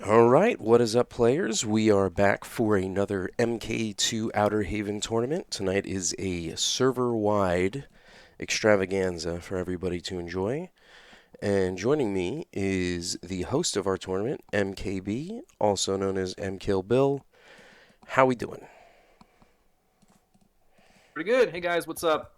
All right, what is up, players? We are back for another MK2 Outer Haven tournament. Tonight is a server-wide extravaganza for everybody to enjoy. And joining me is the host of our tournament, MKB, also known as MKill Bill. How we doing? Pretty good. Hey guys, what's up?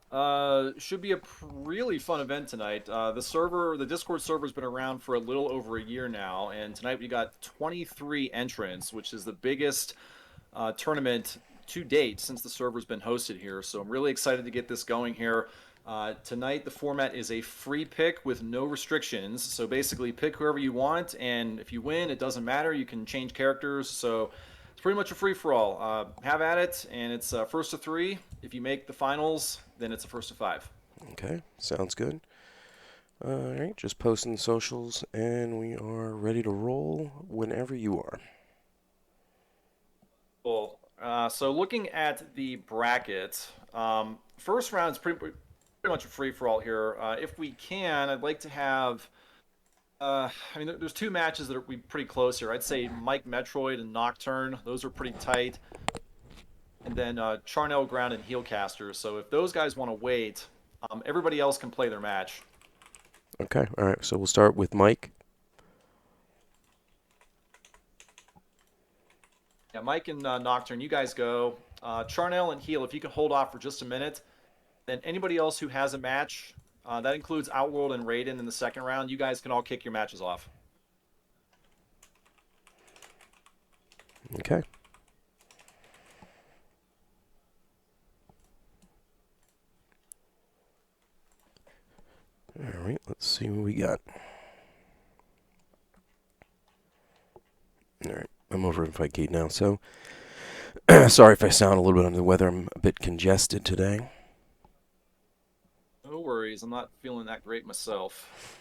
Should be a really fun event tonight. The Discord server's been around for a little over a year now, and tonight we got 23 entrants, which is the biggest tournament to date since the server's been hosted here. So I'm really excited to get this going here. Tonight the format is a free pick with no restrictions. So basically, pick whoever you want, and if you win, it doesn't matter. You can change characters. So it's pretty much a free-for-all. Have at it, and it's first to three. If you make the finals, then it's a first to five. Okay, sounds good. All right, just posting the socials, and we are ready to roll whenever you are. Cool. So looking at the bracket, first round is pretty much a free-for-all here. If we can, I'd like to have. There's two matches that are pretty close here. I'd say Mike Metroid and Nocturne. Those are pretty tight. And then Charnel Ground and Heelcaster. So if those guys want to wait, everybody else can play their match. Okay, all right, so we'll start with Mike. Yeah, Mike and Nocturne, you guys go. Charnel and Heel, if you can hold off for just a minute. Then anybody else who has a match, that includes Outworld and Raiden in the second round, you guys can all kick your matches off. Okay. All right, let's see what we got. All right, I'm over in Fight Gate now, so sorry if I sound a little bit under the weather. I'm a bit congested today. No worries, I'm not feeling that great myself.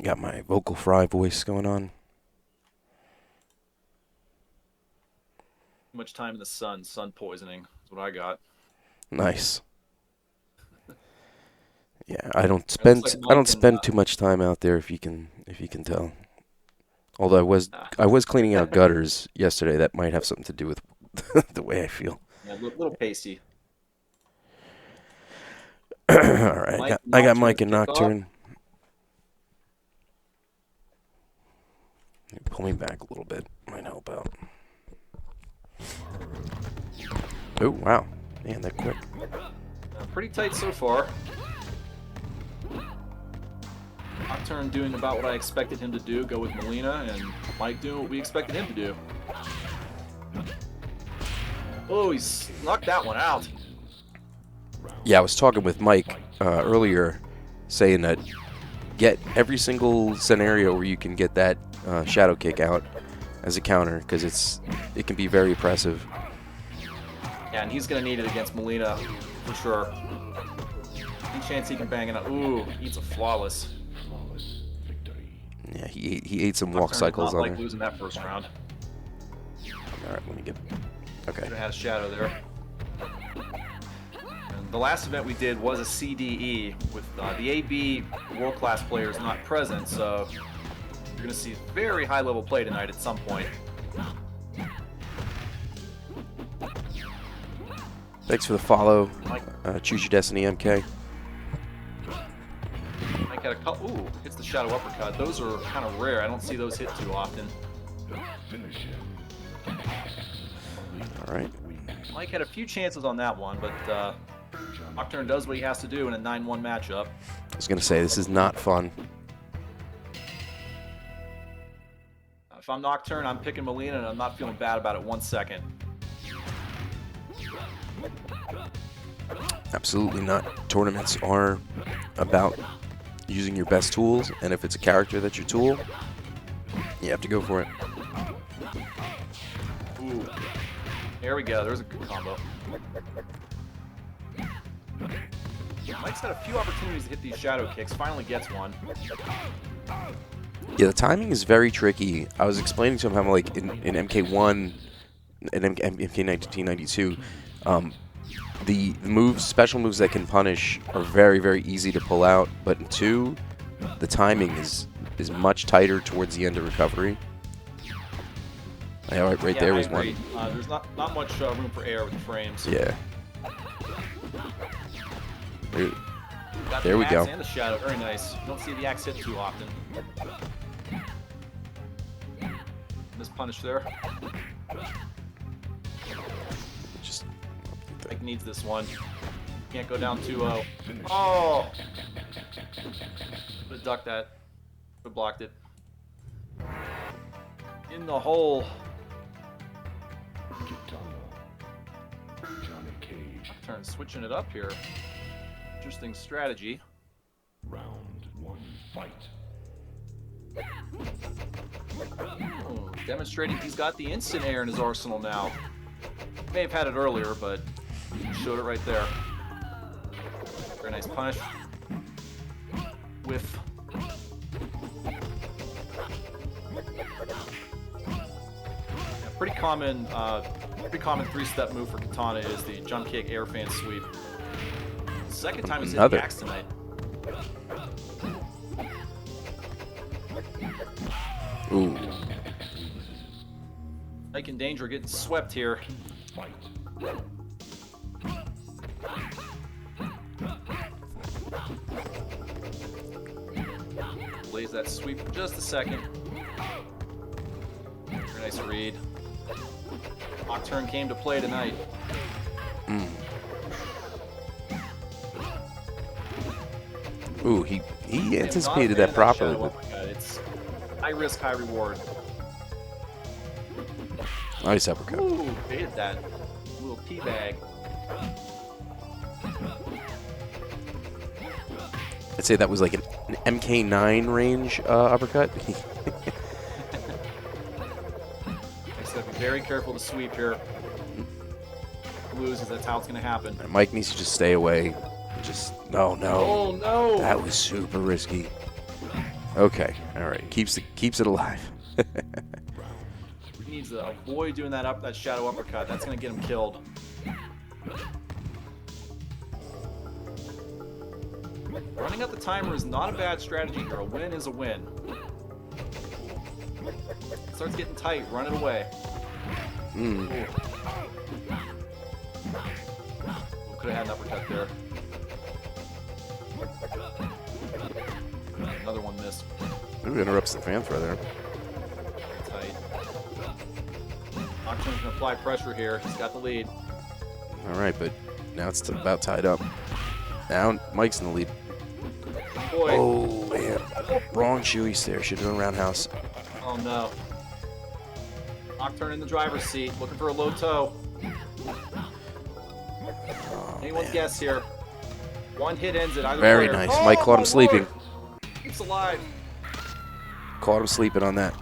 Got my vocal fry voice going on. Too much time in the sun poisoning is what I got. Nice. Yeah, I don't It looks like spend Mike and too much time out there if you can tell. Although I was cleaning out gutters yesterday. That might have something to do with the way I feel. yeah, a little pasty. All right, Mike, I got Nocturne Mike to and kick off. Nocturne. Pull me back a little bit. Might help out. Oh, wow. Man, that quick. Pretty tight so far. Nocturne doing about what I expected him to do, go with Melina, and Mike doing what we expected him to do. Oh, he snuck that one out. Yeah, I was talking with Mike earlier, saying that get every single scenario where you can get that shadow kick out as a counter, because it can be very oppressive. Yeah, and he's going to need it against Melina for sure. Any chance he can bang it out. Ooh, eats a flawless. Yeah, he ate some walk Nocturne cycles did not on like her. losing that first round. All right, let me get. Okay. Could have had a shadow there. And the last event we did was a CDE with the AB world-class players not present, so you're going to see very high-level play tonight at some point. Thanks for the follow. Mike, Choose your destiny, MK. Mike had a couple. Ooh, hits the shadow uppercut. Those are kind of rare. I don't see those hit too often. All right. Mike had a few chances on that one, but Nocturne does what he has to do in a 9-1 matchup. I was gonna say this is not fun. If I'm Nocturne, I'm picking Melina, and I'm not feeling bad about it 1 second. Absolutely not. Tournaments are about using your best tools, and if it's a character that's your tool, you have to go for it. Ooh. There we go. There's a good combo. Mike's had a few opportunities to hit these shadow kicks. Finally gets one. Yeah, the timing is very tricky. I was explaining to him how, like, in MK1 and MK 1992, the moves, special moves that can punish are very, very easy to pull out. But in 2, the timing is is much tighter towards the end of recovery. Right Yeah, there I was agree. one. There's not much room for air with the frames. Yeah. Got There the we axe go. and the shadow. Very nice. You don't see the axe hit too often. Mispunish there. Just Mike needs this one. Can't go down 2-0. Oh! Could have ducked that. Could have blocked it. In the hole. Turn switching it up here. Interesting strategy. Round 1, fight. Oh, demonstrating he's got the instant air in his arsenal now. May have had it earlier, but showed it right there. Very nice punish. Whiff. Yeah, pretty common three-step move for Katana is the jump kick air fan sweep. Second time he's hit the axe tonight. ooh. Mike in danger, getting swept here. Lays that sweep for just a second. Very nice read. Nocturne came to play tonight. Ooh, he anticipated that properly. But It's high risk, high reward. nice uppercut. Ooh, baited that. Little teabag. I'd say that was like an MKII range uppercut. Just gotta be very careful to sweep here. Loses, that's how it's gonna happen. Mike needs to just stay away. Just no. Oh no! That was super risky. Okay, all right. Keeps it alive. He needs to avoid doing that shadow uppercut. That's gonna get him killed. Running up the timer is not a bad strategy here. A win is a win. Starts getting tight. Run it away. Could have had an uppercut there. Another one missed. Ooh, interrupts the fan throw there. Tight. Nocturne can apply pressure here. He's got the lead. All right, but now it's about tied up. Now Mike's in the lead. Boy. Oh man, wrong shoeies there. Should have done roundhouse. Oh no. Nocturne in the driver's seat, looking for a low toe. Oh, Anyone's man. guess here. One hit ends it. Either Very player. nice. Oh, Mike caught him my sleeping. Lord. Keeps alive. Caught him sleeping on that.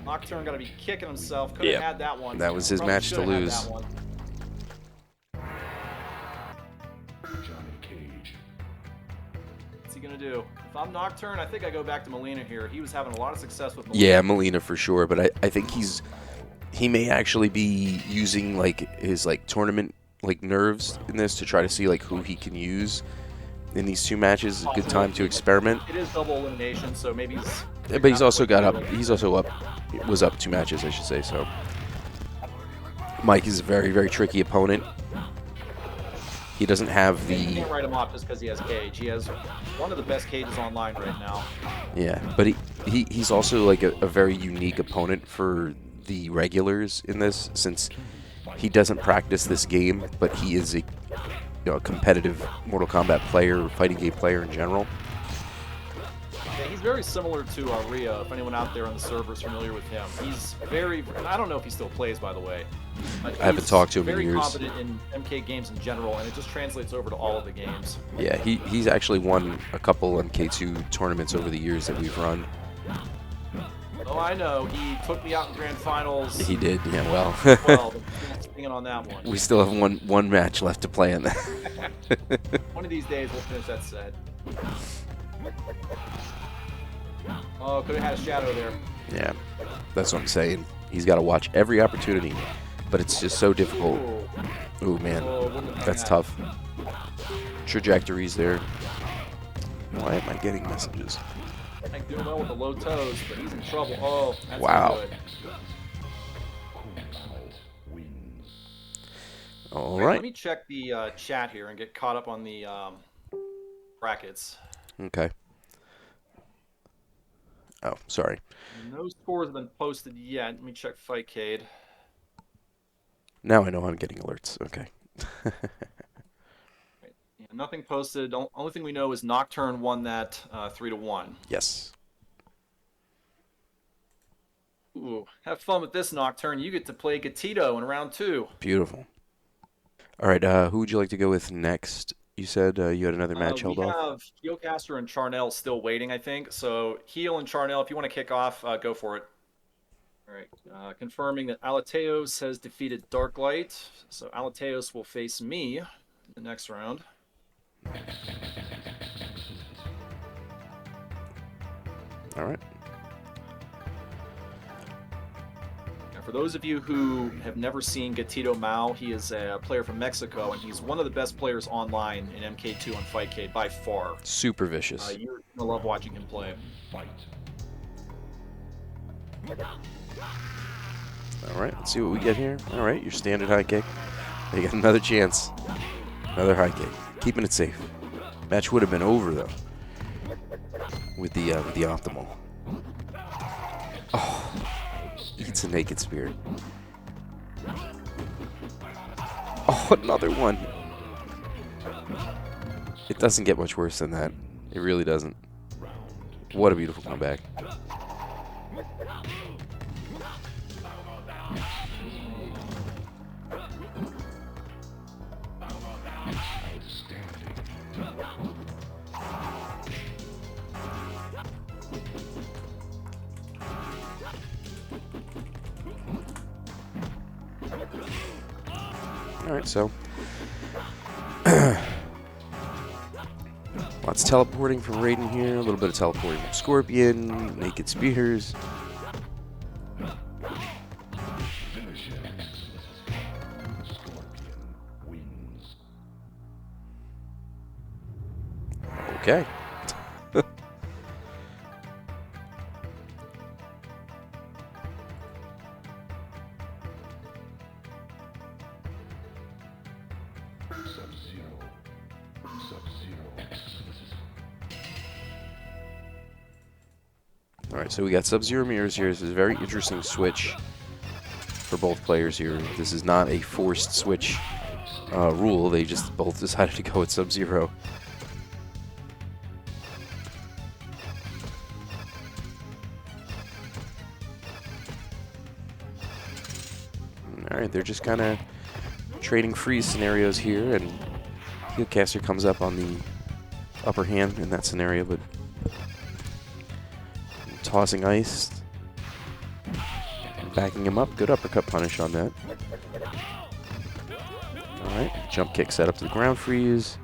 Nocturne got to be kicking himself. Could have Yep. had that one. That was his Probably match to should have had lose. that one. What's he gonna do? If I'm Nocturne, I think I go back to Molina here. He was having a lot of success with Molina. Yeah, Molina for sure, but I think he may actually be using like his like tournament like nerves in this to try to see like who he can use in these two matches. A good time to experiment. It is double elimination, so maybe he's. But he's also got up. He's also up. Was up 2 matches, I should say. So Mike is a very, very tricky opponent. He doesn't have You the can't write him off just because he has cage. He has one of the best cages online right now. but he's also like a very unique opponent for the regulars in this, since he doesn't practice this game, but he is a competitive Mortal Kombat player, fighting game player in general. Yeah, he's very similar to Rhea, if anyone out there on the server is familiar with him. He's very, and I don't know if he still plays, by the way. I haven't talked to him in very years. competent in MK games in general, and it just translates over to all of the games. Yeah, he's actually won a couple MK2 tournaments over the years that we've run. Oh, I know. He took me out in grand finals. He did, yeah, well. Well, hanging on that one. We still have one match left to play in that. One of these days, we'll finish that set. Oh, could have had a shadow there. Yeah, that's what I'm saying. He's got to watch every opportunity, but it's just so difficult. Ooh, man, that's tough. Trajectories there. Why am I getting messages? Mike doing well with the low toes, but he's in trouble. Oh, that's Wow. not good. All Okay, right. let me check the chat here and get caught up on the brackets. Okay. Oh, sorry. No scores have been posted yet. Let me check Fightcade. Now I know I'm getting alerts. Okay. Yeah, nothing posted. Only thing we know is Nocturne won that 3-1. Yes. Ooh, have fun with this, Nocturne. You get to play Gatito in round 2. Beautiful. All right. Who would you like to go with next? You said you had another match We held off. have Heelcaster and Charnel still waiting, I think. So Heel and Charnel, if you want to kick off, go for it. All right. Confirming that Alateos has defeated Darklight. So Alateos will face me in the next round. All right. Now, for those of you who have never seen Gatito Mao, he is a player from Mexico, and he's one of the best players online in MK2 on Fightcade by far. Super vicious. You're gonna love watching him play. All right. Let's see what we get here. All right. Your standard high kick. You got another chance. Another high kick. Keeping it safe. Match would have been over though. With the optimal. Oh, eats a naked spirit. Oh, another one. It doesn't get much worse than that. It really doesn't. What a beautiful comeback. All right, so lots of teleporting from Raiden here, a little bit of teleporting from Scorpion, naked spears. Okay. All right, so we got Sub-Zero mirrors here. This is a very interesting switch for both players here. This is not a forced switch rule. They just both decided to go with Sub-Zero. All right, they're just kind of trading freeze scenarios here, and Heelcaster comes up on the upper hand in that scenario, but tossing ice, backing him up. Good uppercut punish on that. All right, jump kick set up to the ground freeze.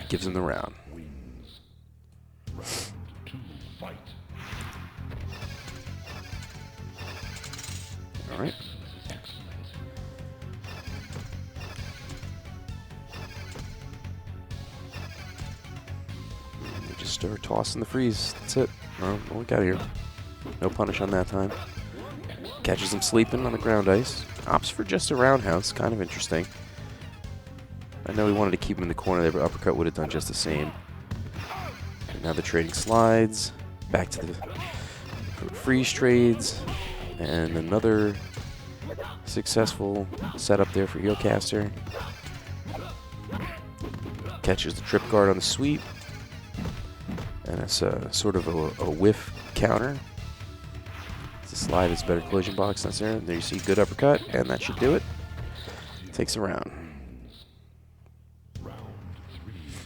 Gives him the round. All right. We just start tossing the freeze. That's it. Well, what we got here? No punish on that time. Catches him sleeping on the ground ice. Opts for just a roundhouse. Kind of interesting. I know he wanted to keep him in the corner there, but uppercut would have done just the same. And now the trading slides. Back to the freeze trades. And another successful setup there for Heelcaster. Catches the trip guard on the sweep. And it's sort of a whiff counter. The slide is better collision box. That's there. There you see good uppercut, and that should do it. Takes a round.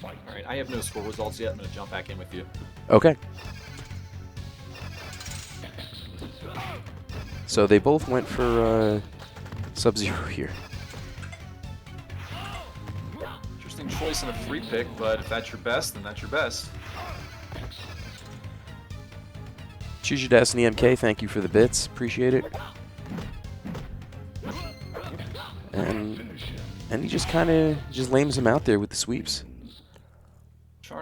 All right, I have no score results yet. I'm going to jump back in with you. Okay. So they both went for Sub-Zero here. Interesting choice in a free pick, but if that's your best, then that's your best. Choose your destiny, MK. Thank you for the bits. Appreciate it. And he just kind of lames him out there with the sweeps.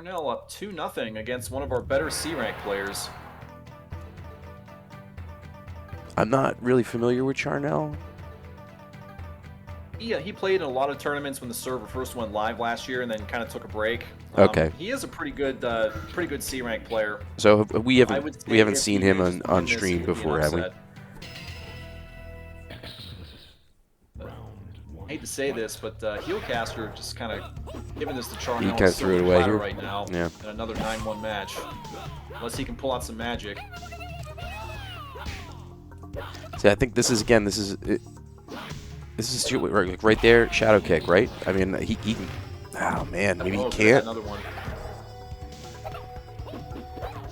Darnell up 2-0 against one of our better C-rank players. I'm not really familiar with Charnel. Yeah, he played in a lot of tournaments when the server first went live last year, and then kind of took a break. Okay. He is a pretty good C-rank player. So we I haven't would we say haven't if seen he him manages to on win this, it stream would be an before, have we? upset. I hate to say this, but Heelcaster just kind of giving this to Charnel. He kinda threw it away here. Right now. Yeah. In another 9-1 match, unless he can pull out some magic. See, I think this is again. This is right there. Shadow kick, right? I mean, he can. Oh man, maybe he can't. Another one.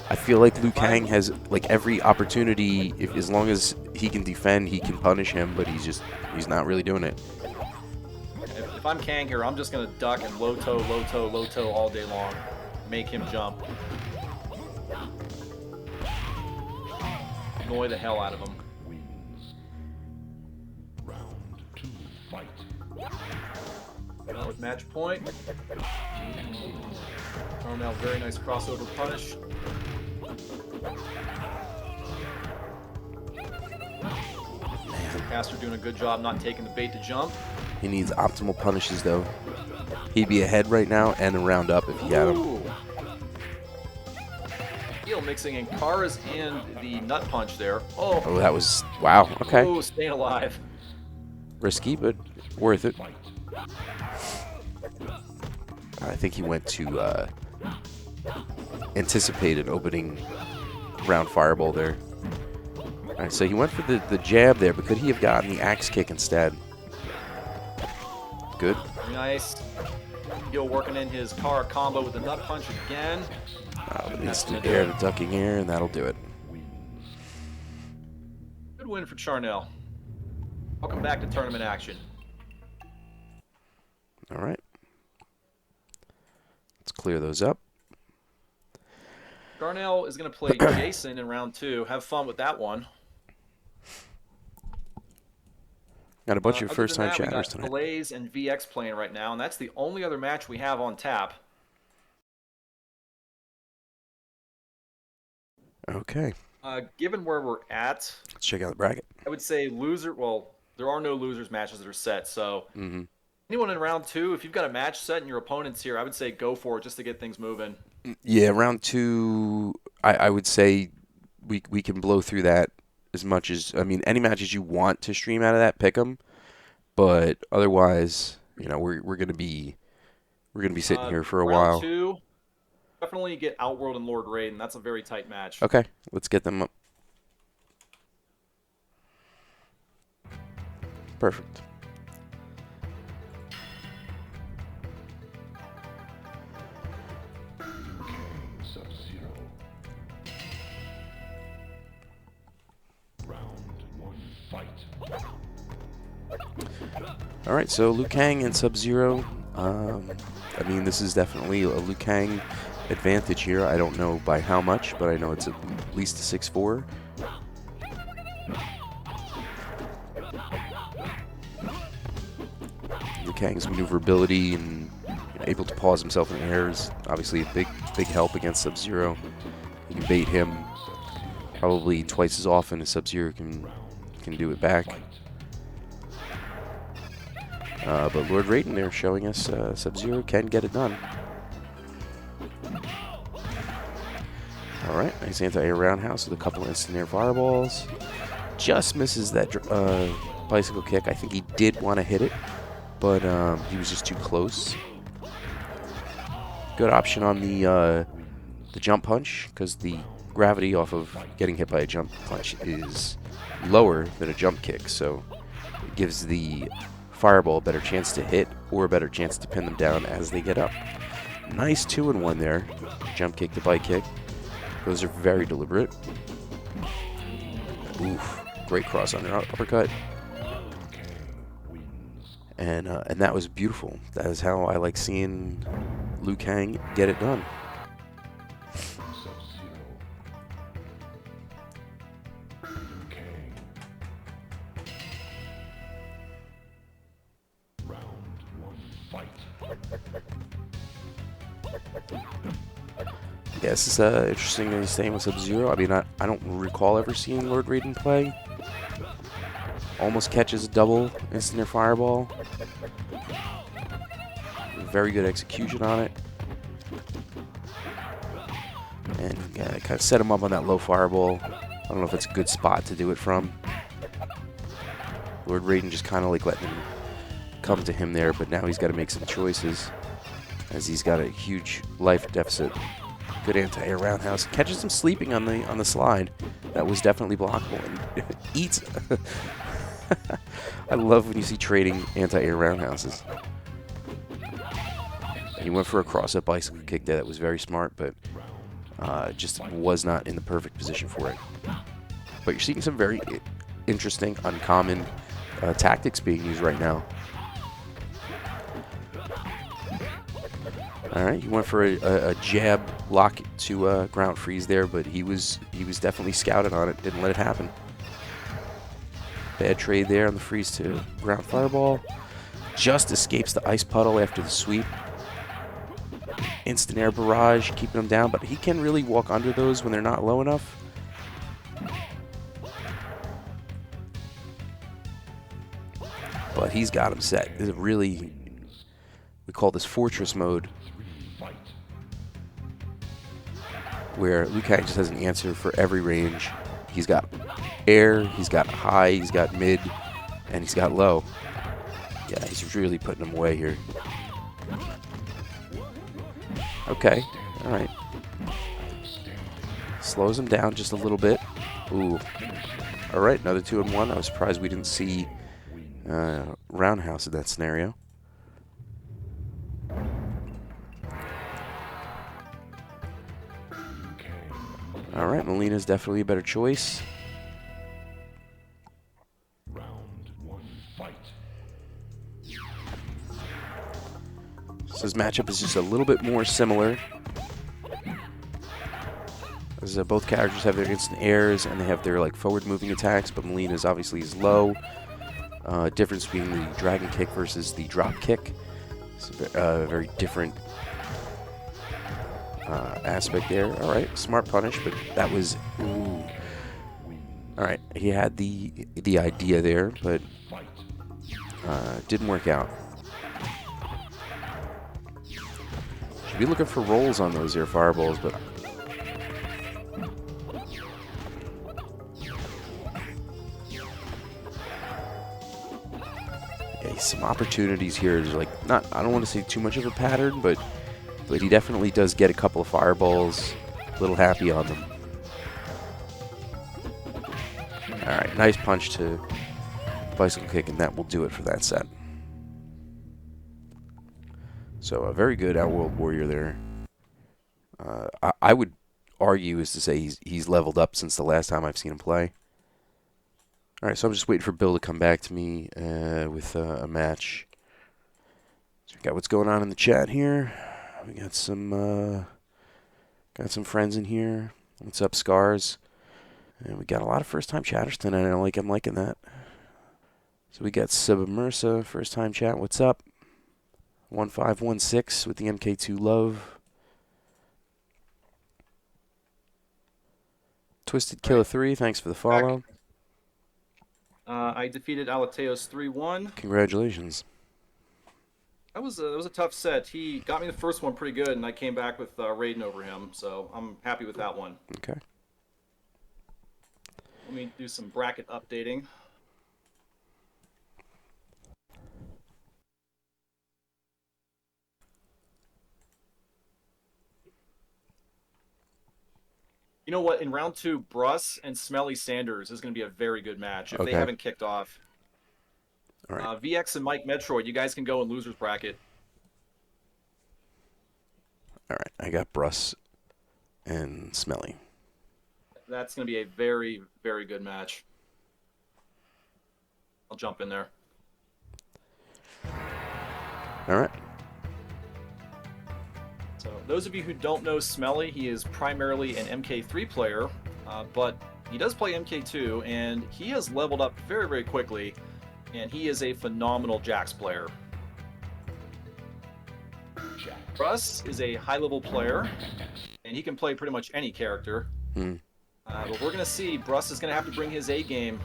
I feel like Liu Kang has like every opportunity. As long as he can defend, he can punish him. But he's not really doing it. If I'm Kang here, I'm just gonna duck and low toe all day long. Make him jump. Annoy the hell out of him. With match point. Darnell, very nice crossover punish. Caster doing a good job not taking the bait to jump. He needs optimal punishes though. He'd be ahead right now and a round up if he had him. Ooh. Heel mixing in Kara's and the nut punch there. Oh, Oh, that was wow. Okay, Ooh, staying alive. risky but worth it. I think he went to anticipated opening round fireball there. All right, so he went for the jab there, but could he have gotten the axe kick instead? Good. Very nice. Heel working in his Kara combo with the nut punch again. Instant air to ducking air, and that'll do it. Good win for Charnel. Welcome back to tournament action. All right. Let's clear those up. Darnell is going to play Jason in round 2. Have fun with that one. Got a bunch of Other first-time than that, chatters we tonight. got Blaze and VX playing right now, and that's the only other match we have on tap. Okay. Given where we're at, Let's check out the bracket. I would say loser. Well, there are no losers matches that are set. So anyone in round 2, if you've got a match set and your opponent's here, I would say go for it just to get things moving. Yeah, round 2, I would say we can blow through that as much as, I mean, any matches you want to stream out of that, pick them. But otherwise, you know, we're gonna be sitting here for a while. Round 2, definitely get Outworld and Lord Raiden. That's a very tight match. Okay, let's get them up. Perfect. Sub-Zero. Round 1, fight. All right, so Liu Kang and Sub-Zero. I mean, this is definitely a Liu Kang advantage here. I don't know by how much, but I know it's at least a 6-4. Liu Kang's maneuverability and able to pause himself in the air is obviously a big help against Sub-Zero. You can bait him probably twice as often as Sub-Zero can do it back. But Lord Raiden there showing us Sub-Zero can get it done. Alright, nice anti-air roundhouse with a couple instant air fireballs. Just misses that bicycle kick. I think he did want to hit it, but he was just too close. Good option on the jump punch, because the gravity off of getting hit by a jump punch is lower than a jump kick, so it gives the fireball a better chance to hit or a better chance to pin them down as they get up. Nice 2-in-1 there. Jump kick to bike kick. Those are very deliberate. Oof. Great cross under uppercut. And that was beautiful. That is how I like seeing Liu Kang get it done. Round 1, fight. Yeah, this is interesting that he's staying with Sub-Zero. I mean, I don't recall ever seeing Lord Raiden play. Almost catches a double instant air fireball. Very good execution on it. And kind of set him up on that low fireball. I don't know if it's a good spot to do it from. Lord Raiden just kind of like letting him come to him there, but now he's got to make some choices as he's got a huge life deficit. Good anti-air roundhouse. Catches him sleeping on the slide. That was definitely blockable and eats. I love when you see trading anti-air roundhouses. He went for a cross-up bicycle kick there. That was very smart, but just was not in the perfect position for it. But you're seeing some very interesting, uncommon tactics being used right now. All right, he went for a jab lock to ground freeze there, but he was definitely scouted on it. Didn't let it happen. Bad trade there on the freeze to ground fireball. Just escapes the ice puddle after the sweep. Instant air barrage, keeping him down, but he can really walk under those when they're not low enough. But he's got him set. This is really, we call this fortress mode, where Liu Kang just has an answer for every range. He's got air, he's got high, he's got mid, and he's got low. Yeah, he's really putting him away here. Okay, all right. Slows him down just a little bit. Ooh. All right, another 2-1. I was surprised we didn't see roundhouse in that scenario. All right, Melina's definitely a better choice. Round 1, fight. So this matchup is just a little bit more similar, as both characters have their instant airs and they have their like forward-moving attacks, but Melina's obviously is low. Difference between the dragon kick versus the drop kick. It's a very different aspect there. All right, smart punish, but that was ooh. All right, he had the idea there, but didn't work out. Should be looking for rolls on those air fireballs, but yeah, some opportunities here. There's like not. I don't want to say too much of a pattern, but he definitely does get a couple of fireballs. A little happy on them. All right, nice punch to bicycle kick, and that will do it for that set. So a very good Outworld Warrior there. I would argue is to say he's leveled up since the last time I've seen him play. All right, so I'm just waiting for Bill to come back to me with a match. So we got what's going on in the chat here. We got some friends in here. What's up, Scars? And we got a lot of first-time chatters tonight. I'm liking that. So we got Submersa, first-time chat. What's up? 1516 with the MK2 love. Twisted Killer 3, thanks for the follow. I defeated Alateos 3-1. Congratulations. That was a tough set. He got me the first one pretty good, and I came back with Raiden over him, so I'm happy with that one. Okay. Let me do some bracket updating. You know what? In round 2, Bruss and Smelly Sanders is going to be a very good match if they haven't kicked off. All right. VX and Mike Metroid, you guys can go in losers bracket. All right, I got Bruss and Smelly. That's going to be a very, very good match. I'll jump in there. All right. So those of you who don't know Smelly, he is primarily an MK3 player, but he does play MK2, and he has leveled up very, very quickly, and he is a phenomenal Jax player. Russ is a high-level player, and he can play pretty much any character. But we're going to see Bruss is going to have to bring his A game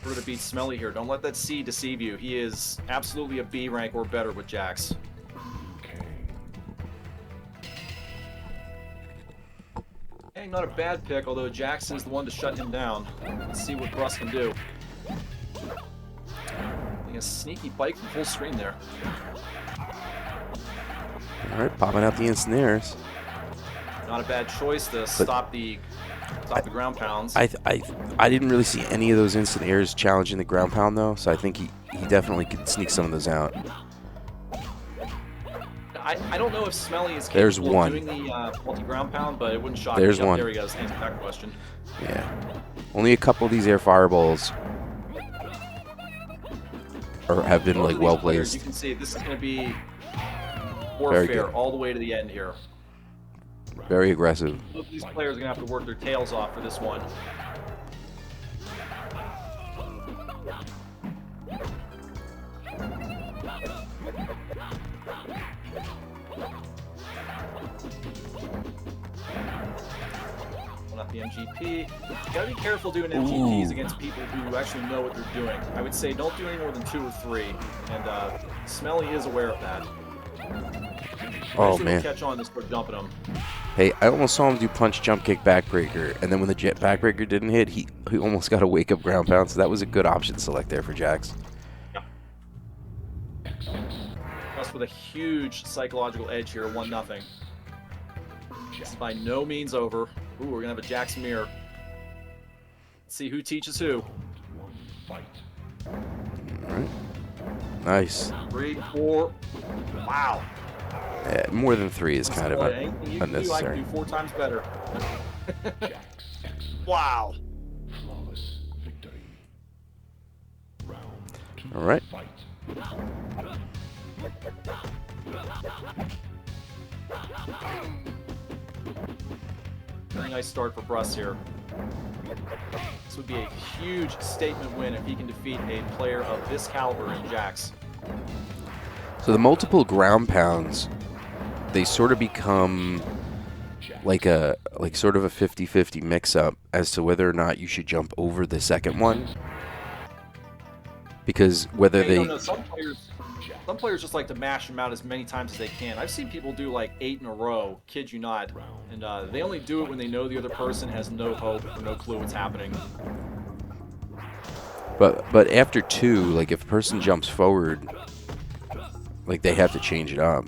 in order to beat Smelly here. Don't let that C deceive you. He is absolutely a B rank or better with Jax. Dang, not a bad pick, although Jax is the one to shut him down. Let's see what Bruss can do. A sneaky bike from full screen there. All right, popping out the ensnares. Not a bad choice to stop the ground pounds. I didn't really see any of those instant airs challenging the ground pound though, so I think he definitely could sneak some of those out. I don't know if Smelly is There's capable one. of doing the multi-ground pound, but it wouldn't shock There's me. one. There he goes. Answer that question. Yeah. Only a couple of these air fireballs have been Both like of these well players, placed. You can see this is going to be Very warfare good. all the way to the end here. Very aggressive. Both of these players are going to have to work their tails off for this one. Not the MGP. You gotta be careful doing MGPs against people who actually know what they're doing. I would say don't do any more than 2 or 3, and Smelly is aware of that. Oh Eventually man. we'll catch on to start dumping him. Hey, I almost saw him do punch, jump, kick, backbreaker, and then when the jet backbreaker didn't hit, he almost got a wake up ground pound. So that was a good option select there for Jax. Us with a huge psychological edge here, 1-0. This is by no means over. Ooh, we're gonna have a Jax mirror. Let's see who teaches who. All right. Nice. 3, 4. Wow. Yeah, more than 3 is kind of Anything you can do, I unnecessary. can do 4 times better. Wow. All right. Very nice start for Bruss here. This would be a huge statement win if he can defeat a player of this caliber in Jax. So the multiple ground pounds, they sort of become like sort of a 50-50 mix-up as to whether or not you should jump over the second one. Because whether Yeah, you they don't know, some players just like to mash them out as many times as they can. I've seen people do like 8 in a row, kid you not, and they only do it when they know the other person has no hope or no clue what's happening. but after 2, like if a person jumps forward, like they have to change it up.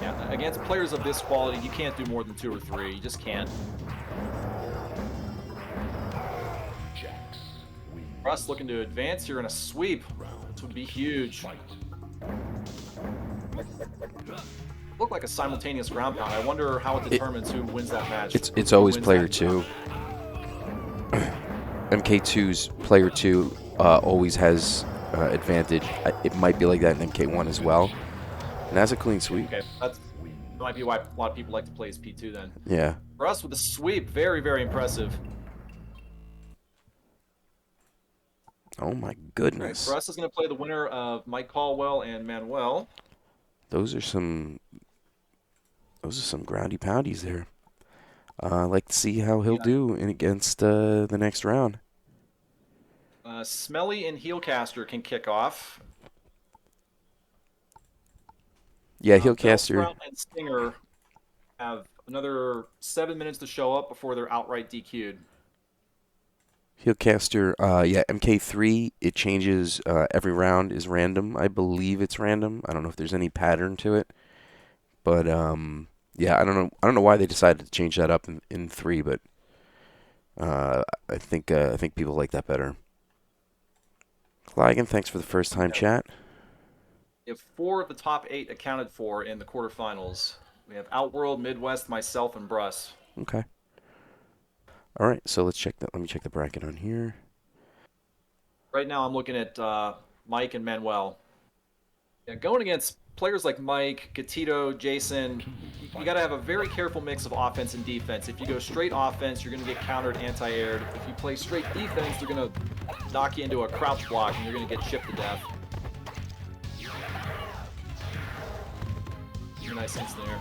Yeah, against players of this quality, you can't do more than 2 or 3. You just can't. Russ looking to advance here in a sweep. This would be huge. Look like a simultaneous ground pound. I wonder how it determines who wins that match. It's Who always wins player that 2. MK2's player 2 always has advantage. It might be like that in MK1 as well. And that's a clean sweep. Okay, that might be why a lot of people like to play as P2 then. Yeah. Russ with a sweep, very, very impressive. Oh my Right, goodness. Russ is going to play the winner of Mike Caldwell and Manuel. Those are some groundy poundies there. I'd like to see how he'll do against the next round. Smelly and Heelcaster can kick off. Yeah, Heelcaster. Bellsprout and Stinger have another 7 minutes to show up before they're outright DQ'd. Heelcaster, yeah, MK3, it changes every round is random. I believe it's random. I don't know if there's any pattern to it. But yeah, I don't know why they decided to change that up in 3, but I think people like that better. Clagan, thanks for the first time chat. We have 4 of the top 8 accounted for in the quarterfinals. We have Outworld, Midwest, myself, and Bruss. Okay. All right, so let's check that. Let me check the bracket on here. Right now I'm looking at Mike and Manuel. Yeah, going against players like Mike, Gatito, Jason, you got to have a very careful mix of offense and defense. If you go straight offense, you're going to get countered, anti-aired. If you play straight defense, they're going to knock you into a crouch block and you're going to get chipped to death. nice instant air.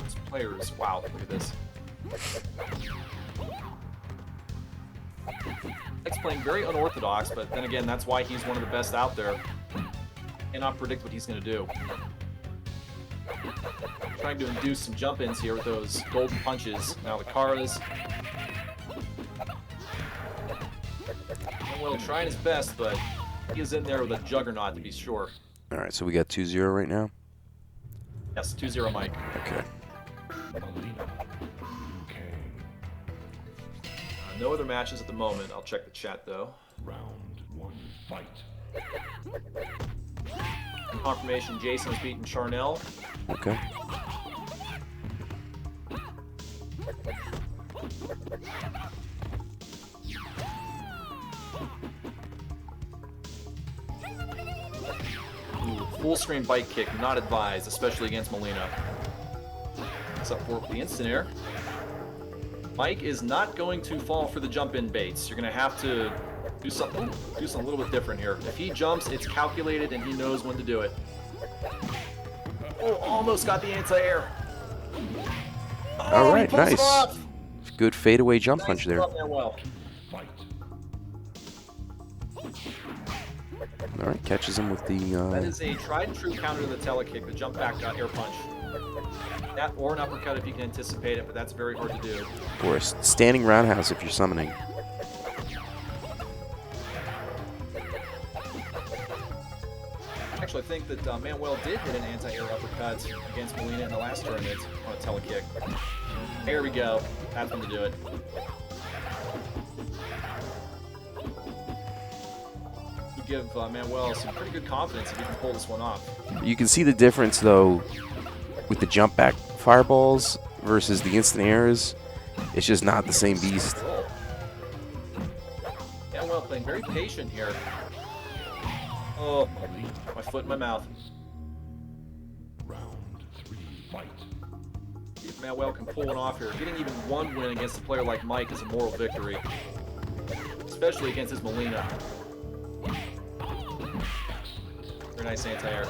These players, wow, look at this. Mike's playing very unorthodox, but then again, that's why he's one of the best out there. Cannot predict what he's going to do. Trying to induce some jump-ins here with those golden punches. Now the Karas. Well, trying his best, but he is in there with a juggernaut to be sure. All right, so we got 2-0 right now. Yes, 2-0 Mike. Okay. No other matches at the moment. I'll check the chat though. Round 1, fight. Confirmation: Jason has beaten Charnel. Okay. Ooh, full screen bite kick, not advised, especially against Molina. What's up for the instant air? Mike is not going to fall for the jump-in baits. You're going to have to do something a little bit different here. If he jumps, it's calculated and he knows when to do it. Oh, almost got the anti-air. Oh, All right, he pulls it nice. off. Good fadeaway jump Nice punch there. job there, well. Fight. All right, catches him with the. That is a tried and true counter to the telekick, the jump back air punch. That or an uppercut if you can anticipate it, but that's very hard to do. Or a standing roundhouse if you're summoning. Actually, I think that Manuel did hit an anti-air uppercut against Molina in the last tournament on a telekick. There we go. That's when to do it. Would give Manuel some pretty good confidence if he can pull this one off. You can see the difference though with the jump back fireballs versus the instant airs. It's just not the same beast. Manuel playing very patient here. Oh, my foot in my mouth. Round 3, fight. If Manuel can pull one off here, getting even one win against a player like Mike is a moral victory. Especially against his Molina. Very nice anti-air.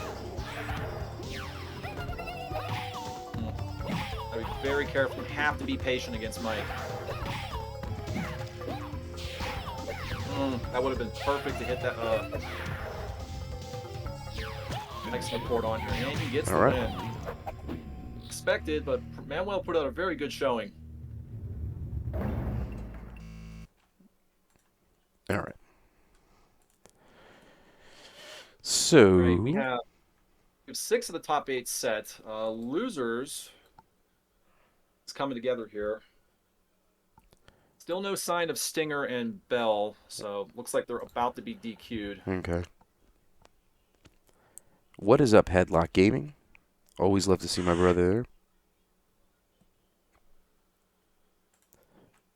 Gotta be very careful. You have to be patient against Mike. That would have been perfect to hit that. Nice support on here. And he gets the win. Expected, but Manuel put out a very good showing. All right. So Right, we have 6 of the top 8 set. Losers is coming together here. Still no sign of Stinger and Bell, so looks like they're about to be DQ'd. okay. What is up, Headlock Gaming? Always love to see my brother there.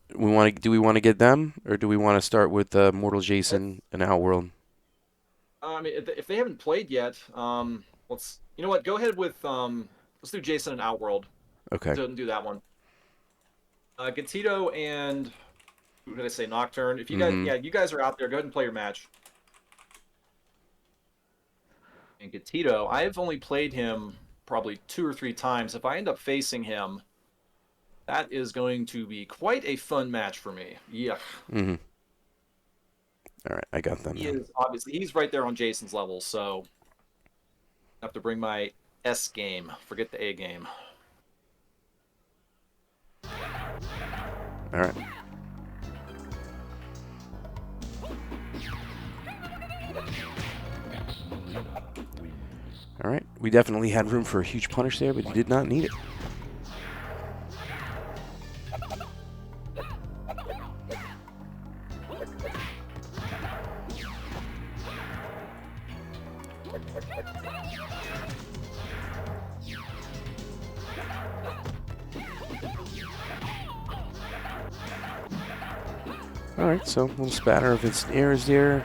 Do we want to get them, or do we want to start with Mortal Jason and Outworld? I mean, if they haven't played yet, let's. You know what? Go ahead with let's do Jason and Outworld. Okay. Do that one. Gatito and who did I say? Nocturne. If you guys, yeah, you guys are out there. Go ahead and play your match. And Gatito, I've only played him probably 2 or 3 times. If I end up facing him, that is going to be quite a fun match for me. Yeah. Mm-hmm. All right, I got them. He is obviously he's right there on Jason's level, so I have to bring my S game. Forget the A game. All right. All right. We definitely had room for a huge punish there, but he did not need it. Alright, so a little spatter of instant airs there.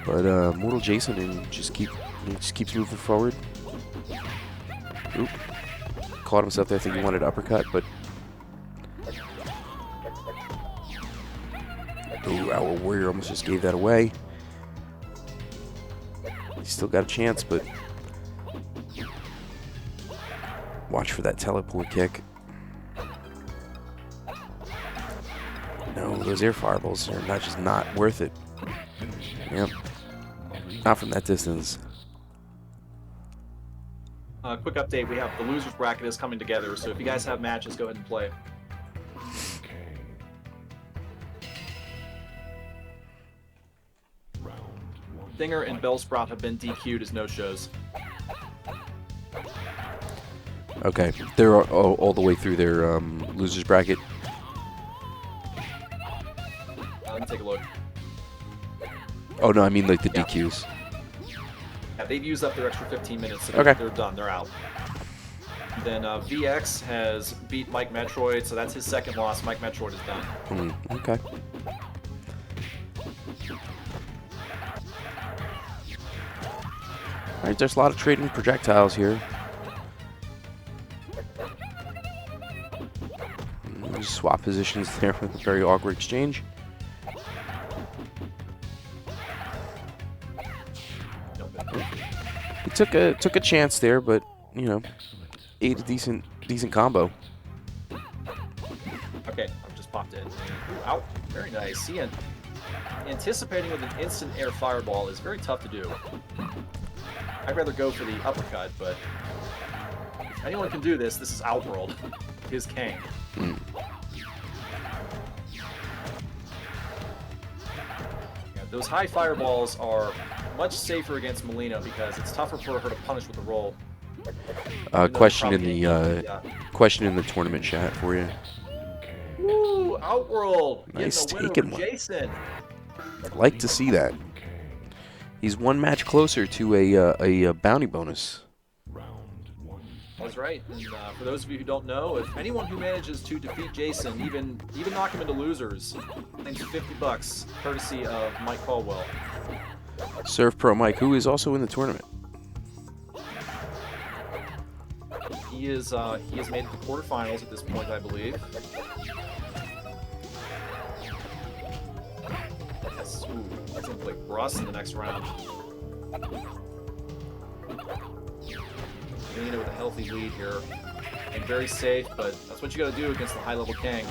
But Mortal Jason just keeps moving forward. Oop. Caught himself there. I think he wanted uppercut, but ooh, Oh, Warrior almost just gave that away. He's still got a chance, but watch for that teleport kick. No, those air fireballs are not worth it. Yep. Not from that distance. Quick update, we have the losers bracket is coming together, so if you guys have matches, go ahead and play. Stinger and Bellsprout have been DQ'd as no-shows. Okay, they're all the way through their losers bracket. Let me take a look. Oh no, I mean like the Yeah. DQs. Yeah, they've used up their extra 15 minutes, so Okay. they're done. They're out. Then VX has beat Mike Metroid, so that's his second loss. Mike Metroid is done. Okay. All right, there's a lot of trading projectiles here. Just swap positions there with a very awkward exchange. He took a chance there, but you know, ate a decent combo. Okay, I've just popped in. Ooh, out. Very nice. See, anticipating with an instant air fireball is very tough to do. I'd rather go for the uppercut, but if anyone can do this, this is Outworld. His Kang. Yeah, those high fireballs are much safer against Melina because it's tougher for her to punish with the roll. Question in the tournament chat for you. Woo! Outworld! Nice Getting a win taken over one. Jason. I'd like to see that. He's one match closer to a bounty bonus. That's right. And for those of you who don't know, if anyone who manages to defeat Jason, even knock him into losers, claims $50, courtesy of Mike Caldwell. Servpro Mike, who is also in the tournament. He has made it to quarterfinals at this point, I believe. Yes. Ooh, that's gonna play Russ in the next round. Melina with a healthy lead here. And very safe, but that's what you gotta do against the high-level Kang.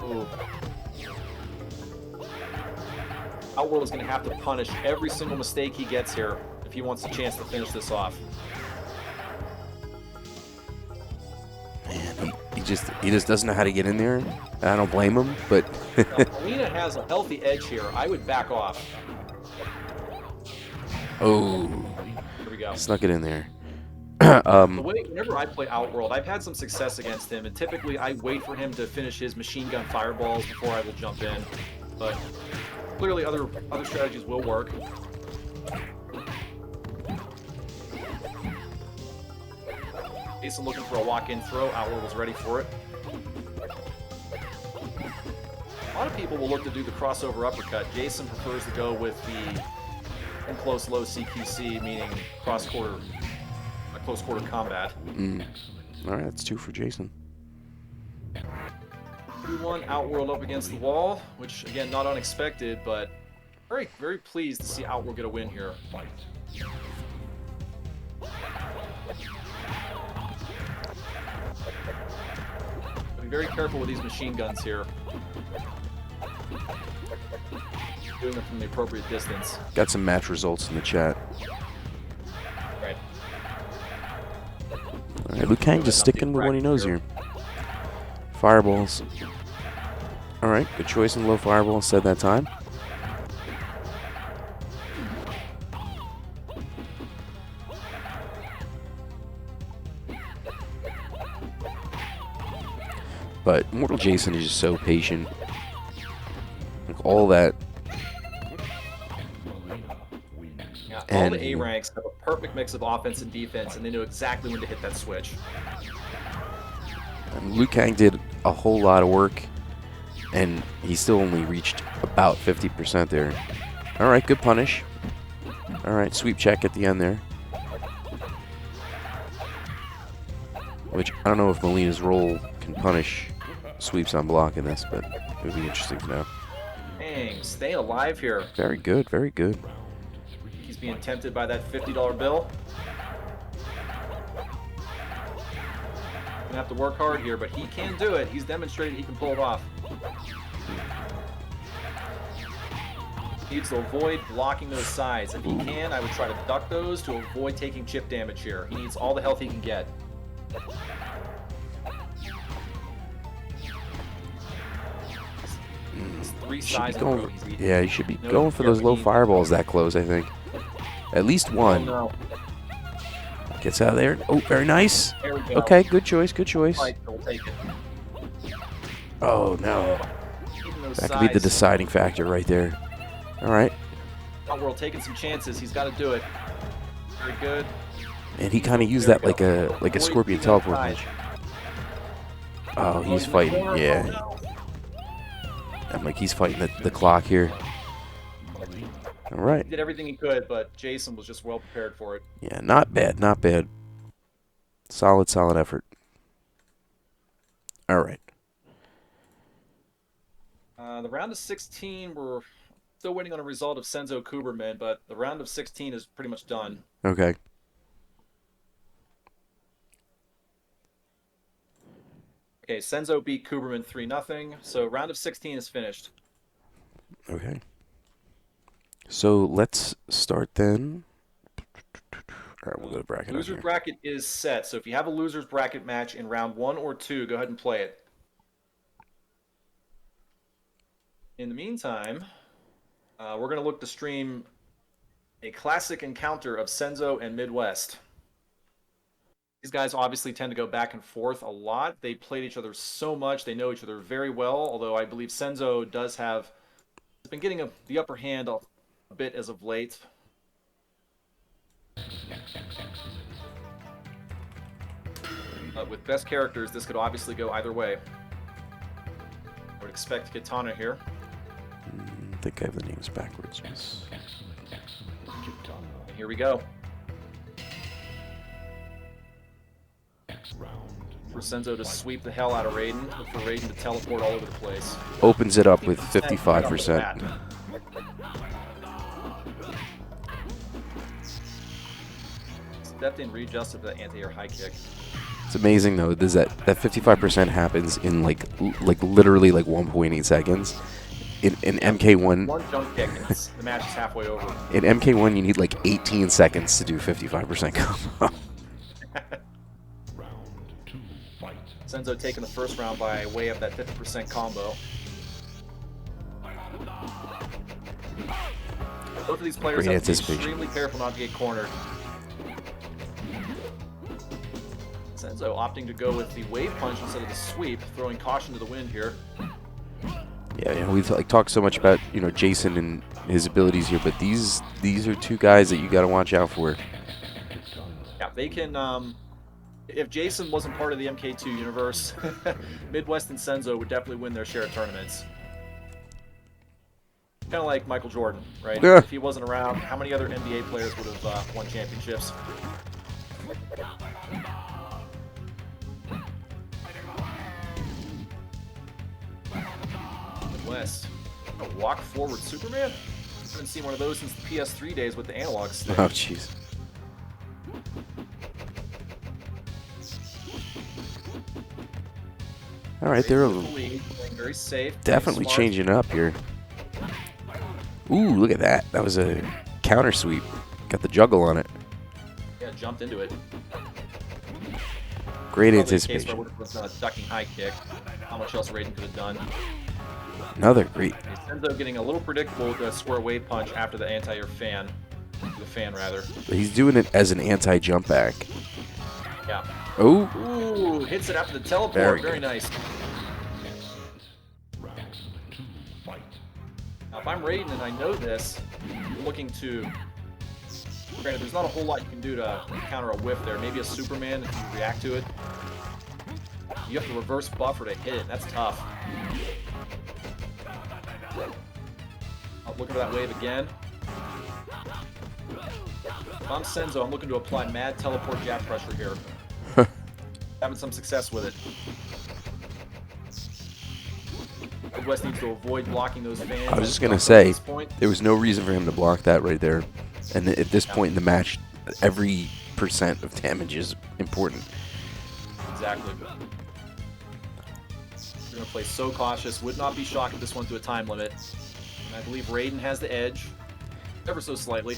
Ooh. Outworld is gonna have to punish every single mistake he gets here if he wants a chance to finish this off. Man, he just doesn't know how to get in there. I don't blame him, but Now, Melina has a healthy edge here. I would back off. oh, Here we go. snuck it in there. Whenever I play Outworld, I've had some success against him, and typically I wait for him to finish his machine gun fireballs before I will jump in. But clearly other strategies will work. Jason looking for a walk-in throw. Outworld was ready for it. A lot of people will look to do the crossover uppercut. Jason prefers to go with the in close low CQC, meaning close quarter combat. All right, that's 2 for Jason. 2-1 Outworld up against the wall, which again not unexpected, but very, very pleased to see Outworld get a win here. Be very careful with these machine guns here. Doing them from the appropriate distance. Got some match results in the chat. Right. All right, Liu Kang just sticking with what he knows here. Fireballs. All right, good choice in low fireball instead that time. But Mortal Jason is just so patient. Like all that. Yeah, all And- the A ranks have a perfect mix of offense and defense, and they know exactly when to hit that switch. And Liu Kang did a whole lot of work, and he still only reached about 50% there. All right, good punish. All right, sweep check at the end there. Which, I don't know if Melina's roll can punish sweeps on block in this, but it would be interesting to know. Dang, staying alive here. Very good, very good. He's being tempted by that $50 bill. Gonna have to work hard here, but he can do it. He's demonstrated he can pull it off. He needs to avoid blocking those sides. If he can, I would try to duck those to avoid taking chip damage here. He needs all the health he can get. It's three sides in a row he's eating. Yeah, you should be going for those low fireballs that close, I think. At least one. Oh, no. Gets out of there. Oh, very nice. There we go. Okay, good choice, good choice. Fight, he'll take it. Oh, no. Eating those That could be the sides. deciding factor right there. All right. Outworld taking some chances. He's got to do it. Very good. And he kind of used There that we like a go. scorpion Avoid teleport being punch. Oh, he's fighting. outside. Yeah. Oh, I'm like, he's fighting the clock here. All right. He did everything he could, but Jason was just well prepared for it. Yeah, not bad, not bad. Solid, solid effort. All right. The round of 16, we're still waiting on a result of Senzo Kuberman, but the round of 16 is pretty much done. Okay. Okay, Senzo beat Kuberman 3-0, so round of 16 is finished. Okay. So let's start then. All right, we'll go to bracket. on Loser's here. bracket is set, so if you have a loser's bracket match in round 1 or 2, go ahead and play it. In the meantime, we're going to look to stream a classic encounter of Senzo and Midwest. These guys obviously tend to go back and forth a lot. They played each other so much. They know each other very well, although I believe Senzo does have been getting the upper hand a bit as of late. But with best characters, this could obviously go either way. I would expect Katana here. I think I have the names backwards. And here we go. For Senzo to sweep the hell out of Raiden, but for Raiden to teleport all over the place. Opens it up with 55%. Stepped in, readjusted for the anti-air high kick. It's amazing though. Does that 55% happens in like literally like 1.8 seconds. In MK1, One jump kick and the match is halfway over. in MK1 you need like 18 seconds to do 55% combo. Senzo taking the first round by way of that 50% combo. Both of these players Great have to be anticipation. extremely careful not to get cornered. Senzo opting to go with the wave punch instead of the sweep, throwing caution to the wind here. Yeah, we've like talked so much about Jason and his abilities here, but these are two guys that you got to watch out for. Yeah, they can. If Jason wasn't part of the MK2 universe, Midwest and Senzo would definitely win their share of tournaments. Kind of like Michael Jordan, right? Yeah. If he wasn't around, how many other NBA players would have won championships? Midwest. A walk forward Superman? I haven't seen one of those since the PS3 days with the analog stick. Oh, jeez. All right, they're Playing very safe. definitely smart. changing up here. Ooh, look at that. That was a counter sweep. Got the juggle on it. Yeah, jumped into it. Great Probably a case where I anticipation. would have done a ducking high kick. How much else Raiden could have done? Another great. Senzo getting a little predictable with a square wave punch after the anti-air fan. The fan, rather. He's doing it as an anti-jump back. Yeah. Oh, Ooh, hits it after the teleport. Very Very good. nice. Now, if I'm Raiden and I know this, I'm looking to... Granted, there's not a whole lot you can do to counter a whiff there. Maybe a Superman if you react to it. You have to reverse buffer to hit it. That's tough. I'll look for that wave again. If I'm Senzo, I'm looking to apply mad teleport jab pressure here. Having some success with it. Midwest needs to avoid blocking those fans. I was just at going to say, this point. there was no reason for him to block that right there. And at this point in the match, every % of damage is important. Exactly. We're going to play so cautious. Would not be shocked if this went to a time limit. And I believe Raiden has the edge, ever so slightly.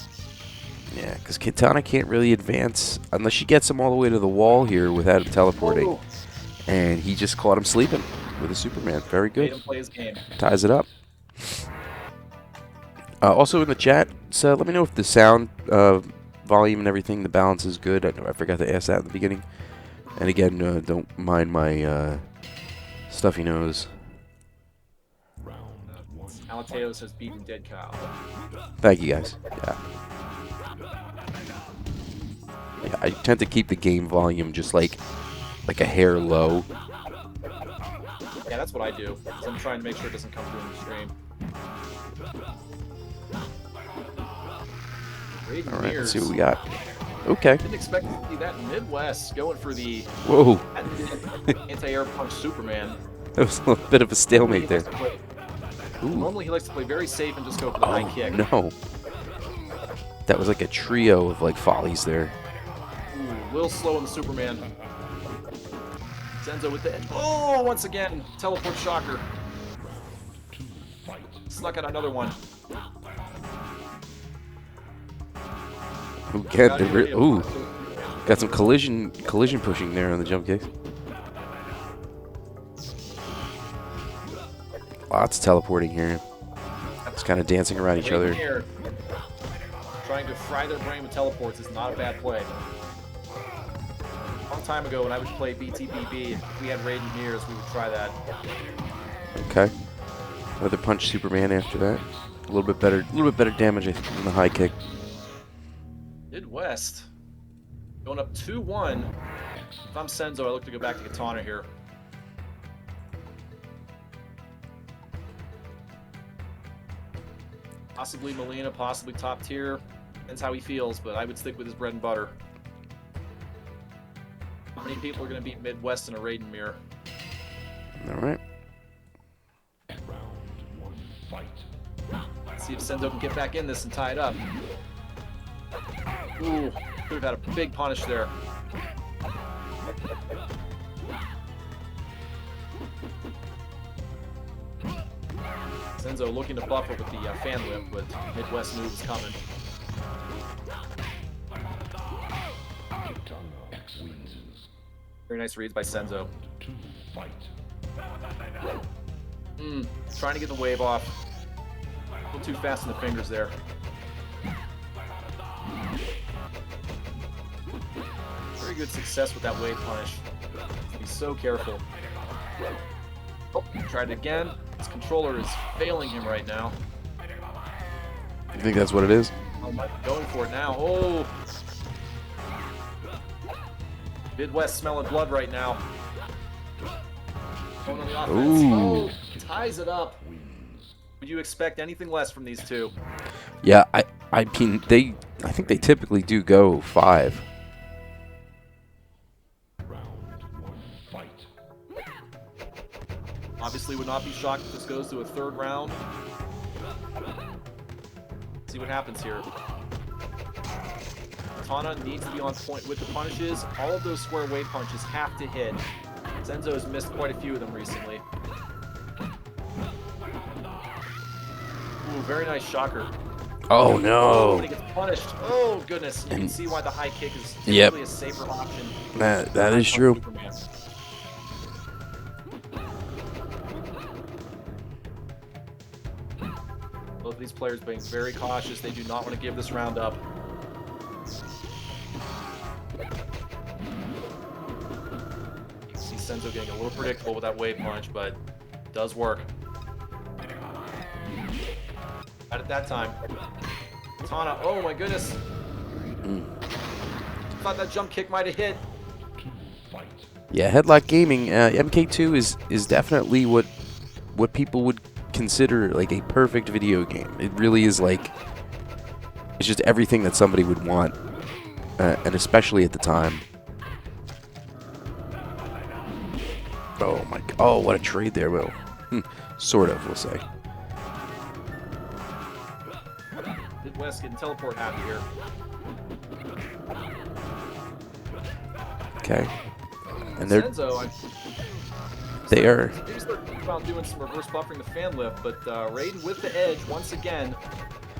Yeah, because Kitana can't really advance unless she gets him all the way to the wall here without him teleporting. Oh. And he just caught him sleeping with a Superman. Very Made good. him play his game. Ties it up. Also in the chat, so let me know if the sound volume and everything, the balance is good. I know I forgot to ask that in the beginning. And again, don't mind my stuffy nose. Alateos has beaten Dead Cow. Thank you guys. Yeah. Yeah, I tend to keep the game volume just like a hair low. Yeah, that's what I do. 'Cause I'm trying to make sure it doesn't come through in the stream. Raiden All right, let's Mears. see what we got. Okay. Didn't expect to see that Midwest going for the Whoa. anti-air punch Superman. That was a little bit of a stalemate there. Ooh. Normally he likes to play very safe and just go for the high kick. No. That was like a trio of like follies there. Ooh, a little slow on the Superman. Senzo with the oh, once again, teleport shocker. Snuck out another one. Ooh, got some collision pushing there on the jump kicks. Lots of teleporting here. Just kind of dancing around each other. Here, trying to fry their brain with teleports is not a bad play. A long time ago when I would play BTBB, if we had Raiden Mears, we would try that. Okay. Another punch Superman after that. A little bit better damage I think than the high kick. Midwest going up 2-1. If I'm Senzo, I look to go back to Katana here. Possibly Molina, possibly top tier. Depends how he feels, but I would stick with his bread and butter. How many people are going to beat Midwest in a Raiden mirror? All right. Let's see if Senzo can get back in this and tie it up. Ooh, could have had a big punish there. Senzo looking to buffer with the fan whip, but Midwest knew it was coming. Very nice reads by Senzo. Trying to get the wave off. A little too fast in the fingers there. Very good success with that wave punish. He's so careful. Oh, tried it again. His controller is failing him right now. You think that's what it is? Oh, Mike going for it now. Oh! Midwest smelling blood right now. Going on the offense. Ooh. Oh, ties it up. Would you expect anything less from these two? Yeah, I mean I think they typically do go 5. Obviously would not be shocked if this goes to a third round. See what happens here. Katana needs to be on point with the punishes. All of those square wave punches have to hit. Senzo has missed quite a few of them recently. Ooh, very nice shocker. Oh no. When he gets punished. Oh goodness. You can see why the high kick is Yep. typically a safer option. That is true. Superman. Both of these players being very cautious. They do not want to give this round up. You can see Senzo getting a little predictable with that wave punch, but it does work. Not at that time. Katana, oh my goodness. Thought that jump kick might have hit. Yeah, Headlock Gaming, MK2 is definitely what people would consider like a perfect video game. It really is like, it's just everything that somebody would want, and especially at the time. Oh my, oh what a trade there, Will. Sort of, we'll say. Midwest getting teleport happy here. Okay. And they're Senzo, they are maybe start thinking about doing some reverse buffering the fan lift, but Raiden with the edge once again.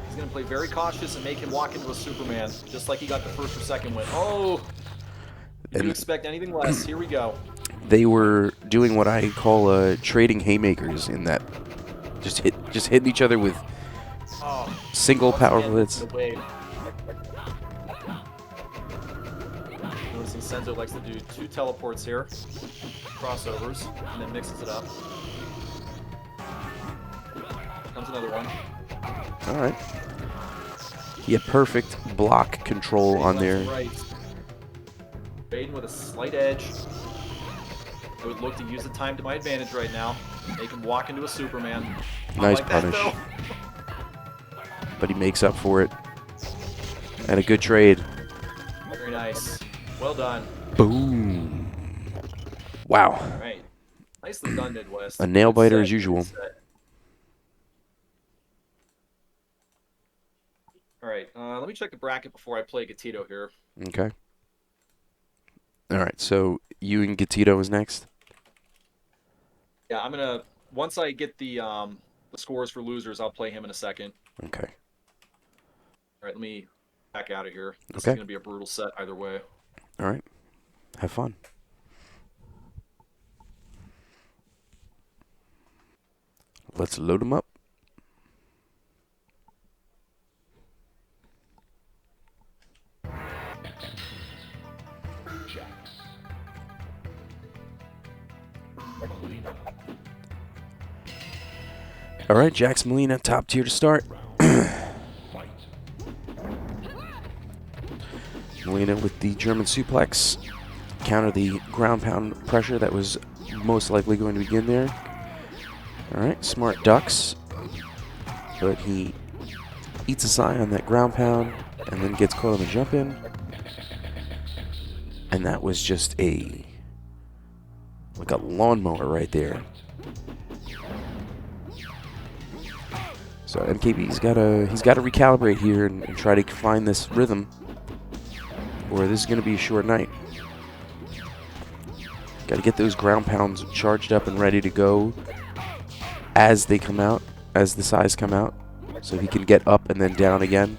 He's going to play very cautious and make him walk into a Superman, just like he got the first or second win. Oh, you And- expect anything less. Here we go. they were doing what I call trading haymakers in that just hitting each other with Oh, single once power again, blitz. the wave. Noticing Senzo likes to do 2 teleports here, crossovers, and then mixes it up. Comes another one. All right. He had perfect block control on Left there. and right. Raiden with a slight edge. I would look to use the time to my advantage right now. Make him walk into a Superman. Nice Like that, punish. though. But he makes up for it. And a good trade. Very nice. Well done. Boom. Wow. All right. Nicely done, Midwest. A nail Good biter set, as usual. good set. All right. Let me check the bracket before I play Gatito here. Okay. All right. So you and Gatito is next. Yeah, I'm gonna once I get the scores for losers, I'll play him in a second. Okay. All right, let me back out of here. This Okay. is gonna be a brutal set either way. All right. Have fun. Let's load them up. Jax. Molina. All right, Jax Molina, top tier to start. Fight. Molina with the German suplex. Counter the ground pound pressure that was most likely going to begin there. All right, smart ducks. But he eats a sign on that ground pound and then gets caught on the jump in. And that was just like a lawnmower right there. So MKB's got to recalibrate here and try to find this rhythm, or this is going to be a short night. Got to get those ground pounds charged up and ready to go as they come out, as the size come out, so he can get up and then down again.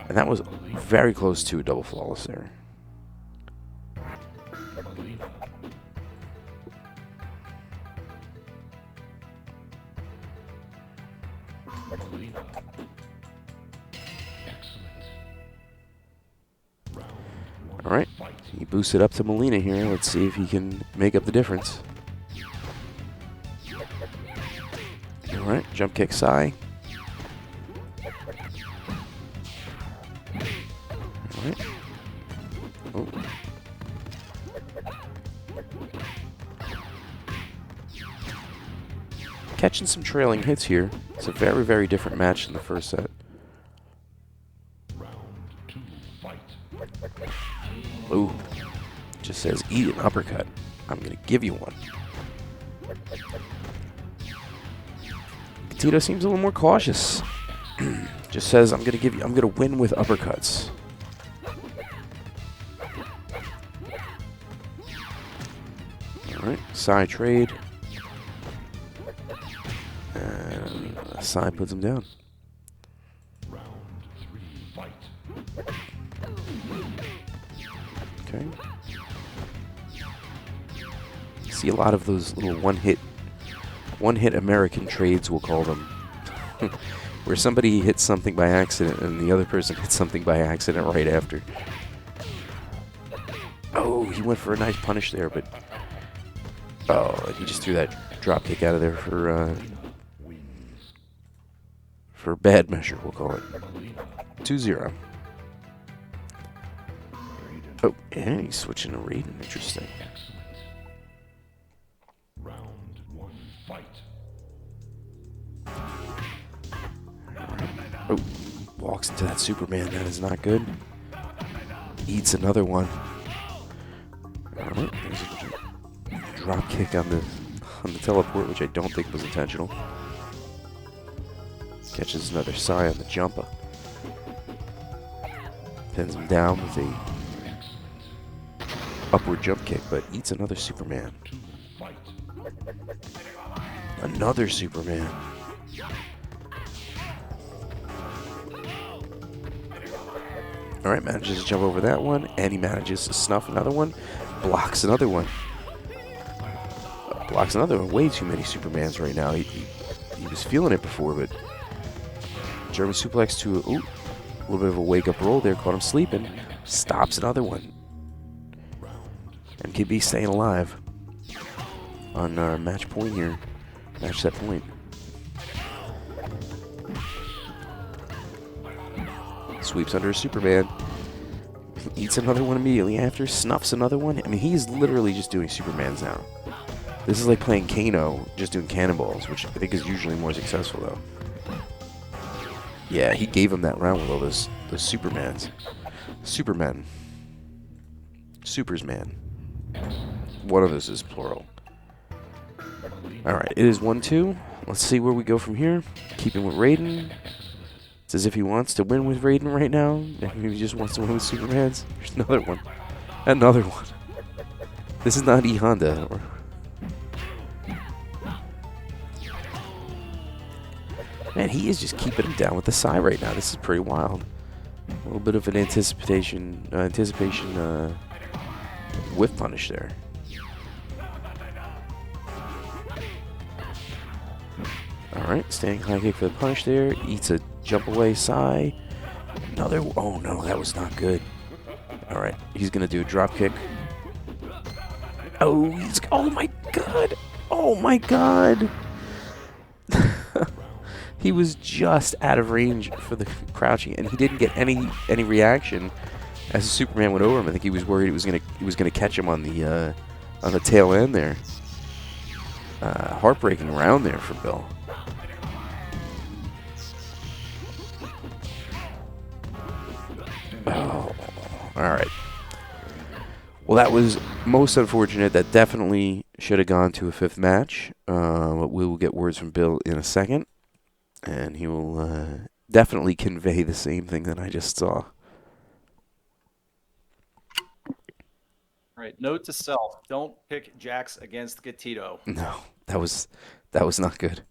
And that was very close to a double flawless there. Molina. Molina. Excellent. Round 1. All right, Fight. he boosted up to Molina here. Let's see if he can make up the difference. All right, jump kick Sai. All right. Oh. Catching some trailing hits here. It's a very, very different match than the first set. Round 2. Fight. Ooh. Just says, eat an uppercut. I'm going to give you one. Tito seems a little more cautious. Just says, I'm going to win with uppercuts. All right, side trade. And side puts him down. Round 3. Fight. Okay. See a lot of those little one-hit American trades, we'll call them, where somebody hits something by accident and the other person hits something by accident right after. Oh, he went for a nice punish there, but oh, he just threw that drop kick out of there for bad measure, we'll call it. 2-0. Oh, and he's switching to Raiden. Interesting. Excellent. Round 1. Fight. Oh, walks into that Superman. That is not good. Eats another one. All right, there's a drop kick on on the teleport, which I don't think was intentional. Catches another Psy on the jumper. Pins him down with a upward jump kick, but eats another Superman. Another Superman. Alright, manages to jump over that one, and he manages to snuff another one. Blocks another one. Blocks another one. Way too many Supermans right now. He was feeling it before, but German suplex to a little bit of a wake-up roll there. Caught him sleeping. Stops another one. MKB staying alive on match point here. Match set point. Sweeps under a Superman. Eats another one immediately after. Snuffs another one. I mean, he's literally just doing Supermans now. This is like playing Kano, just doing cannonballs, which I think is usually more successful, though. Yeah, he gave him that round with all those Supermans. Supermen. Supersman. One of those is plural. Alright, it is 1-2. Let's see where we go from here. Keeping with Raiden. It's as if he wants to win with Raiden right now. Maybe he just wants to win with Supermans. There's another one. Another one. This is not E Honda. Man, he is just keeping him down with the Psy right now. This is pretty wild. A little bit of an anticipation whiff punish there. Alright, standing high kick for the punish there. Eats a jump away Psy. Another. Oh no, that was not good. Alright, he's going to do a drop kick. Oh, oh my god. Oh my god. He was just out of range for the crouching, and he didn't get any reaction as the Superman went over him. I think he was worried he was gonna catch him on the tail end there. Heartbreaking round there for Bill. Oh, all right. Well, that was most unfortunate. That definitely should have gone to a fifth match. But we will get words from Bill in a second. And he will definitely convey the same thing that I just saw. All right, note to self: don't pick Jax against Gatito. No, that was not good.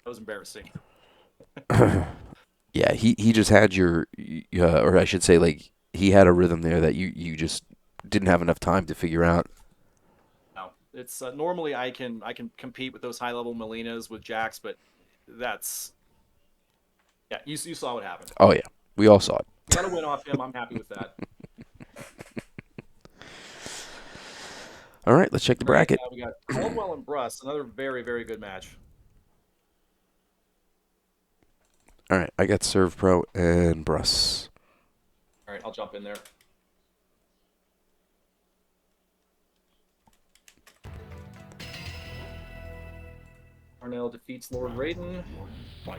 That was embarrassing. Yeah, he just had or I should say, like, he had a rhythm there that you just didn't have enough time to figure out. No, it's normally I can compete with those high level Melinas with Jax, but that's you saw what happened. Oh yeah, we all saw it. Got a win off him. I'm happy with that. All right, let's check the bracket. We got Caldwell and Bruss, another very, very good match. All right, I got Servpro and Bruss. All right, I'll jump in there. Arnell defeats Lord Raiden.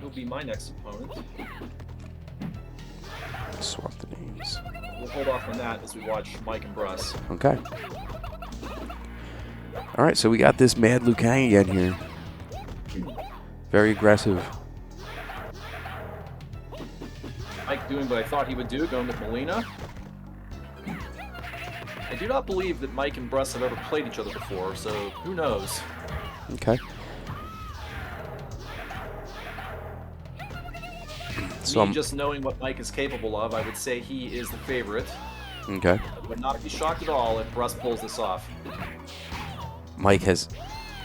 He'll be my next opponent. Swap the names. We'll hold off on that as we watch Mike and Bruss. Okay. All right, so we got this Mad Liu Kang again here. Very aggressive. Mike doing what I thought he would do, going with Melina. I do not believe that Mike and Bruss have ever played each other before, so who knows? Okay. So Me just knowing what Mike is capable of, I would say he is the favorite. Okay. I would not be shocked at all if Bruss pulls this off. Mike has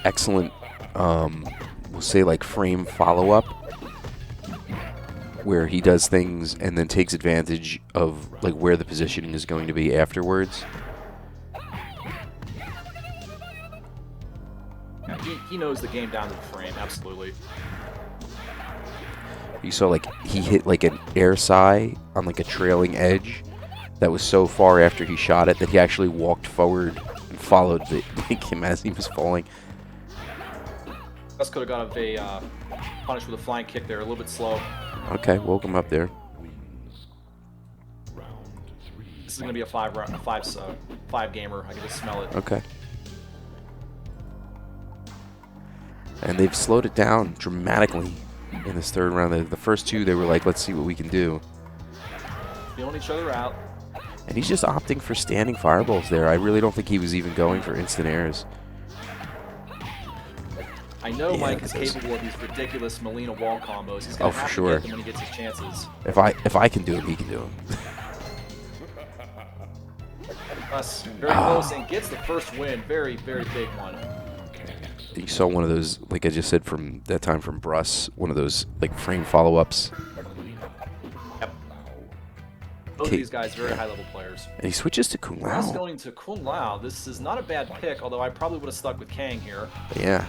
excellent, we'll say, like, frame follow-up, where he does things and then takes advantage of, like, where the positioning is going to be afterwards. He knows the game down to the frame, absolutely. You saw, like, he hit, like, an air Psy on, like, a trailing edge that was so far after he shot it that he actually walked forward and followed him as he was falling. Bruss could have got a punish with a flying kick there, a little bit slow. Okay, woke him up there. This is going to be a five gamer. I can just smell it. Okay. And they've slowed it down dramatically in this third round. The first two, they were like, let's see what we can do. Feeling each other out. And he's just opting for standing fireballs there. I really don't think he was even going for instant airs. I know Yeah, Mike is because- capable of these ridiculous Molina wall combos. He's gonna for have sure. to get them when he gets his chances. If I can do it, he can do it. Us very close and gets the first win. Very, very big one. You saw one of those, like I just said from that time from Bruss, one of those like frame follow-ups. Yep. Both of these guys very high-level players. And he switches to Kung Us Lao. going to Kung Lao. This is not a bad pick, although I probably would have stuck with Kang here. Yeah.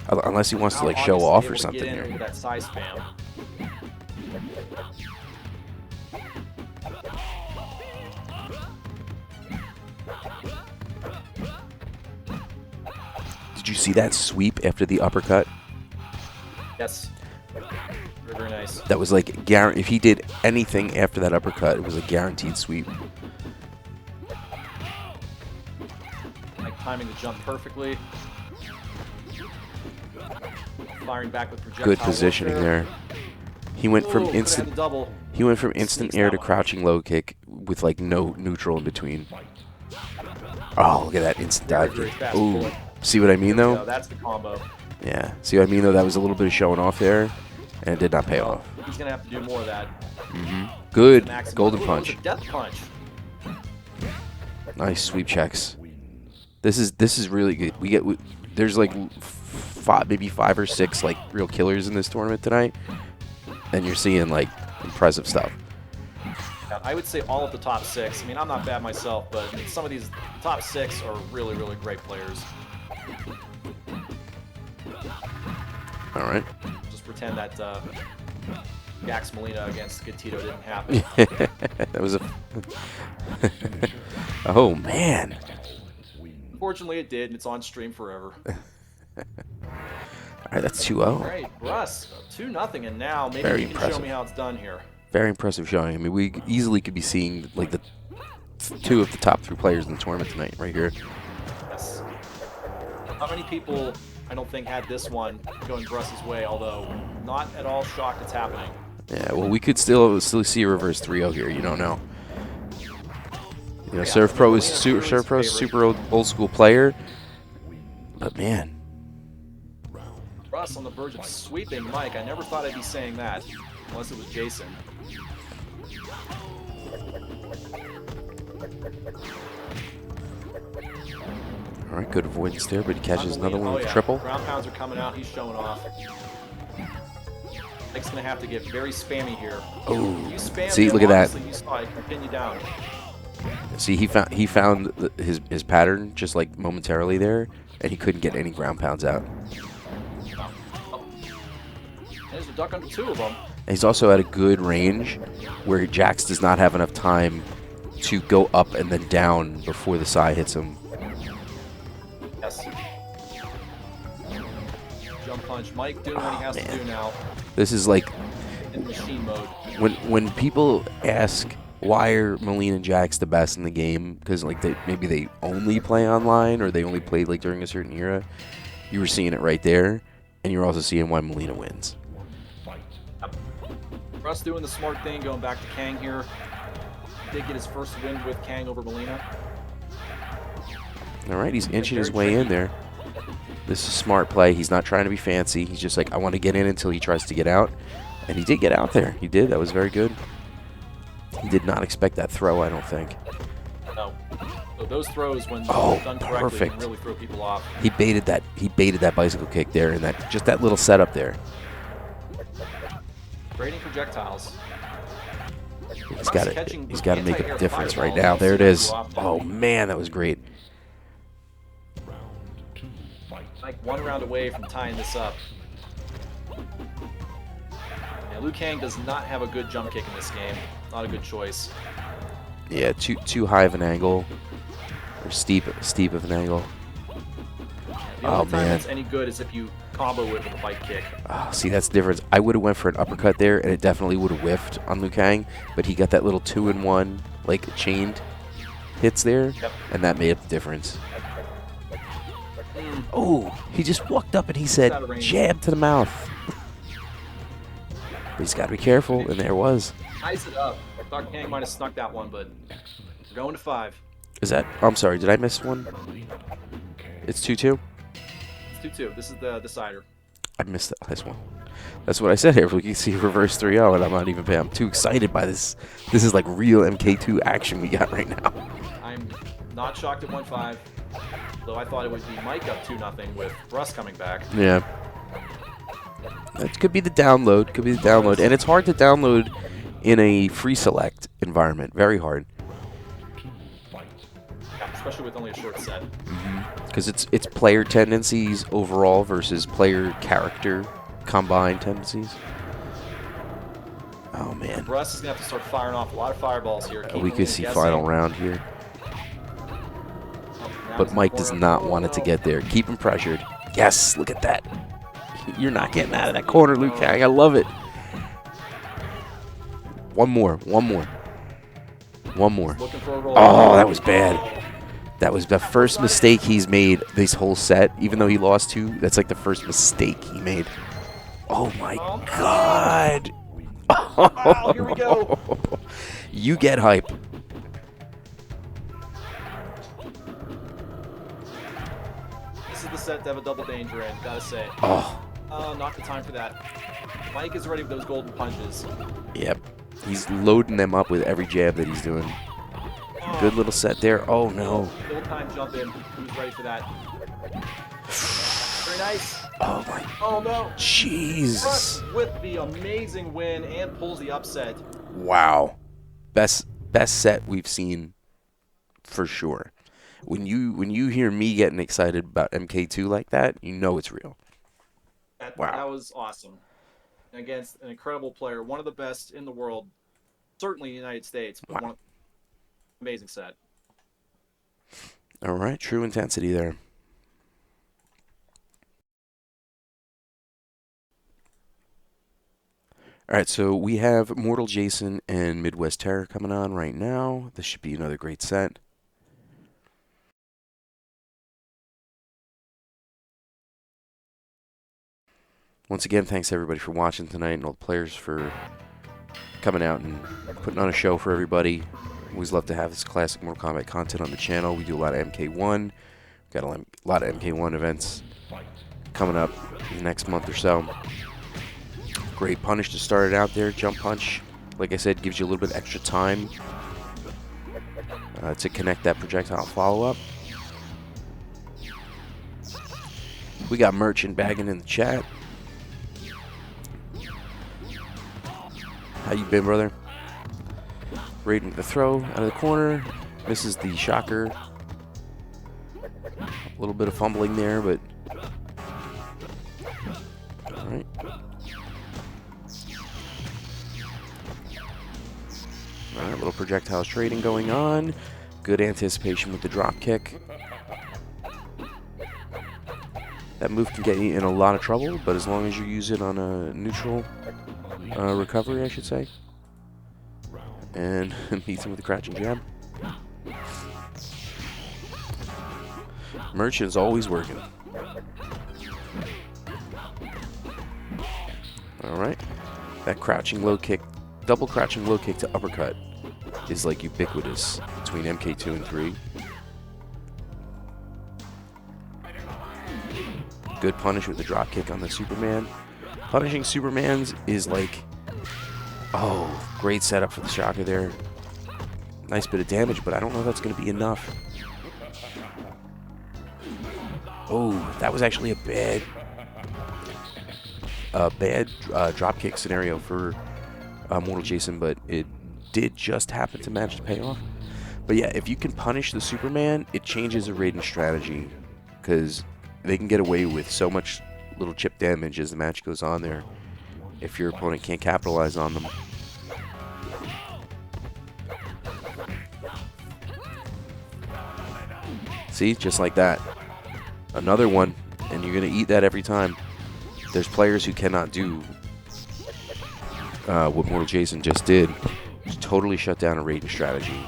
Unless he wants to Lao like show obviously off able or to something get in here. with that side spam. Did you see that sweep after the uppercut? Yes. Very, very nice. That was like, if he did anything after that uppercut, it was a guaranteed sweep. Like timing the jump perfectly. Firing back with projectile Good positioning warfare. there. He went from Ooh, could've had instant the double. He went from instant Sneaks air that to one. crouching low kick with like no neutral in between. Oh, look at that instant Very, dive very kick. fast Ooh, bullet. see what I mean So though? that's the combo. Yeah, see what I mean though? That was a little bit of showing off there, and it did not pay off. He's gonna have to do more of that. Good Maximum. golden Ooh, that was punch. a death punch. Nice sweep checks. This is really good. There's like maybe 5 or 6 like real killers in this tournament tonight, and you're seeing like impressive stuff. Yeah, I would say all of the top 6. I mean, I'm not bad myself, but some of these top 6 are really, really great players. All right. Just pretend that Gax Molina against Gatito didn't happen. That was a. Oh man. Unfortunately, it did, and it's on stream forever. All right, that's 2-0. All right, Russ, 2-0, and now maybe Very you can show impressive. me how it's done here. Very impressive showing. I mean, we easily could be seeing like the 2 of the top 3 players in the tournament tonight, right here. Yes. Not many people, I don't think, had this one going Russ's way, although not at all shocked it's happening. Yeah, well, we could still see a reverse 3-0 here. You don't know. You know, Yeah, Servpro is Molina's Servpro's a favorite. super old school player, but man, Russ on the verge of sweeping Mike. I never thought I'd be saying that, unless it was Jason. all right, good avoidance there, but he catches another one Oh, with yeah. triple. Ground pounds are coming out. He's showing off. Mike's gonna have to get very spammy here. Oh, You spam see, him, look at that. obviously, you saw it can pin you down. See, he found his pattern just like momentarily there, and he couldn't get any ground pounds out. There's a duck under 2 of them. And he's also at a good range where Jax does not have enough time to go up and then down before the side hits him. Yes. Jump punch. Mike doing what he has to do now This is like in machine mode. when people ask why are Molina and Jax the best in the game, because like maybe they only play online or they only played like during a certain era, you were seeing it right there, and you're also seeing why Molina wins. Russ doing the smart thing, going back to Kang here. Did get his first win with Kang over Molina. All right, he's inching his way in there. This is a smart play. He's not trying to be fancy. He's just like, I want to get in until he tries to get out. And he did get out there. He did. That was very good. He did not expect that throw, I don't think. No. So those throws, when Oh, done correctly, perfect. can really throw people off. He baited that bicycle kick there, and just that little setup there. Grading projectiles. He's got catching He's got to make anti-air a difference right fireballs. now. There it is. Off. Oh man, that was great. Like 1 round away from tying this up. Yeah, Liu Kang does not have a good jump kick in this game. Not a good choice. Yeah, too high of an angle, or steep of an angle. The only Oh, time man. it's any good is if you combo it with a bike kick. Oh, see, that's the difference. I would have went for an uppercut there, and it definitely would have whiffed on Liu Kang, but he got that little 2-in-1, like chained hits there, Yep. and that made up the difference. Oh, he just walked up and he said, Out of range. jab to the mouth. But he's got to be careful, and there was. Ice it up. Thought Kang might have snuck that one, but we're going to 5. Is that? I'm sorry, did I miss one? It's 2-2? It's 2-2. This is the decider. I missed that last one. That's what I said here. We can see reverse 3-0, and I'm not even paying. I'm too excited by this. This is like real MK2 action we got right now. I'm not shocked at 1-5, though I thought it would be Mike up 2-0 with Russ coming back. Yeah. That could be the download. Could be the download. And it's hard to download in a free select environment. Very hard. Yeah, especially with only a short set. Because it's player tendencies overall versus player character combined tendencies. Oh, man. Russ is going to have to start firing off a lot of fireballs here. We could see final round here. But Mike does not want it to get there. Keep him pressured. Yes, look at that. You're not getting out of that corner, Liu Kang. I love it. One more. One more. One more. Oh, that was bad. That was the first mistake he's made this whole set. Even though he lost 2, that's like the first mistake he made. Oh, my God. Wow, here we go. You get hype. This is the set to have a double danger in, gotta say. Oh. Not the time for that. Mike is ready with those golden punches. Yep. He's loading them up with every jab that he's doing. Good little set there. Oh, no. Little time jump in. Who's ready for that? Very nice. Oh, my. Oh, no. Jeez. Russ with the amazing win and pulls the upset. Wow. Best set we've seen for sure. When you hear me getting excited about MK2 like that, you know it's real. Wow. That was awesome. Against an incredible player, one of the best in the world, certainly in the United States, but Wow. Amazing set. All right, true intensity there. All right, so we have Mortal Jason and Midwest Terror coming on right now. This should be another great set. Once again, thanks everybody for watching tonight and all the players for coming out and putting on a show for everybody. Always love to have this classic Mortal Kombat content on the channel. We do a lot of MK1. We've got a lot of MK1 events coming up in the next month or so. Great punish to start it out there. Jump punch, like I said, gives you a little bit extra time to connect that projectile follow-up. We got Merchant bagging in the chat. How you been, brother? Raiden with the throw out of the corner. Misses the shocker. A little bit of fumbling there, but all right. All right, little projectiles trading going on. Good anticipation with the drop kick. That move can get you in a lot of trouble, but as long as you use it on a neutral recovery, I should say. And meets him with the crouching jab. Merchant's always working. Alright. That crouching low kick, double crouching low kick to uppercut is like ubiquitous between MK2 and 3. Good punish with the drop kick on the Superman. Punishing Supermans is like, oh, great setup for the shocker there. Nice bit of damage, but I don't know if that's going to be enough. Oh, that was actually a bad drop kick scenario for Mortal Jason, but it did just happen to manage to pay off. But yeah, if you can punish the Superman, it changes a Raiden strategy, because they can get away with so much little chip damage as the match goes on there if your opponent can't capitalize on them. See, just like that. Another one, and you're going to eat that every time. There's players who cannot do what Mortal Jason just did. Just totally shut down a Raiden strategy.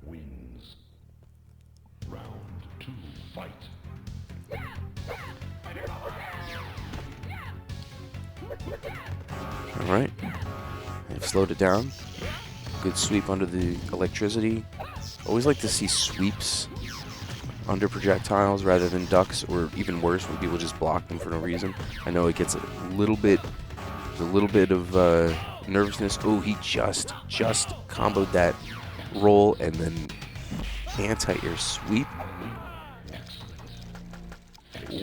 Wins. Round 2, fight. slowed it down. Good sweep under the electricity. Always like to see sweeps under projectiles rather than ducks, or even worse, when people just block them for no reason. I know it gets a little bit of nervousness. Oh, he just comboed that roll and then anti-air sweep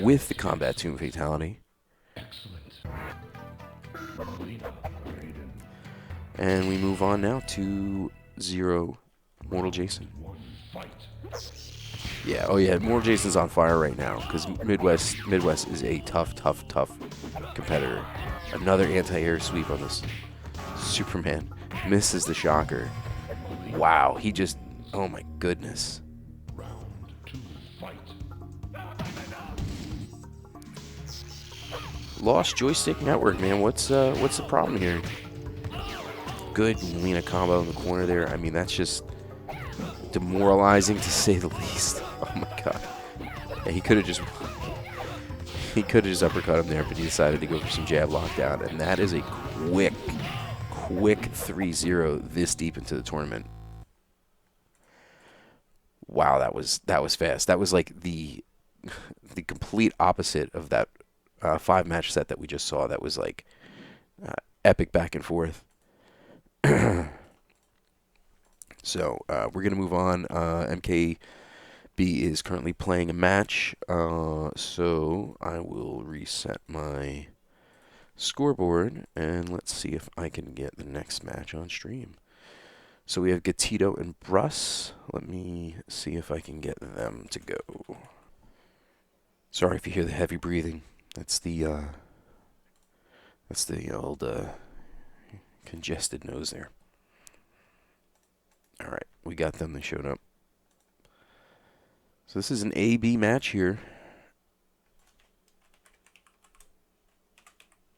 with the Kombat Tomb Fatality. And we move on now to 0 Mortal Jason. Yeah, oh yeah, Mortal Jason's on fire right now because Midwest is a tough competitor. Another anti-air sweep on this Superman. Misses the shocker. Wow, he just, oh my goodness. Lost joystick network, man. What's the problem here? Good Lena combo in the corner there. I mean, that's just demoralizing to say the least. Oh my god. Yeah, he could have just uppercut him there, but he decided to go for some jab lockdown, and that is a quick 3-0 this deep into the tournament. Wow, that was fast. That was like the complete opposite of that 5-match set that we just saw. That was like epic back and forth. So we're gonna move on. MKII is currently playing a match, so I will reset my scoreboard and let's see if I can get the next match on stream. So we have Gatito and Bruss. Let me see if I can get them to go. Sorry if you hear the heavy breathing. That's the old congested nose there. All right, we got them. They showed up. So this is an A-B match here.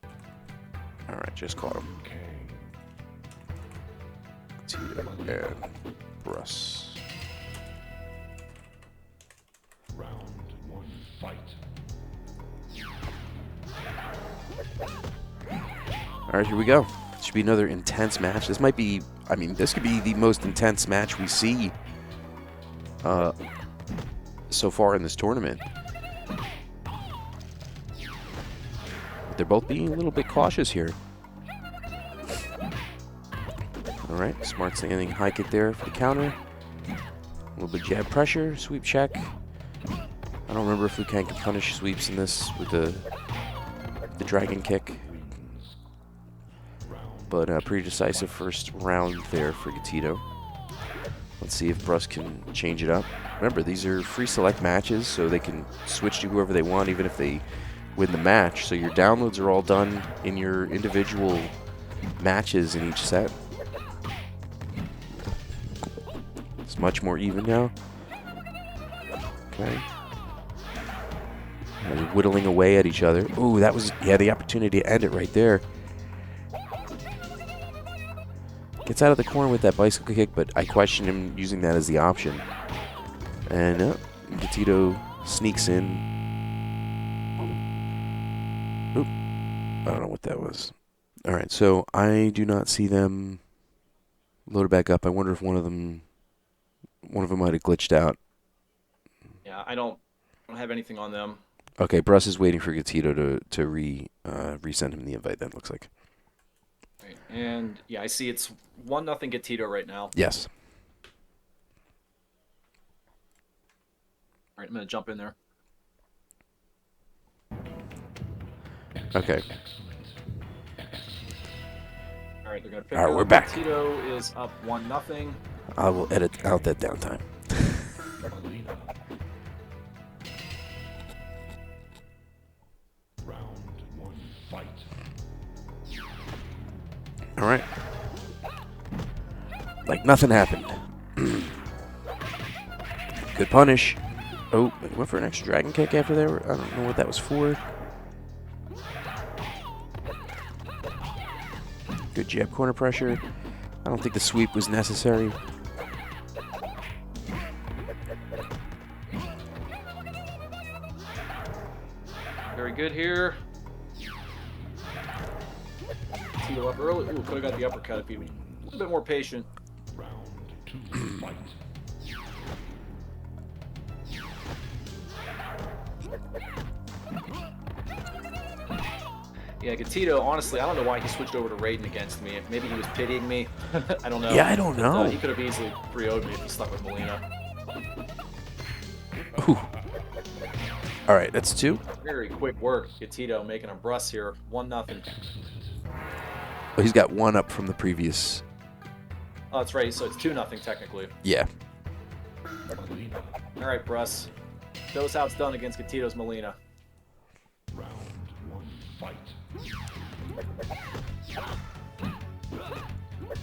All right, just caught him. Tito and Bruss. Round 1, fight. All right, here we go. Should be another intense match. This might be, I mean, this could be the most intense match we see so far in this tournament. But they're both being a little bit cautious here. All right, smart standing high kick there for the counter. A little bit jab pressure, sweep check. I don't remember if Liu Kang can punish sweeps in this with the dragon kick. But pretty decisive first round there for Gatito. Let's see if Bruss can change it up. Remember, these are free select matches, so they can switch to whoever they want, even if they win the match. So your downloads are all done in your individual matches in each set. It's much more even now. Okay. And they're whittling away at each other. Ooh, that was, yeah, the opportunity to end it right there. Gets out of the corner with that bicycle kick, but I question him using that as the option. And Gatito sneaks in. Oop. I don't know what that was. All right, so I do not see them loaded back up. I wonder if one of them might have glitched out. Yeah, I don't have anything on them. Okay, Bruss is waiting for Gatito to resend him the invite, that looks like. Right. And yeah, I see it's 1-0 Gatito right now. Yes. All right, I'm going to jump in there. Okay. All right, they're going to pick All right, up. we're back. Gatito is up 1-0. I will edit out that downtime. Round 1, fight. All right. Like nothing happened. Good punish. Oh, he went for an extra dragon kick after there. I don't know what that was for. Good jab corner pressure. I don't think the sweep was necessary. Very good here. Tito up early. Ooh, could have got the uppercut if he was a little bit more patient. Round 2, fight. Yeah, Gatito, honestly, I don't know why he switched over to Raiden against me. Maybe he was pitying me. I don't know. Yeah, I don't know. He could have easily 3-0'd me if he stuck with Molina. Ooh. All right, that's 2. Very quick work. Gatito making a bruss here. 1-0. Oh, he's got 1 up from the previous. Oh, that's right. So it's 2-0 technically. Yeah. All right, Bruss. Show us how it's done against Gatito's Molina. Round 1, fight.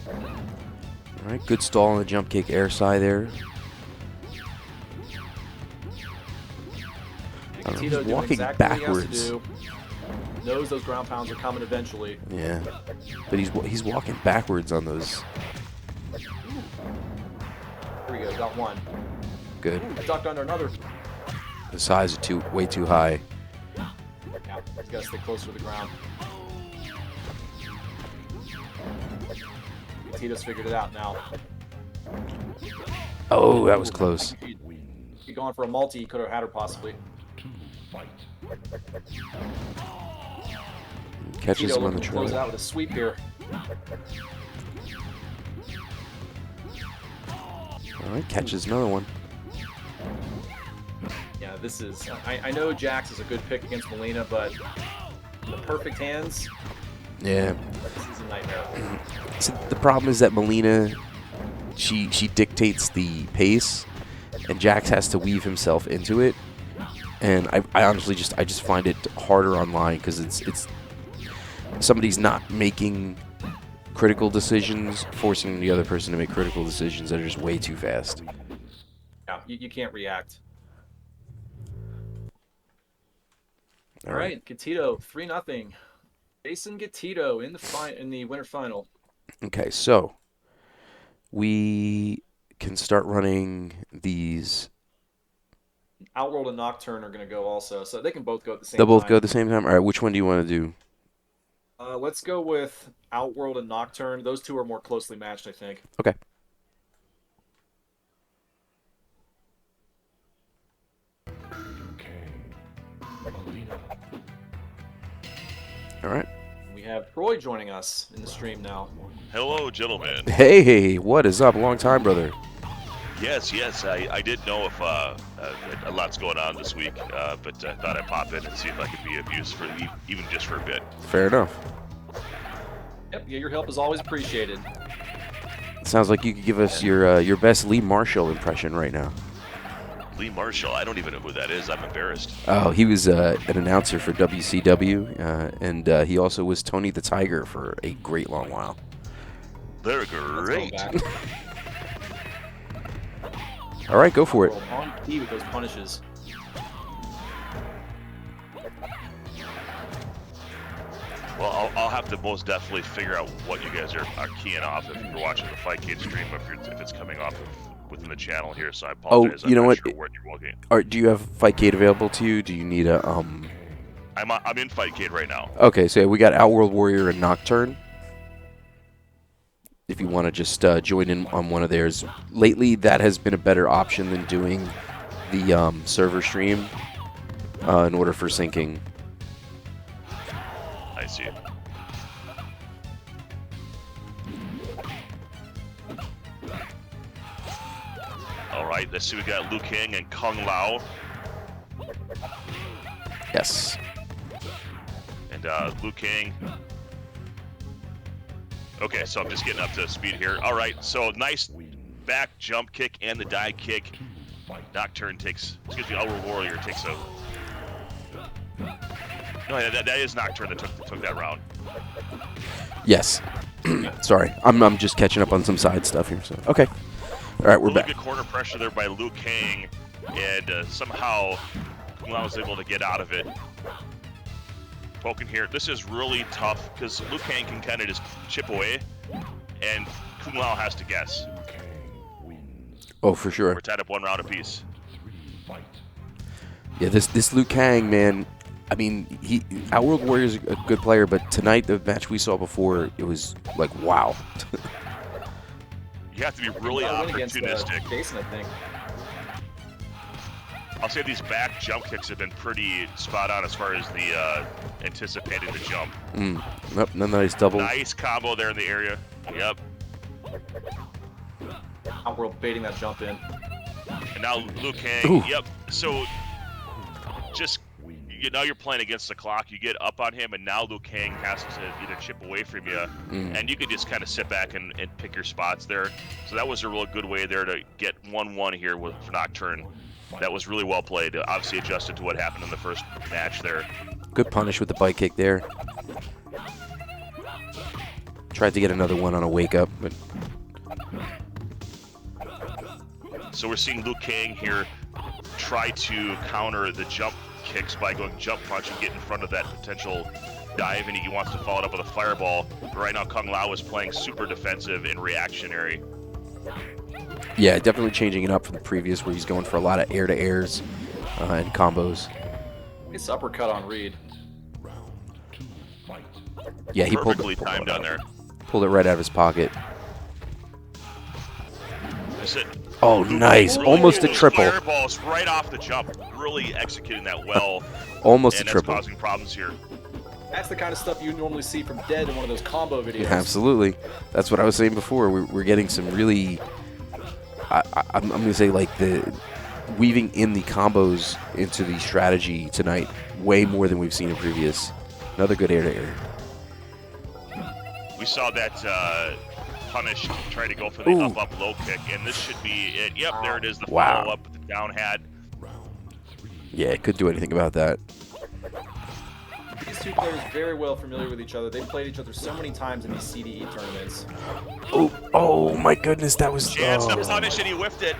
All right, good stall on the jump kick air side there. And He's Gatito doing walking exactly what he has backwards. to do. Knows those ground pounds are coming eventually. Yeah, but he's walking backwards on those. Here we go. Got 1. Good. Ooh, ducked under another. The size is way too high. Yeah, he's got to stay closer to the ground. Gatito's figured it out now. Oh, that was close. If he'd gone for a multi, he could have had her possibly. 2, fight. Catches Gatito him on the looking to close it trail. out with a sweep here. All right, catches another one. Yeah, this is... I know Jax is a good pick against Molina, but the perfect hands, Yeah. this is a nightmare. So the problem is that Molina, she dictates the pace, and Jax has to weave himself into it. And I honestly just find it harder online because it's somebody's not making critical decisions, forcing the other person to make critical decisions that are just way too fast. Yeah, you can't react. All All right, Gatito, 3-0. Jason Gatito in the winter final. Okay, so we can start running these. Outworld and Nocturne are going to go also, so they can both go at the same They'll time. both go at the same time? All right, which one do you want to do? Let's go with Outworld and Nocturne. Those two are more closely matched, I think. Okay. All right. We have Troy joining us in the stream now. Hello, gentlemen. Hey, what is up? Long time, brother. Yes, I didn't know if a lot's going on this week, but I thought I'd pop in and see if I could be of use for even just for a bit. Fair enough. Yep, yeah, your help is always appreciated. Sounds like you could give us your best Lee Marshall impression right now. Lee Marshall, I don't even know who that is. I'm embarrassed. Oh, he was an announcer for WCW, and he also was Tony the Tiger for a great long while. They're Let's go great. back. All right, go for it. On key with those punishes. Well, I'll have to most definitely figure out what you guys are keying off if you're watching the Fightcade stream, if it's coming off within the channel here. So I apologize. you know I'm what? not sure where you're looking. Do you have Fightcade available to you? Do you need a I'm in Fightcade right now. Okay, so we got Outworld Warrior and Nocturne. If you want to just join in on one of theirs. Lately, that has been a better option than doing the server stream in order for syncing. I see. All right, let's see. We got Liu Kang and Kung Lao, Yes. and Liu Kang. Okay, so I'm just getting up to speed here. All right, so nice back jump kick and the dive kick. Nocturne takes, Outworld Warrior takes a. No, that is Nocturne that took that round. Yes. Sorry, I'm just catching up on some side stuff here. So okay. All right, we're Really back. good corner pressure there by Liu Kang, and somehow Kung Lao was able to get out of it. Poking here. This is really tough because Liu Kang can kind of just chip away, and Kung Lao has to guess. Oh, for sure. We're tied up 1 round apiece. Yeah, this Liu Kang, man, I mean, Outworld Warrior's a good player, but tonight, the match we saw before, it was like, wow. You have to be really Win against, opportunistic. Jason, I think. I'll say these back jump kicks have been pretty spot on as far as the anticipating the jump. Yep, and then nice double. Nice combo there in the area. Yep. Outworld baiting that jump in. And now Liu Kang. Ooh. Yep. So just now you're playing against the clock. You get up on him, and now Liu Kang has to either chip away from you, and you can just kind of sit back and pick your spots there. So that was a real good way there to get 1-1 here for Nocturne. That was really well played. Obviously adjusted to what happened in the first match there. Good punish with the bike kick there. Tried to get another one on a wake up, but So we're seeing Liu Kang here try to counter the jump kicks by going jump punch and get in front of that potential dive, and he wants to follow it up with a fireball. But right now Kung Lao is playing super defensive and reactionary. yeah, definitely changing it up from the previous where he's going for a lot of air-to-airs and combos. Nice uppercut on Reed. Yeah, he Perfectly timed on there. pulled it right out of his pocket. That's it. Oh, nice. Really Almost a those triple. Fireballs right off the jump. Really executing that well. Almost a And that's triple. causing problems here. That's the kind of stuff you normally see from Dead in one of those combo videos. Absolutely. That's what I was saying before. We're getting some really, I'm going to say, like, the weaving in the combos into the strategy tonight way more than we've seen in previous. Another good air-to-air. We saw that punish try to go for the up low kick, and this should be it. Yep, there it is, the Wow. follow up with the down hat. Yeah, couldn't do anything about that. These two players very well familiar with each other. They've played each other so many times in these CDE tournaments. Oh my goodness, that was... Chance to punish, and he whiffed it.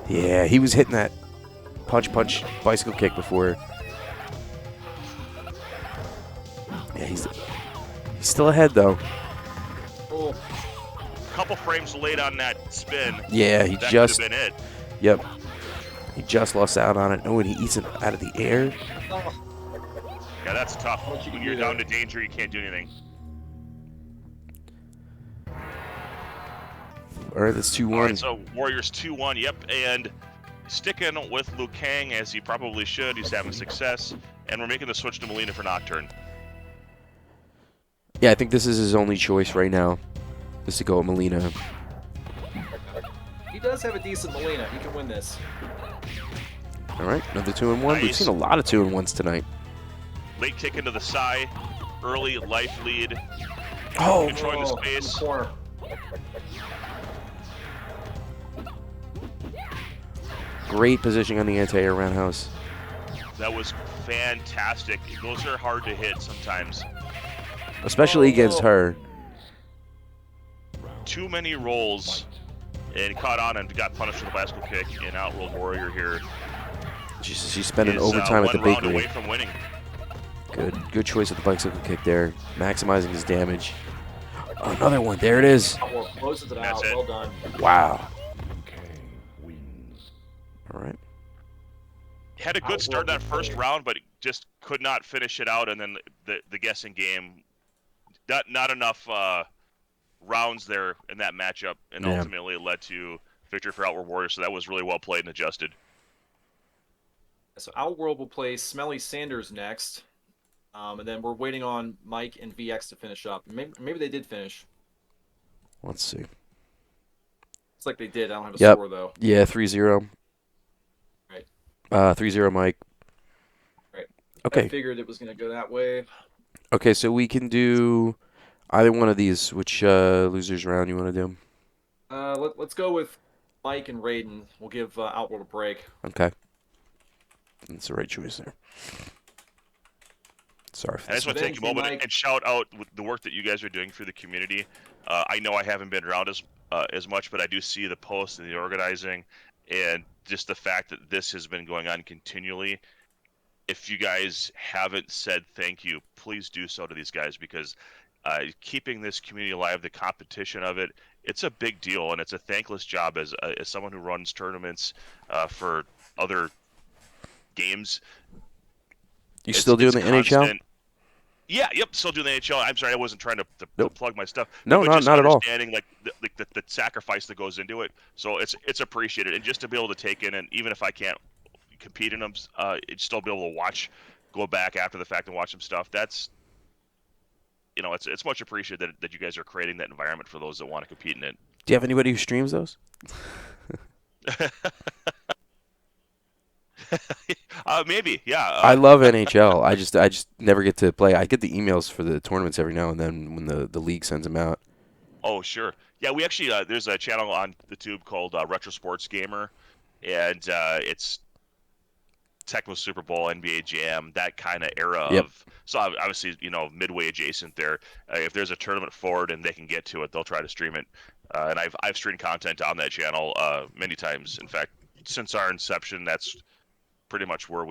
Yeah, he was hitting that punch bicycle kick before. Yeah, he's still ahead, though. Oh, Couple frames late on that spin. Yeah, he That just... could have been it. Yep. He just lost out on it. Oh, and he eats it out of the air. Yeah, that's tough. What you When can you're do down there. to danger, you can't do anything. All right, that's 2-1. All right, so Warriors 2-1. Yep, and sticking with Liu Kang as he probably should. He's having success, and we're making the switch to Molina for Nocturne. Yeah, I think this is his only choice right now, is to go with Molina. he does have a decent Molina. He can win this. All right, another 2-1. We've Nice. seen a lot of 2-1s tonight. Late kick into the side, early life lead, Oh, controlling the Oh, space. in the corner. great positioning on the anti-air roundhouse. That was fantastic. Those are hard to hit sometimes. Especially against no. her. Too many rolls, and caught on and got punished with a bicycle kick. And Outworld Warrior here She's spending is overtime at the one round bakery. away from winning. Good choice with the bicycle kick there. Maximizing his damage. Another one. There it is. Outworld closes it That's out. it. Well done. Wow. Kang wins. All right. Had a good start that first round, but just could not finish it out. And then the guessing game, not enough rounds there in that matchup, and Yeah. ultimately it led to victory for Outworld Warrior. So that was really well played and adjusted. So Outworld will play Smelly Sanders next. And then we're waiting on Mike and VX to finish up. Maybe they did finish. Let's see. It's like they did. I don't have a Yep. score, though. Yeah, 3-0. Right. 3-0, Mike. Right. I Okay. figured it was going to go that way. Okay, so we can do either one of these. Which losers round you want to do? Let's go with Mike and Raiden. We'll give Outworld a break. Okay. That's the right choice there. Sorry for I just this. want to take a Thank you, moment Mike. and shout out the work that you guys are doing for the community. I know I haven't been around as much, but I do see the posts and the organizing, and just the fact that this has been going on continually. If you guys haven't said thank you, please do so to these guys, because keeping this community alive, the competition of it, it's a big deal, and it's a thankless job as someone who runs tournaments for other games. You still doing the NHL? Yeah, yep, still doing the NHL. I'm sorry, I wasn't trying to Nope. plug my stuff. No, but not just at all. understanding like the sacrifice that goes into it. So it's appreciated, and just to be able to take in, and even if I can't compete in them, still be able to go back after the fact and watch some stuff. That's it's much appreciated that you guys are creating that environment for those that want to compete in it. Do you have anybody who streams those? Maybe, yeah. I love NHL. I just never get to play. I get the emails for the tournaments every now and then when the league sends them out. Oh, sure. Yeah, we actually there's a channel on the tube called Retro Sports Gamer, and it's Tecmo Super Bowl, NBA Jam, that kind of era of. So obviously, midway adjacent there. If there's a tournament forward and they can get to it, they'll try to stream it. And I've streamed content on that channel many times. In fact, since our inception, that's pretty much where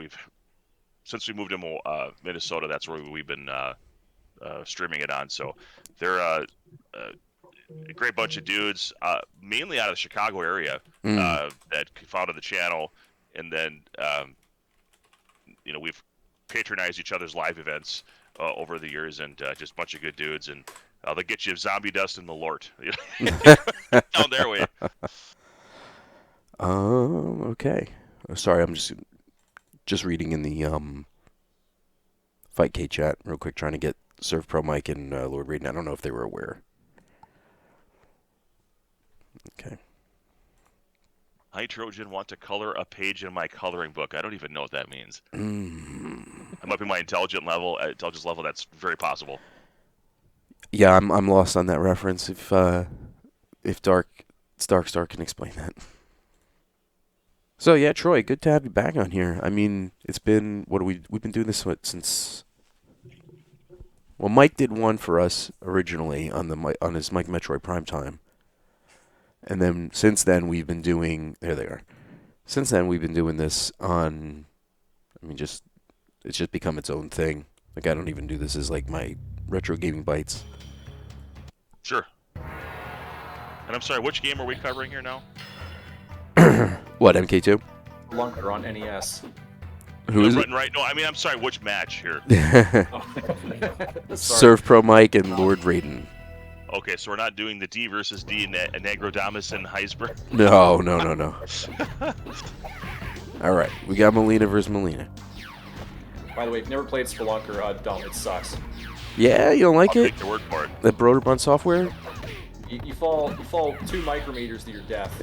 since we moved to Minnesota, that's where we've been streaming it on. So they're a great bunch of dudes, mainly out of the Chicago area, that founded the channel, and then we've patronized each other's live events over the years, and just a bunch of good dudes, and they'll get you Zombie Dust and the Lort down their way. Okay. Sorry, I'm just reading in the Fight K chat real quick, trying to get Servpro Mike and Lord Raiden. I don't know if they were aware. Okay. Hi, Trojan, want to color a page in my coloring book. I don't even know what that means. That might be my intelligence level. That's very possible. Yeah, I'm lost on that reference. If Dark Star can explain that. So yeah, Troy, good to have you back on here. I mean, it's been we've been doing this since. Well, Mike did one for us originally on his Mike Metroid Primetime. And then since then we've been doing Since then we've been doing this on it's just become its own thing. Like I don't even do this as like my retro gaming bites. Sure. And I'm sorry, which game are we covering here now? What, MK2? Lunker on NES. Who is it? Right. No, I'm sorry, which match here? Servpro Mike and Lord Raiden. Okay, so we're not doing the D versus D, Negrodamus and Heisberg? No. All right, we got Melina versus Melina. By the way, if you've never played Spelunker, don't. It sucks. Yeah, you don't like I'll it? take the word for it. That Broderbund software? You fall 2 micrometers to your death.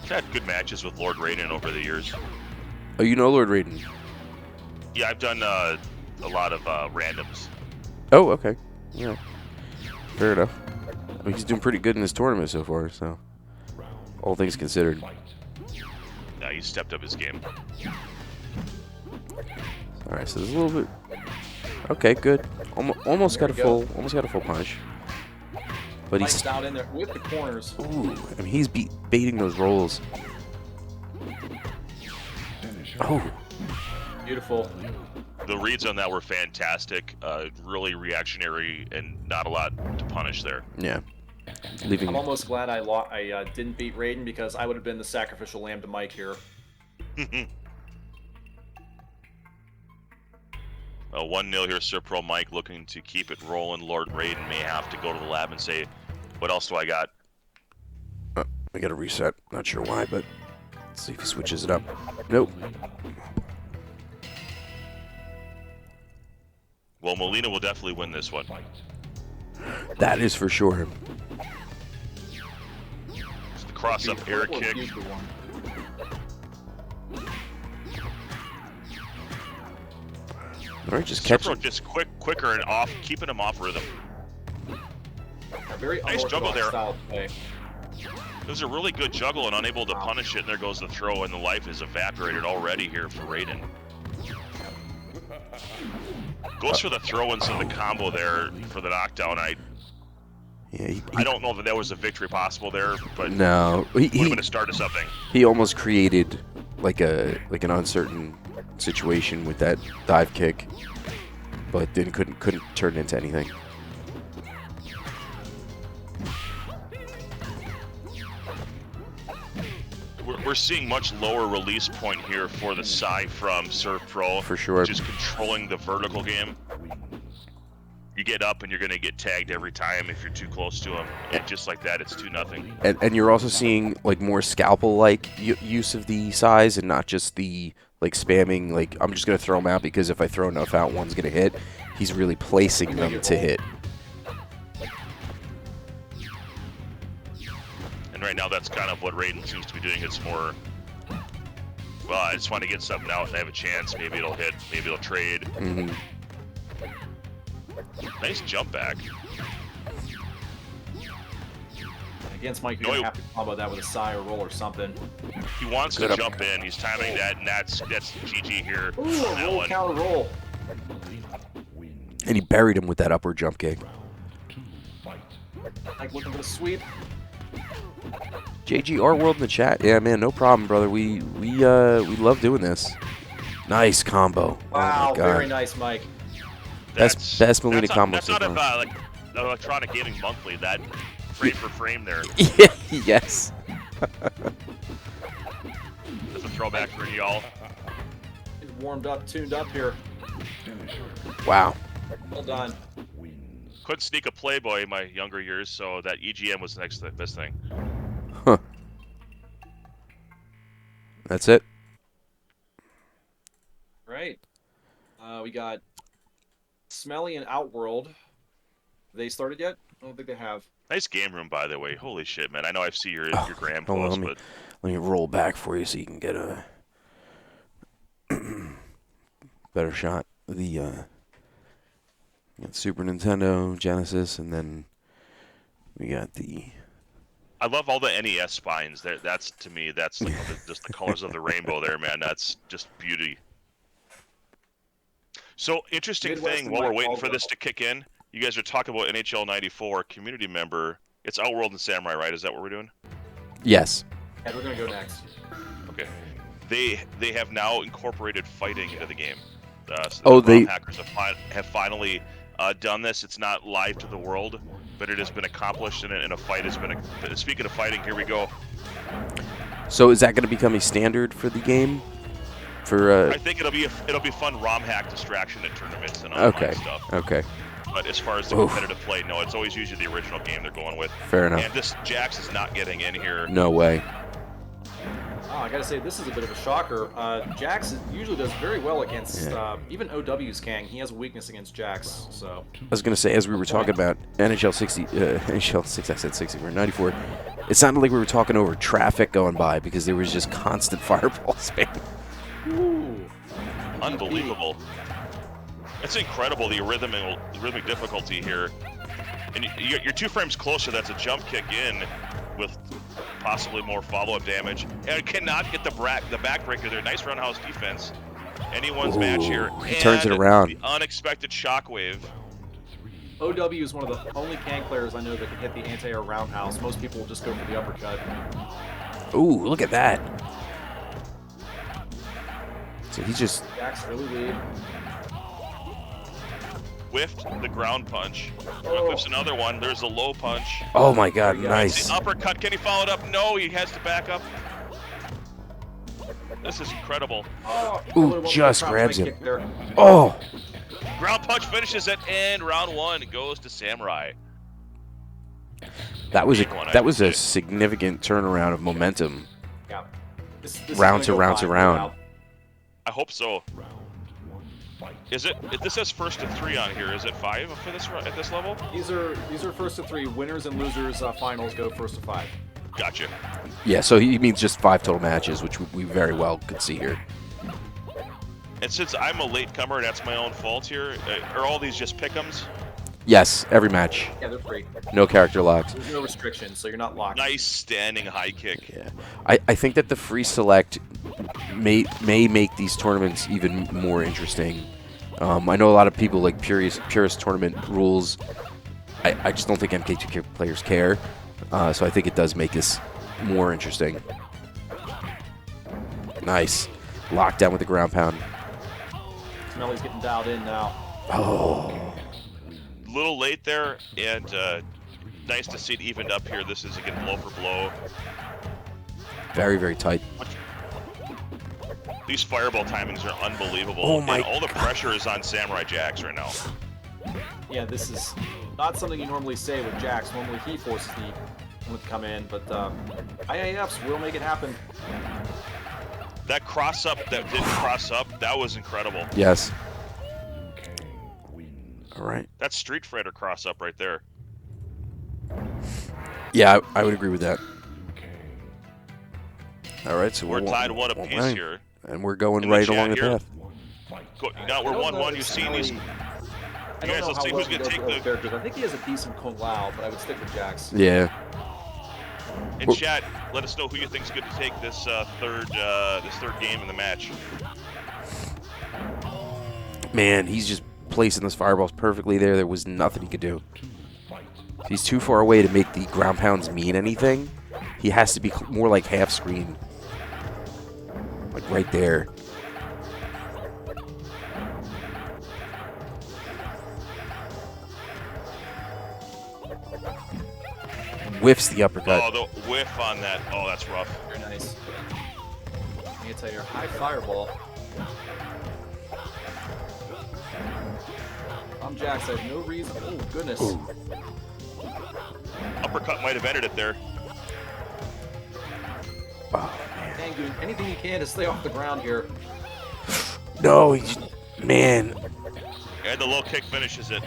I've had good matches with Lord Raiden over the years. Oh, you know Lord Raiden? Yeah, I've done a lot of randoms. Oh, okay. Yeah. Fair enough. He's doing pretty good in this tournament so far, so all things considered. Yeah, he stepped up his game. All right, so there's a little bit. Okay, good. Almost got a full punish. But Mike's he's down in there with the corners. ooh. I mean, he's baiting those rolls. Oh, Beautiful. The reads on that were fantastic. Really reactionary and not a lot to punish there. yeah. Leaving. I'm almost glad I didn't beat Raiden because I would have been the sacrificial lamb to Mike here. 1-0 here, Servpro Mike looking to keep it rolling. Lord Raiden may have to go to the lab and say, what else do I got? I got to reset. Not sure why, but let's see if he switches it up. Nope. Well, Molina will definitely win this one. That is for sure. It's the cross-up air kick. Beautiful one. All right, just catch Servpro it. just quicker and off, keeping him off rhythm. A very Nice juggle unorthodox there. style play. It was a really good juggle and unable to punish it, and there goes the throw, and the life is evaporated already here for Raiden. Goes for the throw instead of the combo there for the knockdown. I don't know that was a victory possible there, but No, would have been a start to something. he almost created like an uncertain situation with that dive kick, but then couldn't turn it into anything. we're seeing much lower release point here for the Psy from Servpro. For sure. Just controlling the vertical game. You get up and you're going to get tagged every time if you're too close to him. And just like that, it's 2-0. And you're also seeing like more scalpel-like use of the size and not just the like spamming. Like I'm just gonna throw him out because if I throw enough out, one's gonna hit. He's really placing them to hit. And right now, that's kind of what Raiden seems to be doing. It's more, well, I just want to get something out and have a chance. Maybe it'll hit. Maybe it'll trade. Mm-hmm. Nice jump back. Against Mike, you're going to have to combo that with a Psy or roll or something. He wants to jump in. He's timing that, and that's GG here. Ooh, on that roll, one. counter roll. And he buried him with that upward jump kick. Like looking for the sweep. JG Art World in the chat. Yeah, man, no problem, brother. We love doing this. Nice combo. Wow, oh my God. very nice, Mike. Best Molina combo That's so not far. about like Electronic Gaming Monthly. That frame for frame there. Yeah, yes. That's a throwback for y'all. It's warmed up, tuned up here. Wow. Well done. Couldn't sneak a Playboy in my younger years, so that EGM was the next best thing. Huh. That's it. Right. We got Smelly and Outworld. They started yet? I don't think they have. Nice game room, by the way. Holy shit, man! I know I see your gram Hold on, post, let but me roll back for you so you can get a better shot. The got Super Nintendo, Genesis, and then we got the. I love all the NES spines. That's to me, that's like just the colors of the rainbow there, man. That's just beauty. So interesting Midwestern thing while we're Mike waiting for Waldo. this to kick in, you guys are talking about NHL '94 community member. It's Outworld and Samurai, right? Is that what we're doing? Yes. And we're gonna go next. Okay. They have now incorporated fighting into the game. So Oh, the ROM hackers have finally done this. It's not live to the world, but it has been accomplished, and a fight has been. Speaking of fighting, here we go. So is that going to become a standard for the game? For I think it'll be fun ROM hack distraction at tournaments and online stuff. Okay. But as far as the competitive play, no, it's always usually the original game they're going with. Fair enough. And this Jax is not getting in here. No way. Oh, I gotta say, this is a bit of a shocker. Jax usually does very well against even OW's Kang. He has a weakness against Jax, so. I was going to say, as we were talking about NHL 60, NHL 6, I said 60, we're 94. It sounded like we were talking over traffic going by because there was just constant fireball spam. Ooh. Unbelievable. It's incredible, the rhythmic difficulty here. And you're 2 frames closer, that's a jump kick in with possibly more follow-up damage. And cannot get the backbreaker there. Nice roundhouse defense. Anyone's match here. He turns it around. The unexpected shockwave. OW is one of the only Kang players I know that can hit the anti-air roundhouse. Most people will just go for the uppercut. Ooh, look at that. So he's just... Jax really lead. Whiffed the ground punch. Whiffs another one. There's a low punch. Oh my God, nice. The uppercut. Can he follow it up? No, he has to back up. This is incredible. Ooh, just grabs him. Oh! Ground punch finishes it, and round 1 goes to Samurai. That was a significant turnaround of momentum. Yeah. This Round is to gonna go round to fine, round. no doubt. I hope so. Is it? This says first to 3 on here. Is it 5 for this at this level? These are first to 3. Winners and losers finals go first to 5. Gotcha. Yeah, so he means just 5 total matches, which we very well could see here. And since I'm a latecomer, and that's my own fault here, are all these just pick'ems? Yes, every match. Yeah, they're free. No character locks. There's no restrictions, so you're not locked. Nice standing high kick. Yeah, I think that the free select may make these tournaments even more interesting. I know a lot of people like purist tournament rules. I just don't think MK2 players care. So I think it does make this more interesting. Nice. Lockdown with the ground pound. Smelly's getting dialed in now. Oh. Little late there, and nice to see it evened up here. This is again blow for blow. Very, very tight. These fireball timings are unbelievable. Oh my and all the God. pressure is on Samurai Jax right now. Yeah, this is not something you normally say with Jax. Normally he forces the opponent to come in, but IAFs will make it happen. That cross up that didn't cross up, that was incredible. Yes. Liu Kang wins. All right. That's Street Fighter cross up right there. Yeah, I would agree with that. Liu Kang. All right, so We're tied one one apiece right. here. And we're going In the right chat along the here. path. One fight. Now we're I don't 1-1. know You've seen exactly- these. I Guys, don't know let's how see well who's he gonna does take with the- characters. I think he has a decent Kung Lao, but I would stick with Jax. Yeah. In Well- chat, let us know who you think's good to take this third game in the match. Man, he's just placing those fireballs perfectly there. There was nothing he could do. Fight. If he's too far away to make the ground pounds mean anything, he has to be more like half screen. Like right there. Whiffs the uppercut. Oh, the whiff on that. Oh, that's rough. Very nice. I can tell you, high fireball. I'm Jax. I have no reason. Oh goodness. Ooh. Uppercut might have ended it there. Oh, man. Dang, dude, anything you can to stay off the ground here. No, man. And the low kick finishes it.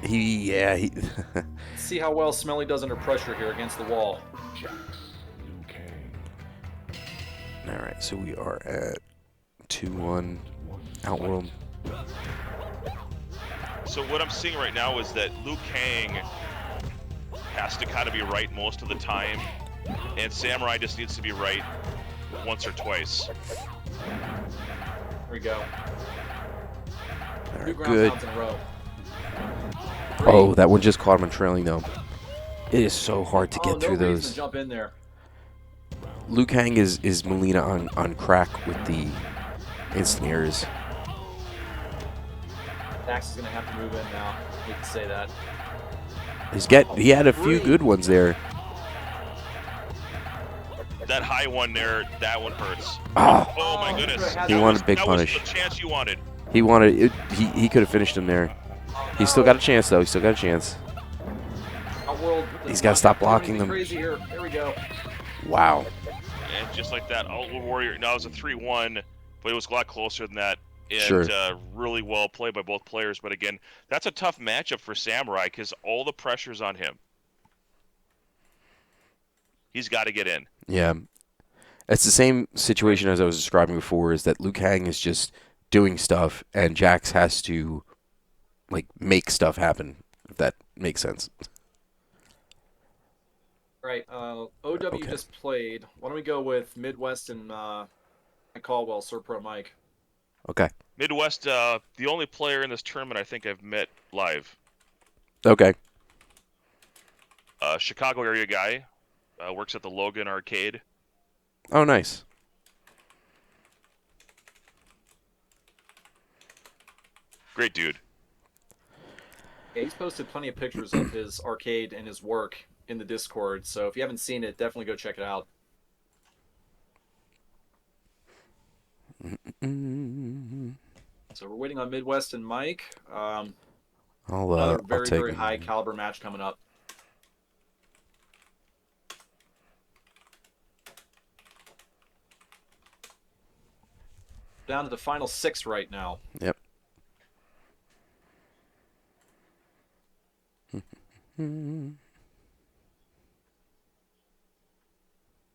He. Let's see how well Smelly does under pressure here against the wall. Jax. Liu Kang. All right, so we are at 2-1 Outworld. So what I'm seeing right now is that Liu Kang has to kind of be right most of the time, and Samurai just needs to be right once or twice. Here we go. All Two right, ground good. pounds in a row. Oh, that one just caught him on trailing though. It is so hard to get no through reason those. to jump in there. Liu Kang is Melina on crack with the ensnares. Dax is gonna have to move in now. I hate to say that. He had a few good ones there. That high one there, that one hurts. Ah, Oh my goodness. He That wanted was- big that punish. was the chance you wanted. he wanted it. He could have finished him there. He's still got a chance though. He's still got a chance. Outworld. He's gotta stop blocking them. Crazy here. There we go. Wow. And just like that, Outlaw Warrior, now it's a 3-1, but it was a lot closer than that. And Sure. Really well played by both players. But again, that's a tough matchup for Samurai because all the pressure's on him. He's got to get in. Yeah. It's the same situation as I was describing before, is that Liu Kang is just doing stuff and Jax has to like make stuff happen, if that makes sense. Right. OW Okay. just played. Why don't we go with Midwest and Caldwell, Servpro Mike. Okay. Midwest, the only player in this tournament I think I've met live. Okay. Chicago area guy, works at the Logan Arcade. Oh, nice. Great dude. Yeah, he's posted plenty of pictures of his arcade and his work in the Discord. So if you haven't seen it, definitely go check it out. So we're waiting on Midwest and Mike. Another I'll very, take very him. high caliber match coming up. Down to the final 6 right now. Yep.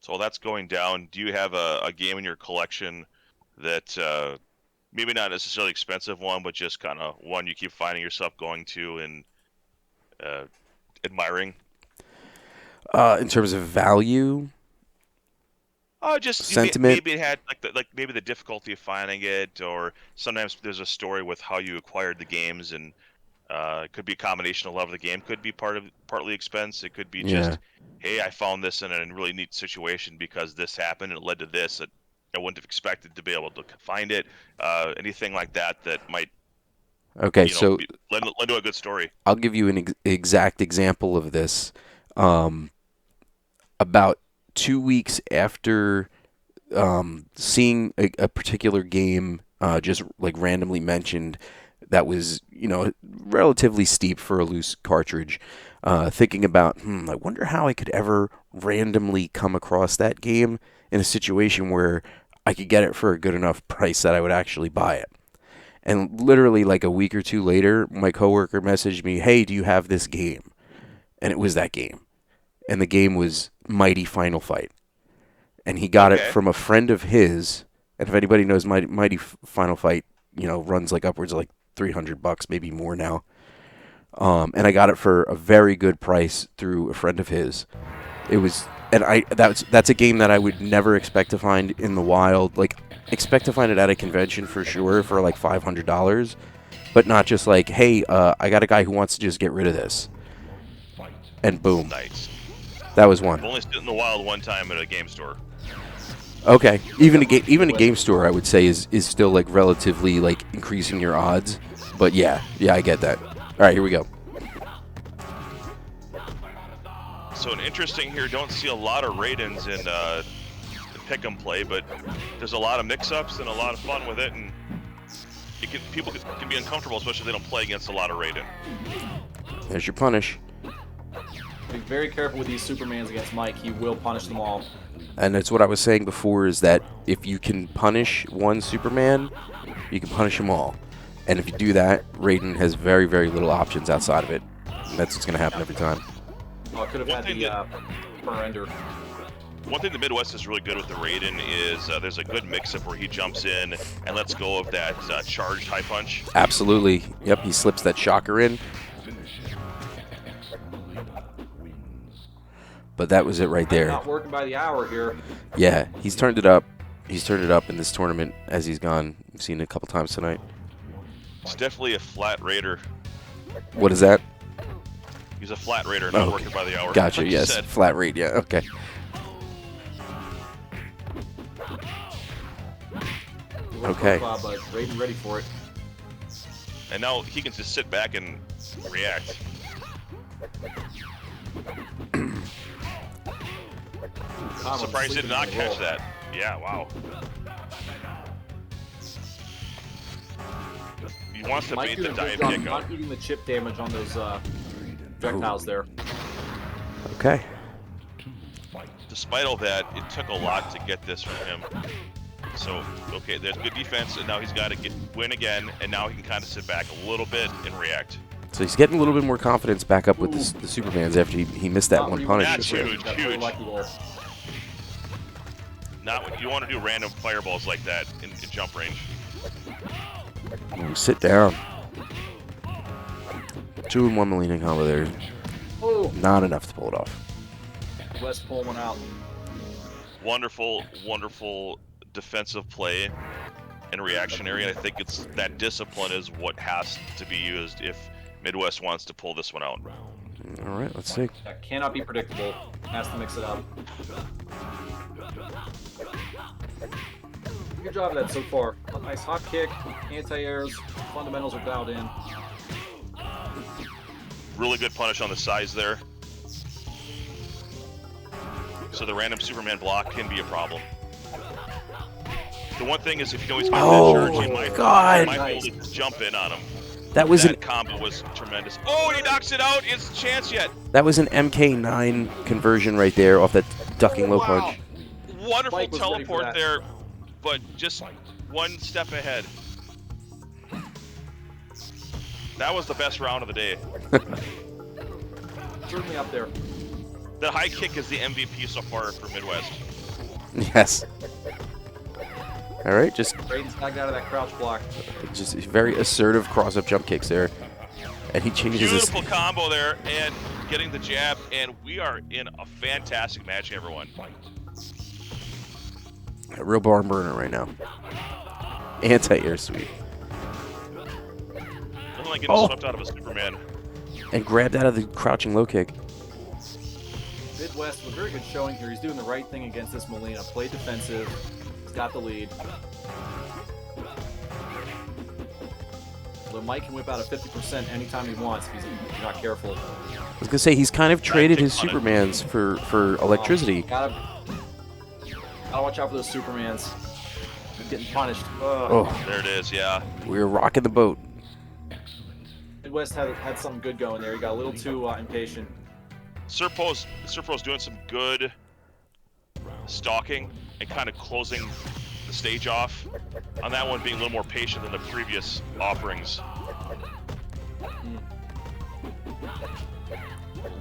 So that's going down. Do you have a game in your collection that maybe not necessarily expensive one, but just kind of one you keep finding yourself going to and admiring? In terms of value, Just Sentiment. Maybe it had like maybe the difficulty of finding it, or sometimes there's a story with how you acquired the games, and it could be a combination of love of the game, could be partly expense. It could be just, hey, I found this in a really neat situation because this happened and it led to this that I wouldn't have expected to be able to find it. Anything like that might okay, so lend to a good story. I'll give you an exact example of this. About 2 weeks after seeing a particular game just like randomly mentioned that was, relatively steep for a loose cartridge. Thinking about, I wonder how I could ever randomly come across that game in a situation where I could get it for a good enough price that I would actually buy it. And literally like a week or two later, my coworker messaged me, "Hey, do you have this game?" And it was that game. And the game was Mighty Final Fight. And he got it from a friend of his. And if anybody knows, Mighty Final Fight, runs like upwards of like $300, maybe more now. And I got it for a very good price through a friend of his. It was, and that's a game that I would never expect to find in the wild. Like, expect to find it at a convention for sure for like $500, but not just like, hey, I got a guy who wants to just get rid of this, and boom, Nice. that was one. I've only stood in the wild one time at a game store. Okay, even a game store, I would say is still like relatively like increasing your odds, but yeah, I get that. All right, here we go. So an interesting here, don't see a lot of Raidens in pick 'em play, but there's a lot of mix-ups and a lot of fun with it, and people can be uncomfortable, especially if they don't play against a lot of Raiden. There's your punish. Be very careful with these Supermans against Mike. He will punish them all. And that's what I was saying before, is that if you can punish one Superman, you can punish them all. And if you do that, Raiden has very, very little options outside of it. And that's what's going to happen every time. Oh, could have had the surrender. One thing the Midwest is really good with the Raiden is there's a good mix-up where he jumps in and lets go of that charged high punch. Absolutely. Yep, he slips that shocker in. But that was it right there. Not working by the hour here. Yeah, he's turned it up. He's turned it up in this tournament as he's gone. We've seen it a couple times tonight. It's definitely a flat Raider. What is that? He's a flat Raider, not working by the hour. Gotcha, like you yes. said. Flat rate, yeah, okay. Okay. But Raiden ready for it. And now he can just sit back and react. I'm surprised he did not catch that. Yeah, wow. He wants to Mike beat the doing a dive good job kick up. not eating the chip damage on those projectiles there. Okay. Despite all that, it took a lot to get this from him. So, okay, there's good defense, and now he's got to win again, and now he can kind of sit back a little bit and react. So he's getting a little bit more confidence back up with the Supermans after he missed that one punish. That's huge, Got really huge. lucky there. Not what you want to do random fireballs like that in jump range. Ooh, sit down. 2-in-1 Molina combo there. Oh, Not enough to pull it off. West pulling one out. Wonderful, wonderful defensive play and reactionary. I think it's that discipline is what has to be used if Midwest wants to pull this one out. All right, let's see. That cannot be predictable. Has to mix it up. Good job of that so far. A nice hop kick, anti-airs, fundamentals are dialed in. Really good punish on the sides there. So the random Superman block can be a problem. The one thing is if you know he's Oh, got that charge, my you God. might be able to jump in on him. That was That combo was tremendous. Oh, and he knocks it out. It's a chance yet. an MKII conversion right there off that ducking low punch. Wonderful Mike was ready for teleport that. there, but just one step ahead. That was the best round of the day. Certainly up there. The high kick is the MVP so far for Midwest. Yes. All right, just Raiden's tagged out of that crouch block. very assertive cross-up jump kicks there. And he changes his... Beautiful combo there, and getting the jab, and we are in a fantastic match, everyone. A real barn burner right now. Anti-air sweep. Nothing like getting swept out of a Superman. And grabbed out of the crouching low kick. Midwest with a very good showing here. He's doing the right thing against this Molina. Played defensive. He's got the lead. Although Mike can whip out a 50% anytime he wants if he's not careful. I was going to say, he's kind of traded his Supermans for electricity. Gotta watch out for those Supermans. Getting punished. Oh, There it is, yeah. we're rocking the boat. Midwest had something good going there. He got a little too impatient. Servpro's doing some good stalking and kind of closing the stage off. On that one, being a little more patient than the previous offerings.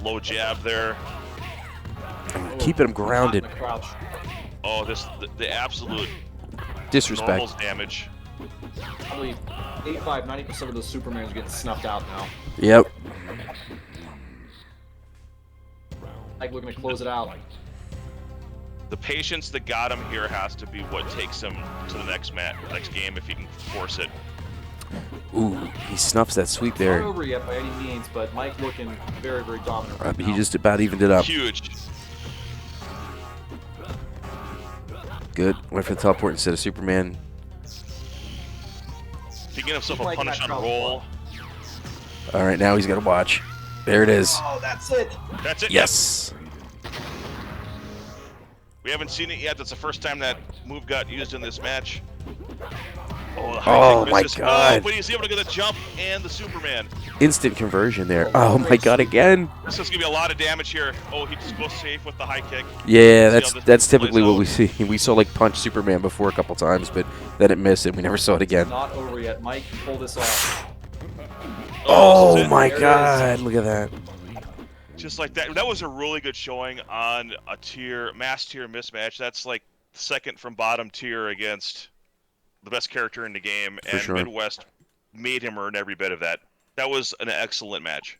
Low jab there. Keeping him grounded. Caught in the crouch. Oh, the absolute Disrespect. normals damage. Probably 85-90% of those Supermans are getting snuffed out now. Yep. Like looking to close it out. The patience that got him here has to be what takes him to the next game if he can force it. Ooh, he snuffs that sweep Not there. over yet by any means, but Mike looking very, very dominant right He now. just about evened it up. Huge. Good. Went for the teleport instead of Superman. If he can get himself Keep a liking punish that on a crouch roll. All right, now he's got to watch. There it is. Oh, that's it. That's it. Yes. We haven't seen it yet. That's the first time that move got used in this match. Oh, the Oh, high kick my misses. God. Oh, but he's able to get the jump and the Superman. Instant conversion there. Oh my God, again. This is gonna be a lot of damage here. Oh, he just goes safe with the high kick. Yeah, See that's how this that's plays typically what out. we see. We saw like punch Superman before a couple times, but then it missed and we never saw it again. Not over yet. Mike, pull this off. Oh this is it. my There it God, is. look at that. Just like that. That was a really good showing on a mass tier mismatch. That's like second from bottom tier against the best character in the game, For and sure. Midwest made him earn every bit of that. That was an excellent match.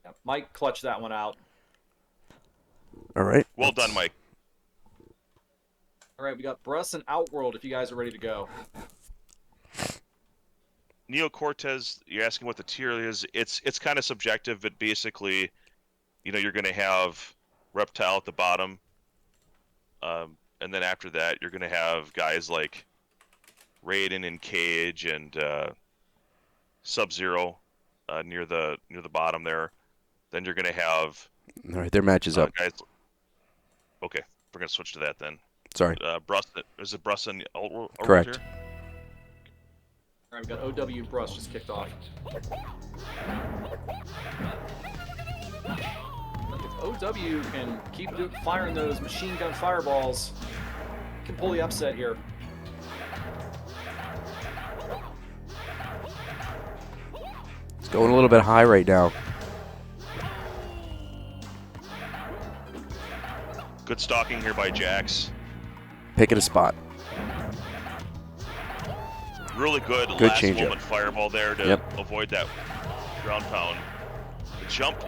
Yeah, Mike clutched that one out. All right. Well done, Mike. All right, we got Bruss and Outworld if you guys are ready to go. Neo Cortez, you're asking what the tier is. It's kind of subjective, but basically, you know, you're going to have Reptile at the bottom, and then after that, you're going to have guys like Raiden and Cage and Sub-Zero near the bottom there. Then you're going to have All right, their match is up. guys. Okay, we're going to switch to that then. Sorry. Is it Bruss and Outworld Correct. here? All right, we got OW Bruss just kicked off. Look, if OW can keep firing those machine gun fireballs, can pull the upset here. It's going a little bit high right now. Good stalking here by Jax. Picking a spot. Really good Good last change-up. moment fireball there to Yep. avoid that ground pound. The jump.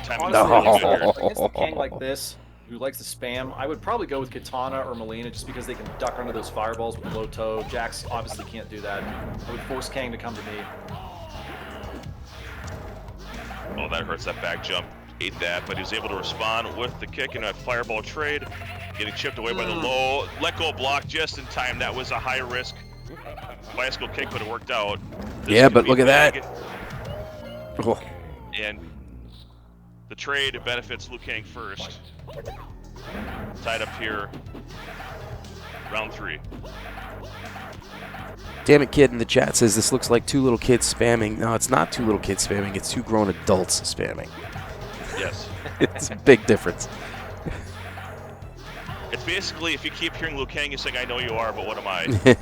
Timing Honestly, was really good here. against a king like this, who likes to spam, I would probably go with Katana or Melina just because they can duck under those fireballs with low toe. Jax obviously can't do that. I would force Kang to come to me. Oh, that hurts. That back jump ate that, but he was able to respond with the kick and a fireball trade. Getting chipped away by the low. Let go block just in time. That was a high risk bicycle kick, but it worked out. This Yeah, could but be look at that. big. Oh, And the trade benefits Liu Kang first. Tied up here. Round 3. damn it, kid in the chat says this looks like two little kids spamming. No, it's not two little kids spamming. It's two grown adults spamming. Yes. It's a big difference. It's basically if you keep hearing Liu Kang, you're saying, I know you are, but what am I?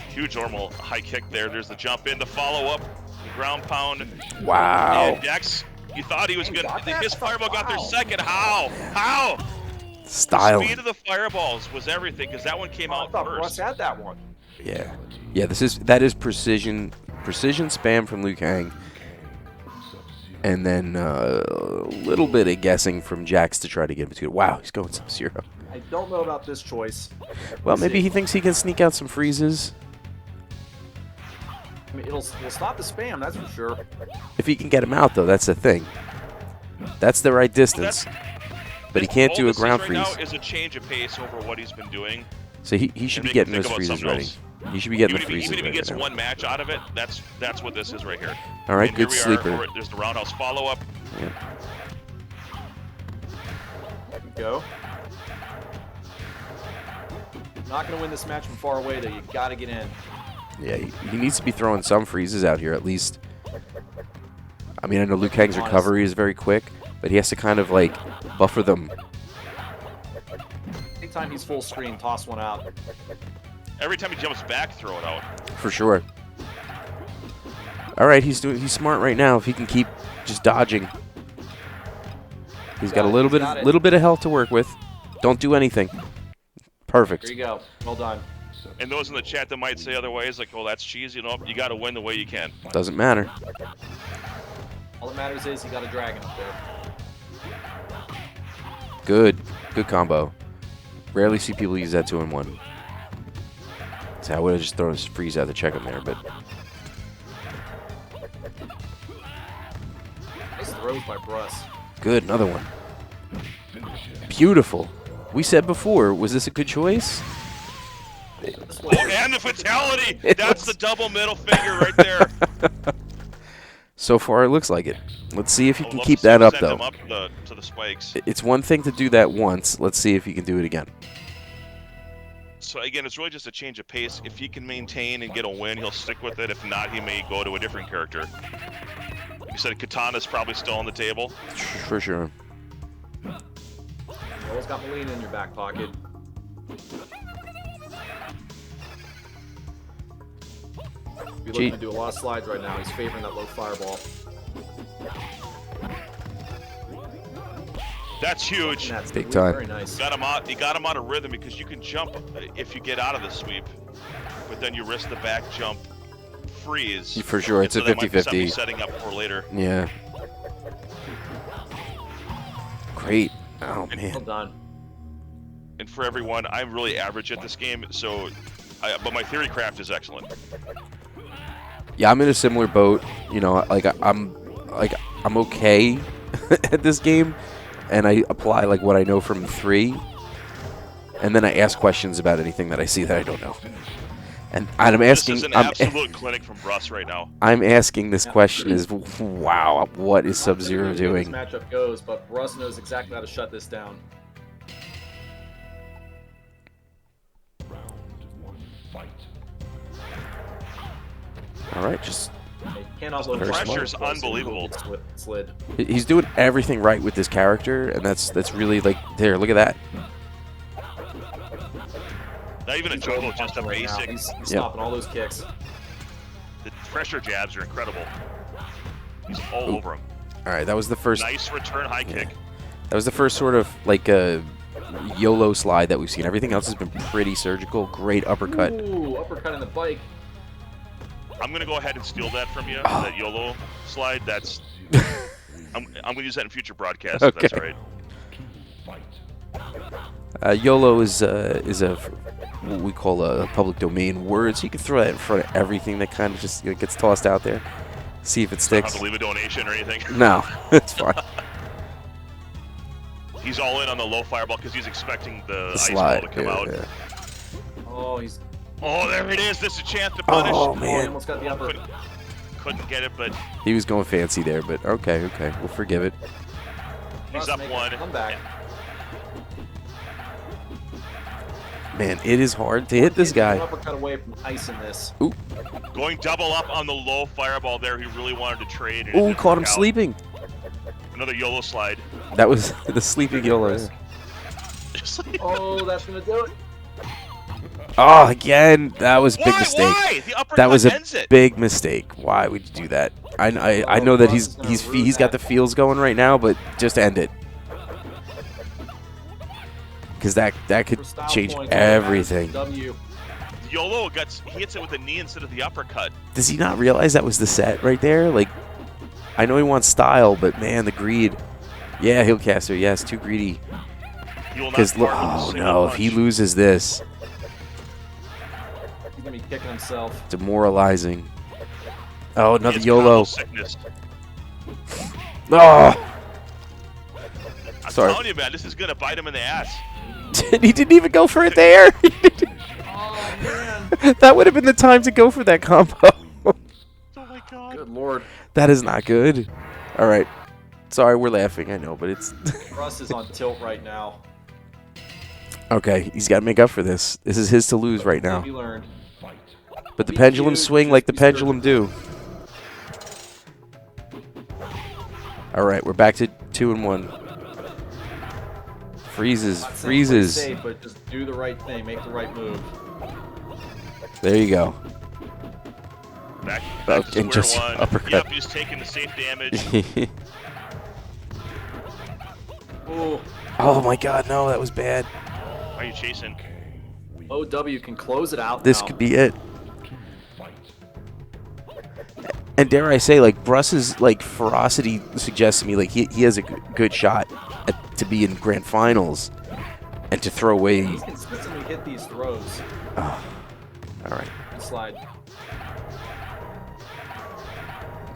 Huge normal high kick there. There's the jump in, the follow up, the ground pound. Wow. And Jax, you thought he was He good. got that? His fireball got there Wow. second. How? How? Style. Speed of the fireballs was everything because that one came I out thought Bruss first. had that one. Yeah. Yeah, that is precision spam from Liu Kang. And then a little bit of guessing from Jax to try to get him to it. Wow, he's going Sub-Zero. I don't know about this choice. Well, We'll maybe see. he thinks he can sneak out some freezes. I mean, it'll stop the spam, that's for sure. If he can get him out, though, that's the thing. That's the right distance. But he can't do a ground right freeze. now is a change of pace over what he's been doing. So he should and be make him getting think those about freezes something ready. else. He should be getting the Even freezes if he right gets now. one match out of it, that's what this is right here. All right, And good here we are sleeper. there's the roundhouse follow-up. Yeah. There we go. Not going to win this match from far away, though. You got to get in. Yeah, he needs to be throwing some freezes out here at least. I mean, I know Liu Kang's recovery is very quick, but he has to kind of like buffer them. Anytime he's full screen, toss one out. Every time he jumps back, throw it out. For sure. All right, he's smart right now. If he can keep just dodging, he's got a little bit of health to work with. Don't do anything. Perfect. There you go. Well done. And those in the chat that might say otherwise, like, "Oh, that's cheesy." You know, you got to win the way you can. Doesn't matter. All that matters is you got a dragon up there. Good combo. Rarely see people use that 2-in-1. So I would have just thrown a freeze out to check him there, but Nice throws by Bruss. good, another one. Beautiful. We said before, was this a good choice? This one, Oh, and the fatality! That's the double middle finger right there. So far, it looks like it. Let's see if he I would can love keep to see that him up, send though. him up to the spikes. It's one thing to do that once. Let's see if he can do it again. So again, it's really just a change of pace. If he can maintain and get a win, he'll stick with it. If not, he may go to a different character. Like you said, Katana's probably still on the table. For sure. you always got Molina in your back pocket. You're looking to do a lot of slides right now. He's favoring that low fireball. That's huge. And that's Big time. Very nice. Got him out. He got him out of rhythm because you can jump if you get out of the sweep, but then you risk the back jump freeze. For sure, it's so a that might be something 50-50. he's setting up for later. Yeah. Great. Oh, Well man. done. And for everyone, I'm really average at this game, so but my theory craft is excellent. Yeah, I'm in a similar boat. You know, I'm okay at this game, and I apply like what I know from 3, and then I ask questions about anything that I see that I don't know. And I'm asking. This is an absolute clinic from Russ right now. I'm asking this question: is wow, what is Sub-Zero This doing? matchup goes, but Bruss knows exactly how to shut this down. Round 1, fight. All right, just He cannot load The pressure's Bruss, so he will unbelievable. get slid. he's doing everything right with this character, and that's really like there. Look at that. Not even a He's juggle, rolling just a punch right now. basic. He's Yeah. stopping all those kicks. The pressure jabs are incredible. He's all Ooh. over him. All right, that was the first. Nice return high kick. That was the first sort of like a YOLO slide that we've seen. Everything else has been pretty surgical. Great uppercut. Ooh, uppercut in the bike. I'm gonna go ahead and steal that from you. Oh. That YOLO slide. That's. I'm gonna use that in future broadcasts. If that's Okay. all right. Fight. YOLO is a what we call a public domain word, so you can throw that in front of everything that kind of just gets tossed out there. See if it Don't sticks. have to leave a donation or anything. No, it's fine. He's all in on the low fireball because he's expecting the ice ball Slide. to come Yeah, out. yeah. Oh, he's. Oh, there it is. This is a chance to punish. Oh Oh, he man, almost got the upper. Couldn't get it, but he was going fancy there, but okay, we'll forgive it. he's Bruss up making a one. comeback. Man, it is hard to hit this He's guy. one uppercut away from ice in this. Going double up on the low fireball there. He really wanted to trade. and it Oh, didn't caught him work out. sleeping. Another YOLO slide. That was the sleeping YOLO. Just like- Oh, that's gonna do it. Oh, again, that was a big mistake. Why? The uppercut That was a ends it. big mistake. Why would you do that? I know that Bruss he's is gonna he's ruin he's got the that. feels going right now, but just end it. Because that could For style change points, all that matters is everything. W. YOLO he hits it with the knee instead of the uppercut. Does he not realize that was the set right there? Like, I know he wants style, but man, the greed. Yeah, heel caster. Yes, too greedy. He will not Because part with a oh single no, if he punch. loses this, He's gonna be kicking himself. demoralizing. Oh, another He has YOLO. combo sickness. Oh, I'm Sorry. telling you, man, this is gonna bite him in the ass. he didn't even go for it there. Oh man. That would have been the time to go for that combo. Oh my god. Good lord. That is not good. All right. Sorry, we're laughing. I know, but it's... Russ is on tilt right now. Okay, he's got to make up for this. This is his to lose right now. You learned. But the Be pendulums cute, swing just like the be pendulum do. All right, we're back to 2-1. Freezes, Not saying play freezes. safe, but just do the right thing. Make the right move. There you go. Back Oh, to and square just one. uppercut. Yep, he's taking the safe damage. Ooh. Oh my god, no, that was bad. Why are you chasing? OW can close it out This now. could be it. And dare I say, like, Bruss's, like, ferocity suggests to me, like, he has a good shot to be in grand finals and to throw away. He's consistently hit these throws. Oh, all right. Slide.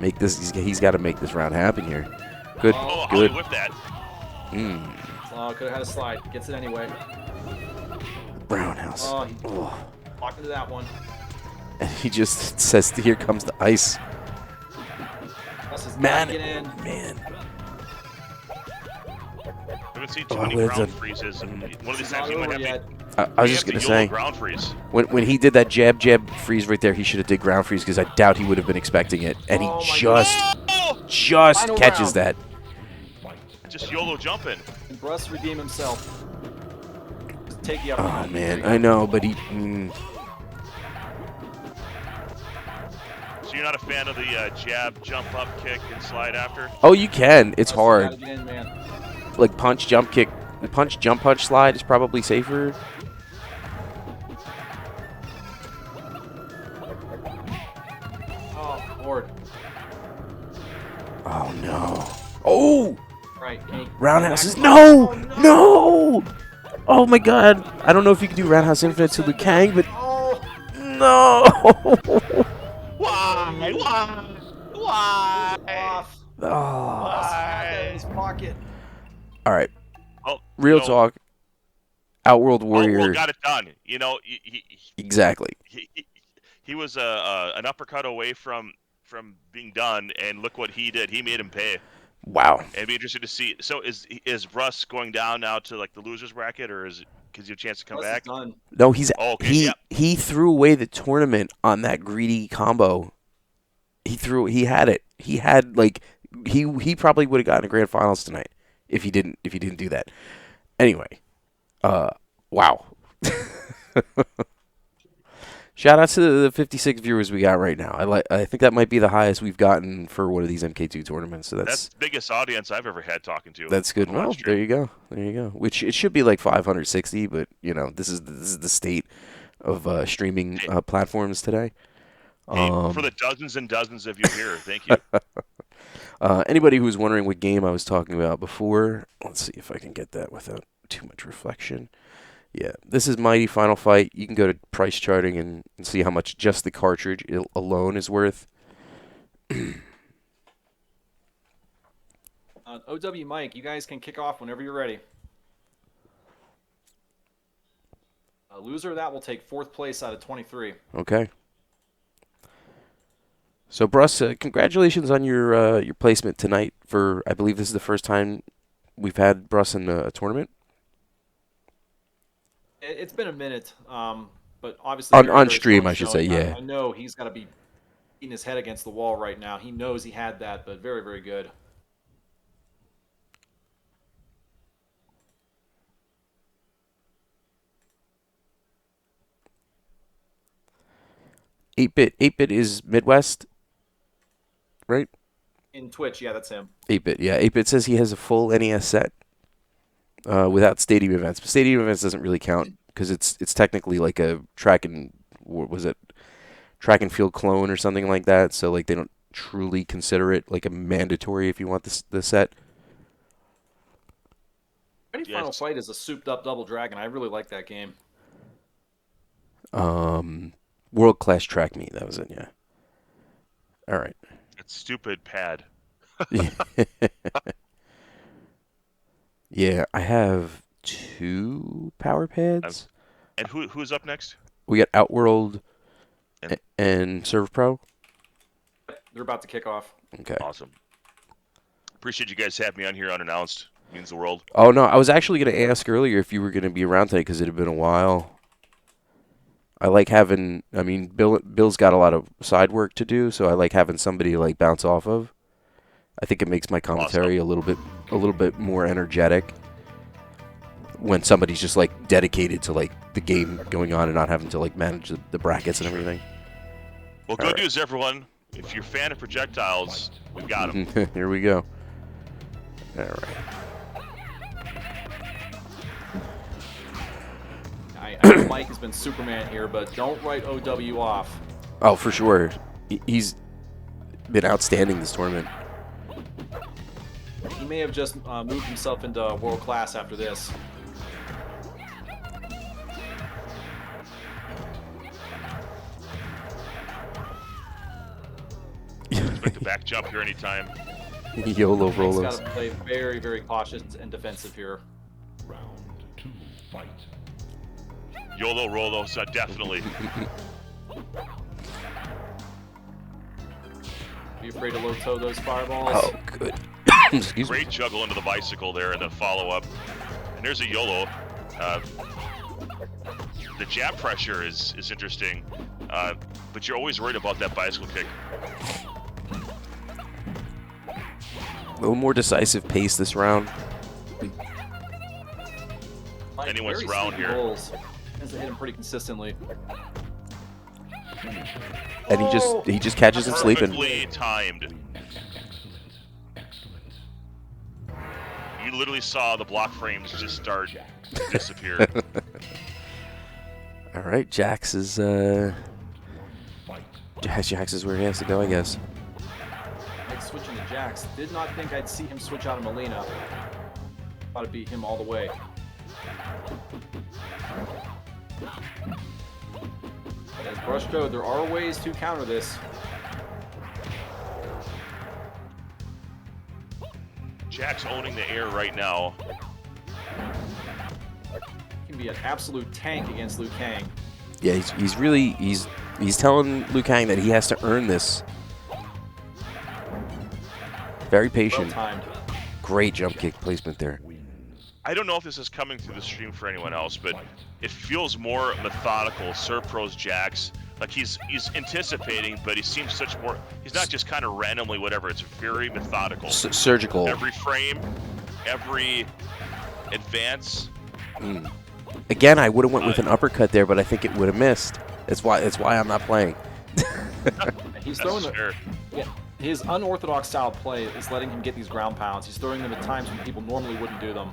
Make this, he's got to make this round happen here. Good, Oh, how good. he whipped that. Oh, could have had a slide. Gets it anyway. Roundhouse. Oh, he Oh. walked into that one. And he just says, here comes the ice. Russ has Man, got to get in. man. I haven't seen Oh, too many well ground done. freezes, and one of It's these not times he might over have yet. to. I was he just have going to YOLO say, ground freeze. when he did that jab freeze right there, he should have did ground freeze because I doubt he would have been expecting it. And Oh he my just Final catches round. that. Just YOLO jumping. Can Russ redeem himself? Just take the upper Oh, hand. man, I know, but he... So you're not a fan of the jab, jump up, kick, and slide after? Oh, you can. It's Russ, you hard. gotta get in, man. Like punch, jump, kick. The punch, jump, punch, slide is probably safer. Oh, Lord. Oh, no. Oh! Right, can he- Roundhouses. back- No! Oh, No! Oh, my God. I don't know if you can do Roundhouse Infinite to Liu Kang, but... Oh, No! Why? Why? off. Oh. Russ had that in his pocket. All right. Oh, Real you know, talk. Outworld Warrior. Outworld got it done. You know, Exactly. he was an uppercut away from being done, and look what he did. He made him pay. Wow. And it'd be interesting to see. So is Russ going down now to like the losers bracket, or is gives you a chance to come Russ back? is done. No, he's Oh, okay, yep. he threw away the tournament on that greedy combo. He had it. He had like he probably would have gotten a grand finals tonight if he didn't do that. Anyway, wow. Shout out to the 56 viewers we got right now. I think that might be the highest we've gotten for one of these MK2 tournaments. So That's the biggest audience I've ever had talking to. that's good. on Well, stream. there you go. There you go. Which it should be like 560, but you know, this is the state of streaming platforms today. Hey, for the dozens and dozens of you here, thank you. Anybody who's wondering what game I was talking about before, let's see if I can get that without too much reflection. Yeah, this is Mighty Final Fight. You can go to price charting and see how much just the cartridge alone is worth. OW Mike, you guys can kick off whenever you're ready. A loser of that will take 4th place out of 23. Okay. So, Bruss, congratulations on your placement tonight. For I believe this is the first time we've had Bruss in a tournament. It's been a minute, but obviously On very stream, strong I should say, showing. yeah. I know he's got to be beating his head against the wall right now. He knows he had that, but very, very good. Eight bit is Midwest, right? In Twitch, yeah, that's him. 8-bit, yeah. 8-bit says he has a full NES set without stadium events. But stadium events doesn't really count because it's technically like a track and field clone or something like that. So like they don't truly consider it like a mandatory if you want the set. Mighty Final Fight is a souped-up Double Dragon. I really like that game. World Class Track Meet, that was it, yeah. All right. That stupid pad. Yeah, I have 2 power pads. And who's up next? We got Outworld And- and Servpro. They're about to kick off. Okay. Awesome. Appreciate you guys having me on here unannounced. Means the world. Oh no, I was actually going to ask earlier if you were going to be around today because it had been a while. I like having. I mean, Bill's got a lot of side work to do, so I like having somebody to like bounce off of. I think it makes my commentary a little bit more energetic when somebody's just like dedicated to like the game going on and not having to like manage the brackets and everything. Well, good news, everyone. If you're a fan of projectiles, we've got them. Here we go. All right. I know Mike has been Superman here, but don't write OW off. Oh, for sure. He's been outstanding this tournament. He may have just moved himself into world class after this. Expect a back jump here anytime. YOLO Mike's Rolos. got to play very, very cautious and defensive here. Round 2, fight. YOLO Rolos, definitely. Be afraid to low toe those fireballs. Oh, good. Excuse me. Great juggle into the bicycle there and then follow up. And there's a YOLO. The jab pressure is interesting, but you're always worried about that bicycle kick. A little more decisive pace this round. Mike, Anyone's very round sneaky here. rolls. Tends to hit him pretty consistently. And he just catches him sleeping. Perfectly timed. Excellent. You literally saw the block frames just start to disappear. All right, Jax is Fight. Jax is where he has to go, I guess. Mike switching to Jax. Did not think I'd see him switch out of Molina. Thought it'd be him all the way. But as Brush showed, there are ways to counter this. Jack's owning the air right now. Can be an absolute tank against Liu Kang. Yeah, he's really he's telling Liu Kang that he has to earn this. Very Well patient. timed. Great jump kick placement there. I don't know if this is coming through the stream for anyone else, but it feels more methodical. Servpro's Jax, like he's anticipating, but he seems such more. He's not just kind of randomly whatever. It's very methodical. Surgical. Every frame, every advance. Again, I would have went with an uppercut there, but I think it would have missed. That's why I'm not playing. He's throwing That's the, fair. yeah, his unorthodox style of play is letting him get these ground pounds. He's throwing them at times when people normally wouldn't do them.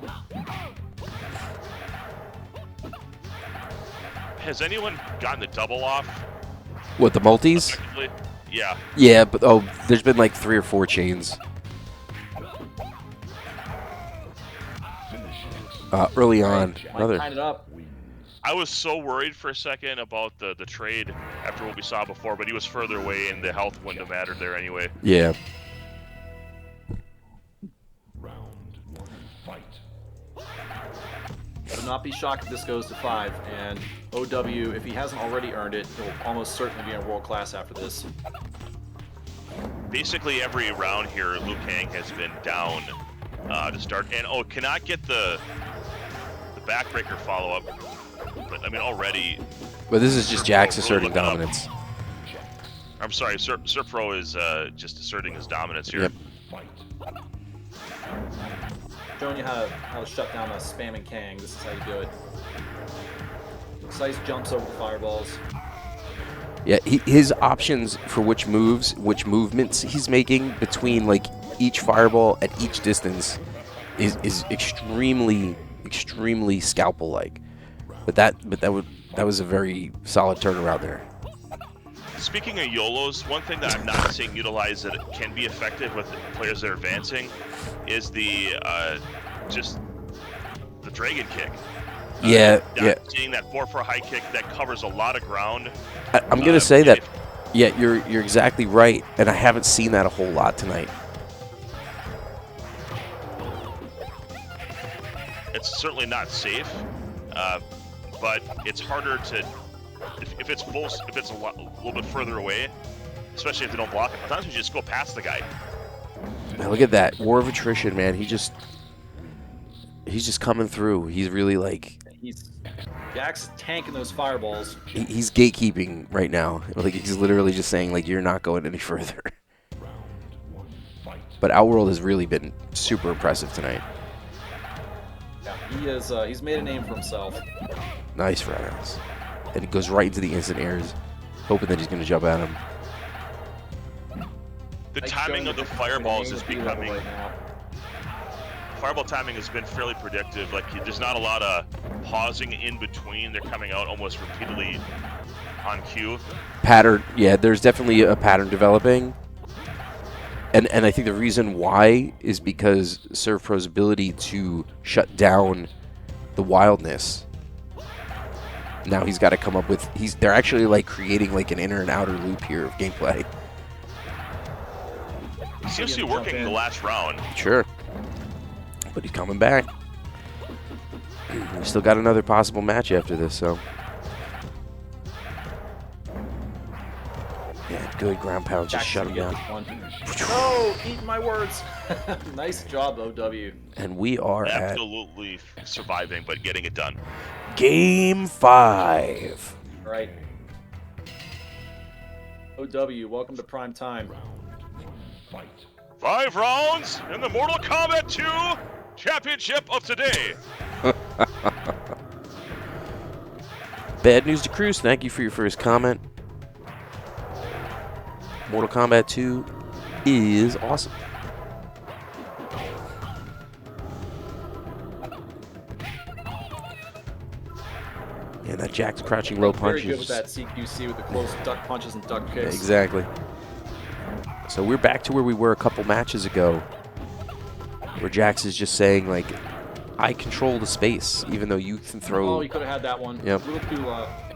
Has anyone gotten the double off? What, the multis? Effectively? Yeah. Yeah, but there's been like 3 or 4 chains. Early on. Mike Another. tied it up. I was so worried for a second about the trade after what we saw before, but he was further away and the health wouldn't have mattered there anyway. Yeah. Round 1, fight. Would not be shocked if this goes to 5. And OW, if he hasn't already earned it, he'll almost certainly be in world class after this. Basically every round here, Liu Kang has been down to start, and cannot get the backbreaker follow up. But I mean already. But this is just Jax Really asserting looking up. dominance. I'm sorry, Servpro is just asserting his dominance here. Yep. Fight. Showing you how to shut down a spamming Kang. This is how you do it. Precise jumps over the fireballs. Yeah, his options for which movements he's making between like each fireball at each distance is extremely scalpel-like. But that was a very solid turnaround there. Speaking of YOLOs, one thing that I'm not seeing utilized that can be effective with players that are advancing is the just the dragon kick. Yeah, yeah. Seeing that 4-4 high kick that covers a lot of ground. I'm gonna say that. Yeah, you're exactly right, and I haven't seen that a whole lot tonight. It's certainly not safe, but it's harder to if it's full, if it's a little bit further away, especially if they don't block it. Sometimes we just go past the guy. Now look at that war of attrition, man. He's just coming through. He's really like Jack's tanking those fireballs. he's gatekeeping right now. Like he's literally just saying like you're not going any further. But Outworld has really been super impressive tonight. Yeah, he is. He's made a name for himself. Nice roundhouse. And he goes right into the instant airs, hoping that he's going to jump at him. The Like timing showing of the difference fireballs between is A and B level becoming. right now. Fireball timing has been fairly predictive. Like there's not a lot of pausing in between. They're coming out almost repeatedly on cue. Pattern, yeah, there's definitely a pattern developing. And I think the reason why is because Servpro's ability to shut down the wildness. Now he's got to come up with they're actually like creating like an inner and outer loop here of gameplay. It seems to be working in the last round. Sure. But he's coming back. We still got another possible match after this, so. Yeah, good ground pound, just shut him down. Oh, eat my words. Nice job, OW. And we are at Absolutely surviving, but getting it done. Game 5. All right. OW, welcome to prime time. Fight. 5 rounds in the Mortal Kombat 2 Championship of today. Bad news to Cruz. Thank you for your first comment. Mortal Kombat 2 is awesome. Yeah, that Jack's crouching low punch Very good is with that CQC with the close duck punches and duck kicks. exactly. So we're back to where we were a couple matches ago, where Jax is just saying like, "I control the space," even though you can throw. Oh, you could have had that one. Yep. A little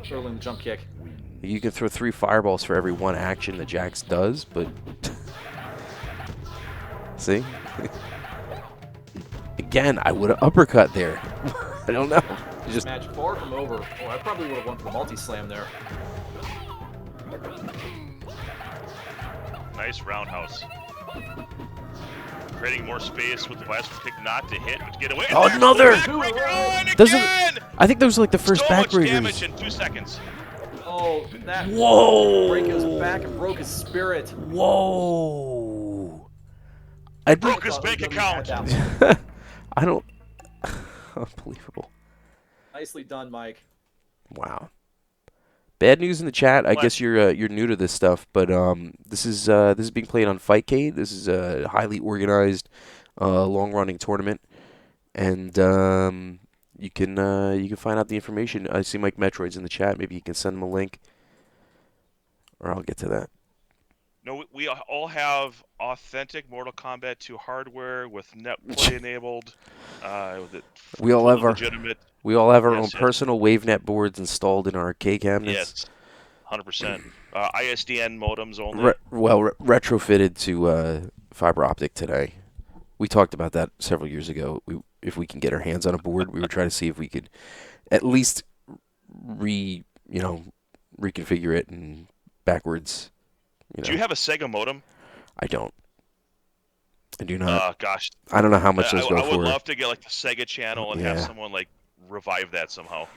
too early in the jump kick. You can throw 3 fireballs for every 1 action that Jax does, but see, again, I would have uppercut there. I don't know. It's just Match far from over. Oh, I probably would have won for the multi-slam there. Nice roundhouse. Creating more space with the last kick not to hit, but to get away. Oh, another! Backbreaker, and Doesn't- again! I think those were like the first So much damage backbreakers. in 2 seconds. Oh, that Whoa! break his back and broke his spirit. Whoa! I Broke think his bank OW had account. that one. I don't. Unbelievable! Nicely done, Mike. Wow. Bad news in the chat. I What? guess you're new to this stuff, but this is being played on Fightcade. This is a highly organized, long-running tournament, and you can find out the information. I see Mike Metroid's in the chat. Maybe you can send him a link, or I'll get to that. No, we all have authentic Mortal Kombat 2 hardware with NetPlay enabled. With it We all have our legitimate. We all have our Yes, own yes. personal WaveNet boards installed in our arcade cabinets. Yes, 100%. ISDN modems only. Retrofitted to fiber optic today. We talked about that several years ago. If we can get our hands on a board, we were trying to see if we could at least reconfigure it and backwards. Do you have a Sega modem? I don't. I do not. Gosh, I don't know how much those go I for. would love to get like the Sega channel and have Yeah. someone like revive that somehow.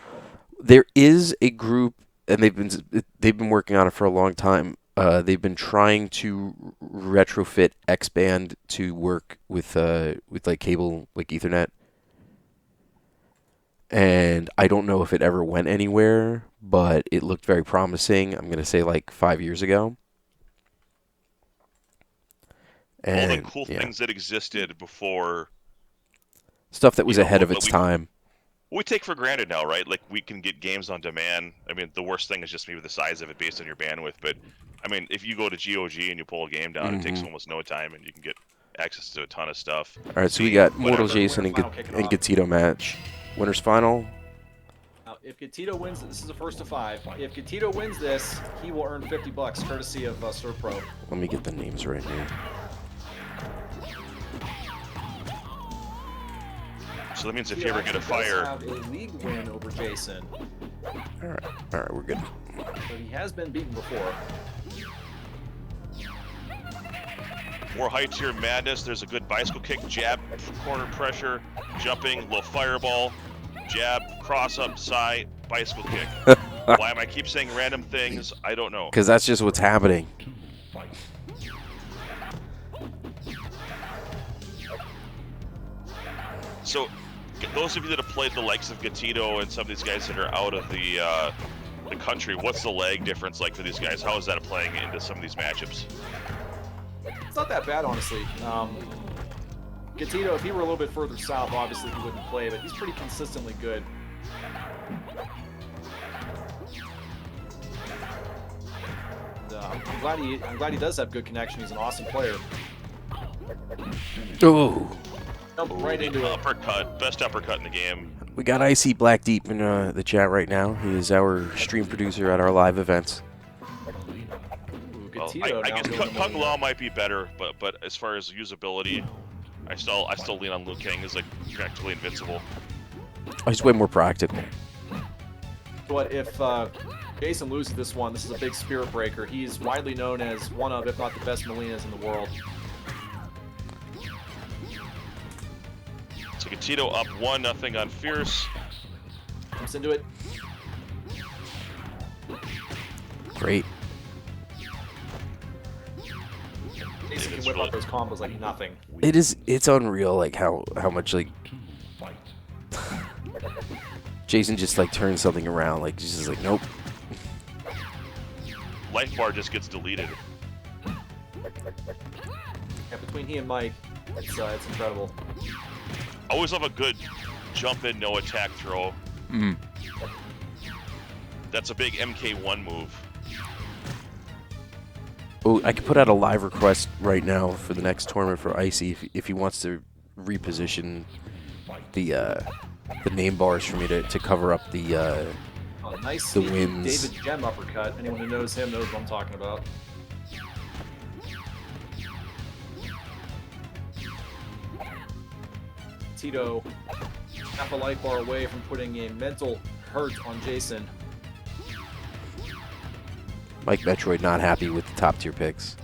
There is a group, and they've been working on it for a long time. They've been trying to retrofit X-band to work with like cable, like Ethernet. And I don't know if it ever went anywhere, but it looked very promising. I'm gonna say like 5 years ago. And All the cool yeah, things that existed before stuff that was you know, ahead of what its we- time. we take for granted now, right? Like we can get games on demand. I mean, the worst thing is just maybe the size of it based on your bandwidth. But I mean, if you go to GOG and you pull a game down, it takes Mhm. almost no time, and you can get access to a ton of stuff. All right, so we got Mortal Whatever. Jason and Winner final kicking off. Gatito match. Winners final. Now, if Gatito wins, this is a first to 5. If Gatito wins this, he will earn $50 courtesy of Servpro. Let me get the names right here. So that means if you ever get a Actually does fire, have a league win over Jason. All right. All right, we're good. But he has been beaten before. More high tier madness. There's a good bicycle kick, jab, corner pressure, jumping, little fireball, jab, cross up, side, bicycle kick. Why am I keep saying random things? I don't know. Because that's just what's happening. Fight. So, those of you that have played the likes of Gatito and some of these guys that are out of the country, what's the lag difference like for these guys? How is that playing into some of these matchups? It's not that bad, honestly. Gatito, if he were a little bit further south, obviously he wouldn't play, but he's pretty consistently good. And, I'm glad he does have good connection. He's an awesome player. Ooh. Jump right into it. Uppercut, best uppercut in the game. We got Icy Black Deep in the chat right now. He is our stream producer at our live events. Ooh, Well, Gatito I now guess going Kung to Lao might be better, but as far as usability, I still lean on Liu Kang as like practically invincible. Oh, he's way more practical. But if Jason loses this one, this is a big spirit breaker. He's widely known as one of, if not the best Molinas in the world. So Gatito up 1-0 on Fierce. Jumps into it. Great. Jason can It's whip really- out those combos like nothing. It's unreal, like how much like Fight. Jason just like turns something around, like he's just like nope. Life bar just gets deleted. Yeah, between he and Mike, it's incredible. Always love a good jump in, no attack throw. Mm. That's a big MK1 move. Oh, I could put out a live request right now for the next tournament for Icy if he wants to reposition the name bars for me to cover up the Oh, nice The sneaky wins. David Gem uppercut. Anyone who knows him knows what I'm talking about. Tito, half a light bar away from putting a mental hurt on Jason. Mike Metroid not happy with the top tier picks.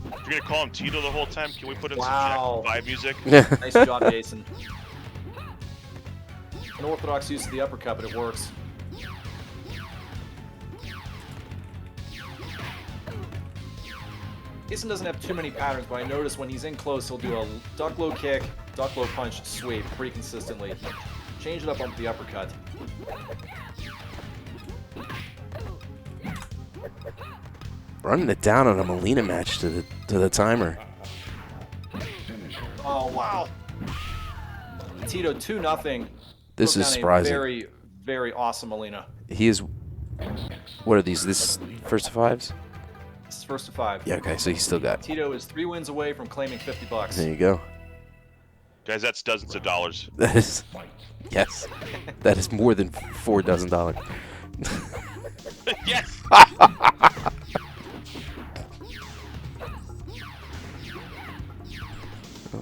If you're gonna call him Tito the whole time, can we put in Wow. some Jack 5 music? Nice job, Jason. Unorthodox use of the uppercut, but it works. Jason doesn't have too many patterns, but I notice when he's in close, he'll do a duck low kick, duck low punch, sweep pretty consistently. Change it up on the uppercut. Running it down on a Molina match to the timer. Oh, wow. Tito 2-0. This Broke is down a surprising. very, very awesome Molina. He is. What are these? This first to fives? This is first to 5. Yeah. Okay. So he's still got. Tito is 3 wins away from claiming There $50. you go. Guys, that's dozens of dollars. That is. Yes. That is more than $4,000. Yes!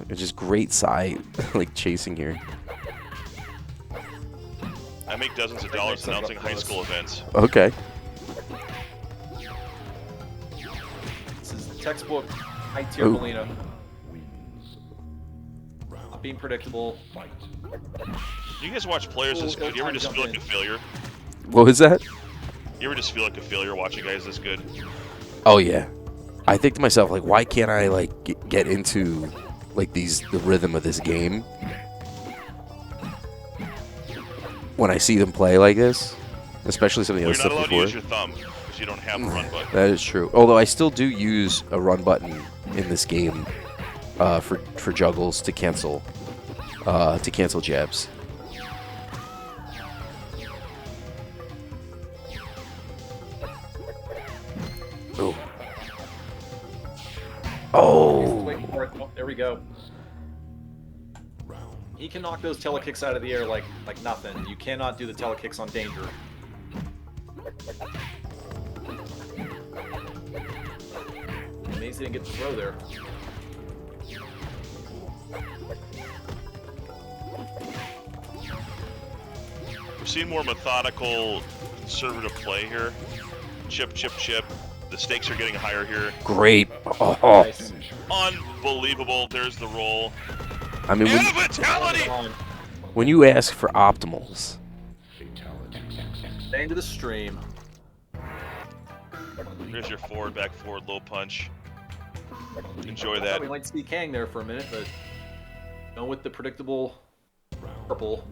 It's just great side like chasing here. I make dozens of dollars announcing high school events. Okay. This is textbook high tier Ooh. Molina. Not being predictable. You guys watch players this Ooh, good? You ever time just jump feel like in. a failure? What was that? You ever just feel like a failure watching guys this good? Oh yeah. I think to myself like, why can't I like get into like the rhythm of this game when I see them play like this, especially some of the Well, other you're not stuff allowed to before. use your thumb because you don't have the run button. That is true. Although I still do use a run button in this game for juggles to cancel jabs. Oh. Oh. Wait for it. Oh, there we go. He can knock those telekicks out of the air like nothing. You cannot do the telekicks on danger. Amazing he didn't get the throw there. We're seeing more methodical, server to play here. Chip, chip, chip. The stakes are getting higher here. Great. Oh, Nice. Unbelievable. There's the roll. I mean, And fatality! when you ask for optimals, Stay into the stream. There's your forward, back forward, low punch. Enjoy I that. thought we might see Kang there for a minute, but with the predictable purple.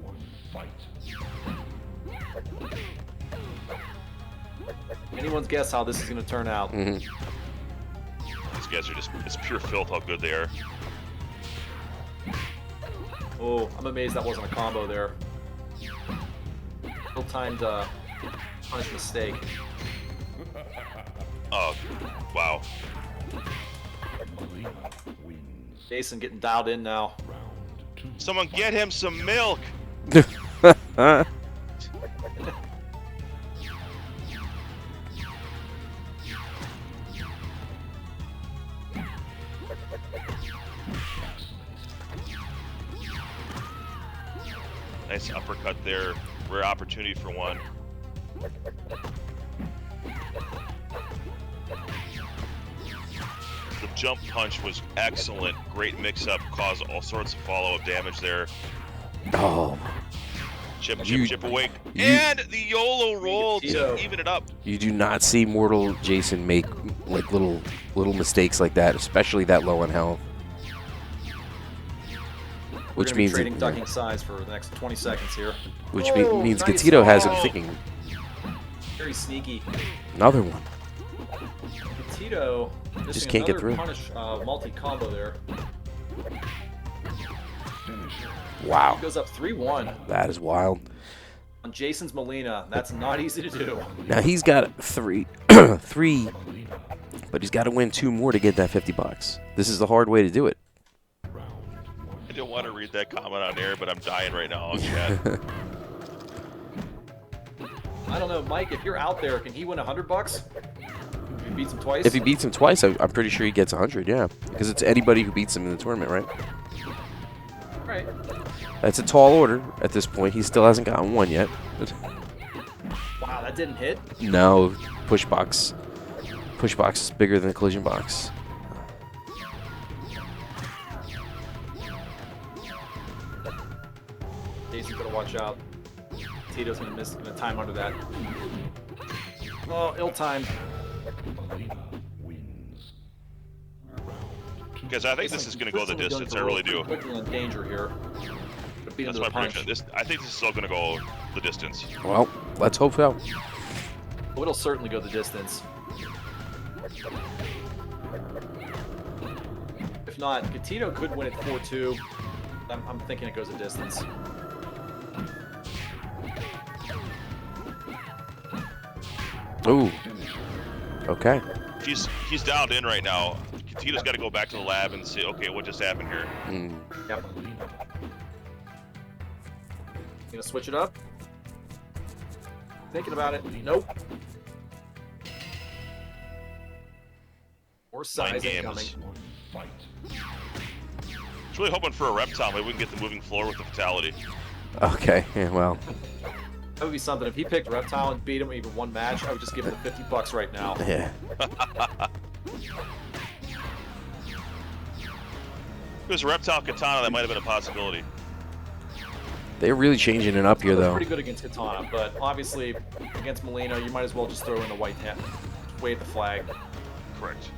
Anyone's guess how this is going to turn out. mhm. These guys are just, it's pure filth how good they are. Oh, I'm amazed that wasn't a combo there. Ill-timed punish mistake. Oh, wow. Jason getting dialed in now. Someone get him some milk! Nice uppercut there. Rare opportunity for one. The jump punch was excellent. Great mix-up. Caused all sorts of follow-up damage there. Oh, Chip, chip, You- chip awake. you- And the YOLO roll to Tito. even it up. you do not see mortal Jason make like little mistakes like that, especially that low on health. We're Which gonna be means trading ducking sides for the next 20 seconds here. which Oh, means nice. Gatito has him Oh. thinking Very sneaky. another one. Tito Just can't get through. Punish multi-combo there. Wow, Goes up 3-1 that is wild. on Jason's Molina. That's not easy to do. Now he's got three, but he's got to win 2 more to get that $50. This is the hard way to do it. I didn't want to read that comment on air, but I'm dying right now on chat. I don't know, Mike. If you're out there, can he win $100? If he beats him twice. If he beats him twice, I'm pretty sure he gets 100. Yeah, because it's anybody who beats him in the tournament, right? Right. That's a tall order at this point. He still hasn't gotten one yet. Wow, that didn't hit. No, push box. Push box is bigger than the collision box. Jason's gonna watch out. Tito's gonna time under that. Oh, ill-timed. Because I think this is going to go the distance. I really do. Quickly in danger here. Beat him That's to my the punch. prediction. I think this is still going to go the distance. Well, let's hope so. Oh, it'll certainly go the distance. If not, Gatito could win it 4-2. I'm thinking it goes the distance. Ooh. Okay. He's dialed in right now. Tito's got to go back to the lab and see, okay, what just happened here? Mm. Yep. Gonna switch it up. Thinking about it. Nope. More size games. incoming. Just really hoping for a reptile. Maybe we can get the moving floor with the fatality. Okay. Yeah, well. That would be something. If he picked Reptile and beat him even one match, I would just give him the $50 right now. Yeah. If it was a reptile katana, that might have been a possibility. They're really changing it up here, They're though. pretty good against Katana, but obviously against Molina, you might as well just throw in the white hat, wave the flag. Correct.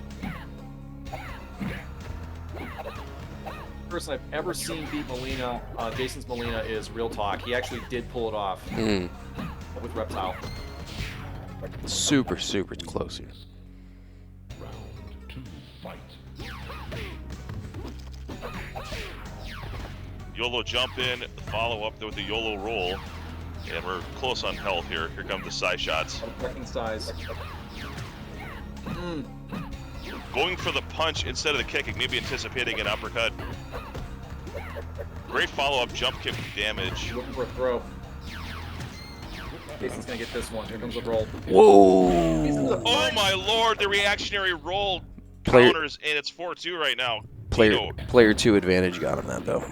Person I've ever seen beat Molina, Jason's Molina, is Real Talk. He actually did pull it off Mm. with Reptile. Super, super close here. YOLO jump in, follow up with the YOLO roll, and we're close on health here. Here come the side shots. Attacking size. Going for the punch instead of the kicking, maybe anticipating an uppercut. Great follow-up jump kick damage. Looking for a throw. Jason's gonna get this one. Here comes the roll. Whoa! Oh my lord, the reactionary roll Player- counters, and it's 4-2 right now. Player, Tito. player 2 advantage got him that, though.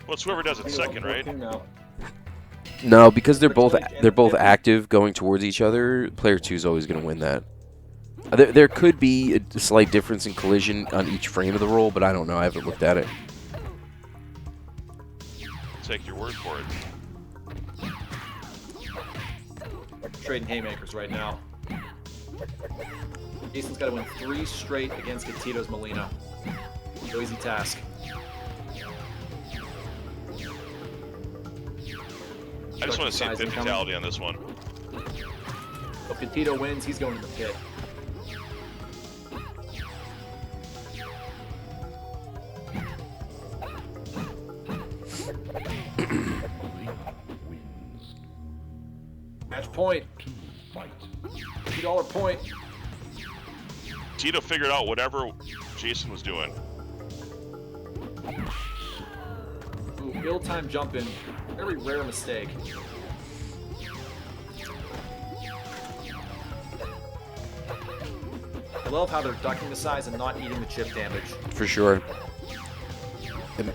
Well, it's whoever does it second, right? Now. No, because they're both Click and they're both 50. active going towards each other. Player 2 is always going to win that. There could be a slight difference in collision on each frame of the roll, but I don't know. I haven't looked at it. Take your word for it. Trading haymakers right now. Jason's got to win 3 straight against Gatito's Molina. No easy task. I just want to see a pit fatality on this one. If Gatito wins, he's going to the pit. Match point. $2 point. Tito figured out whatever Jason was doing. Ooh, ill-timed jump in. Very rare mistake. I love how they're ducking the size and not eating the chip damage. For sure.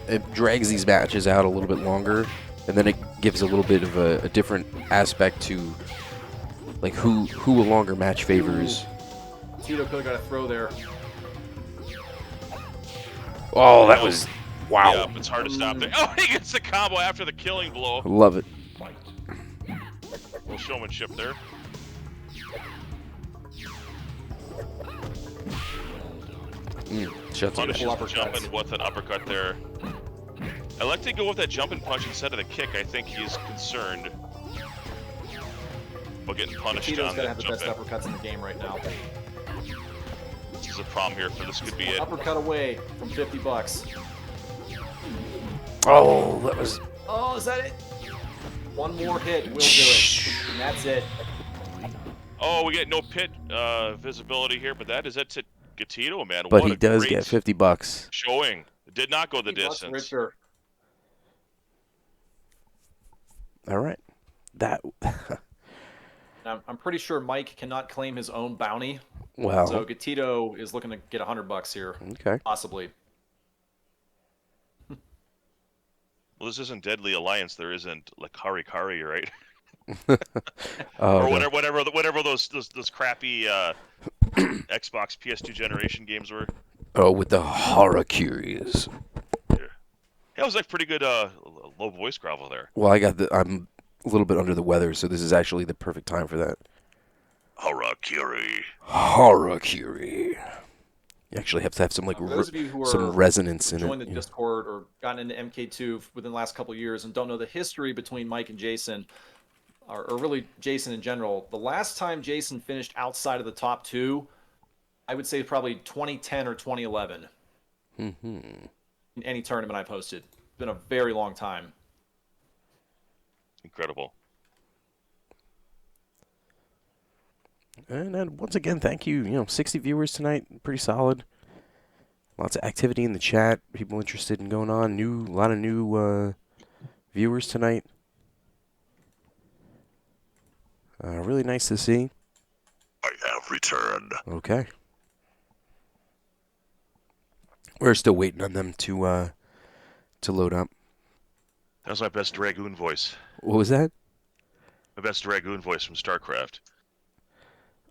It drags these matches out a little bit longer, and then it gives a little bit of a different aspect to like who a longer match favors. Tito could have got a throw there. Oh, that was wow. Yeah, it's hard to stop there. Oh, he gets the combo after the killing blow. I love it. Little showmanship there. Shuts it. Punishes jumping with an uppercut there. I like to go with that jumping punch instead of the kick. I think he's concerned about getting punished Tito's on got to the have the best jumping. uppercuts in the game right now. This is a problem here for this could be it. Uppercut away from $50. Oh, that was. Oh, is that it? One more hit will do it. And that's it. Oh, we get no pit visibility here, but that is it to Gatito, man. But What he a does great get $50. showing. It did not go the $50 distance. richer. All right. That. Now, I'm pretty sure Mike cannot claim his own bounty. Wow. So Gatito is looking to get $100 here. Okay. Possibly. Well, this isn't Deadly Alliance. There isn't like Kari, right? Oh, Or no. whatever those crappy Xbox PS2 generation games were. Oh, with the Harakiris. Yeah, it was like pretty good low voice gravel there. Well, I'm a little bit under the weather, so this is actually the perfect time for that. Harakiri. Harakiri. You actually have to have some like For those of you who some are resonance in joined it. the Discord or gotten into MK2 within the last couple of years and don't know the history between Mike and Jason, or really Jason in general, the last time Jason finished outside of the top 2, I would say probably 2010 or 2011. Mm-hmm. In any tournament I've hosted. It's been a very long time. Incredible. And then once again, thank you. 60 viewers tonight, pretty solid. Lots of activity in the chat. People interested in going on. A lot of new viewers tonight. Really nice to see. I have returned. Okay. We're still waiting on them to load up. That was my best Dragoon voice. What was that? My best Dragoon voice from StarCraft.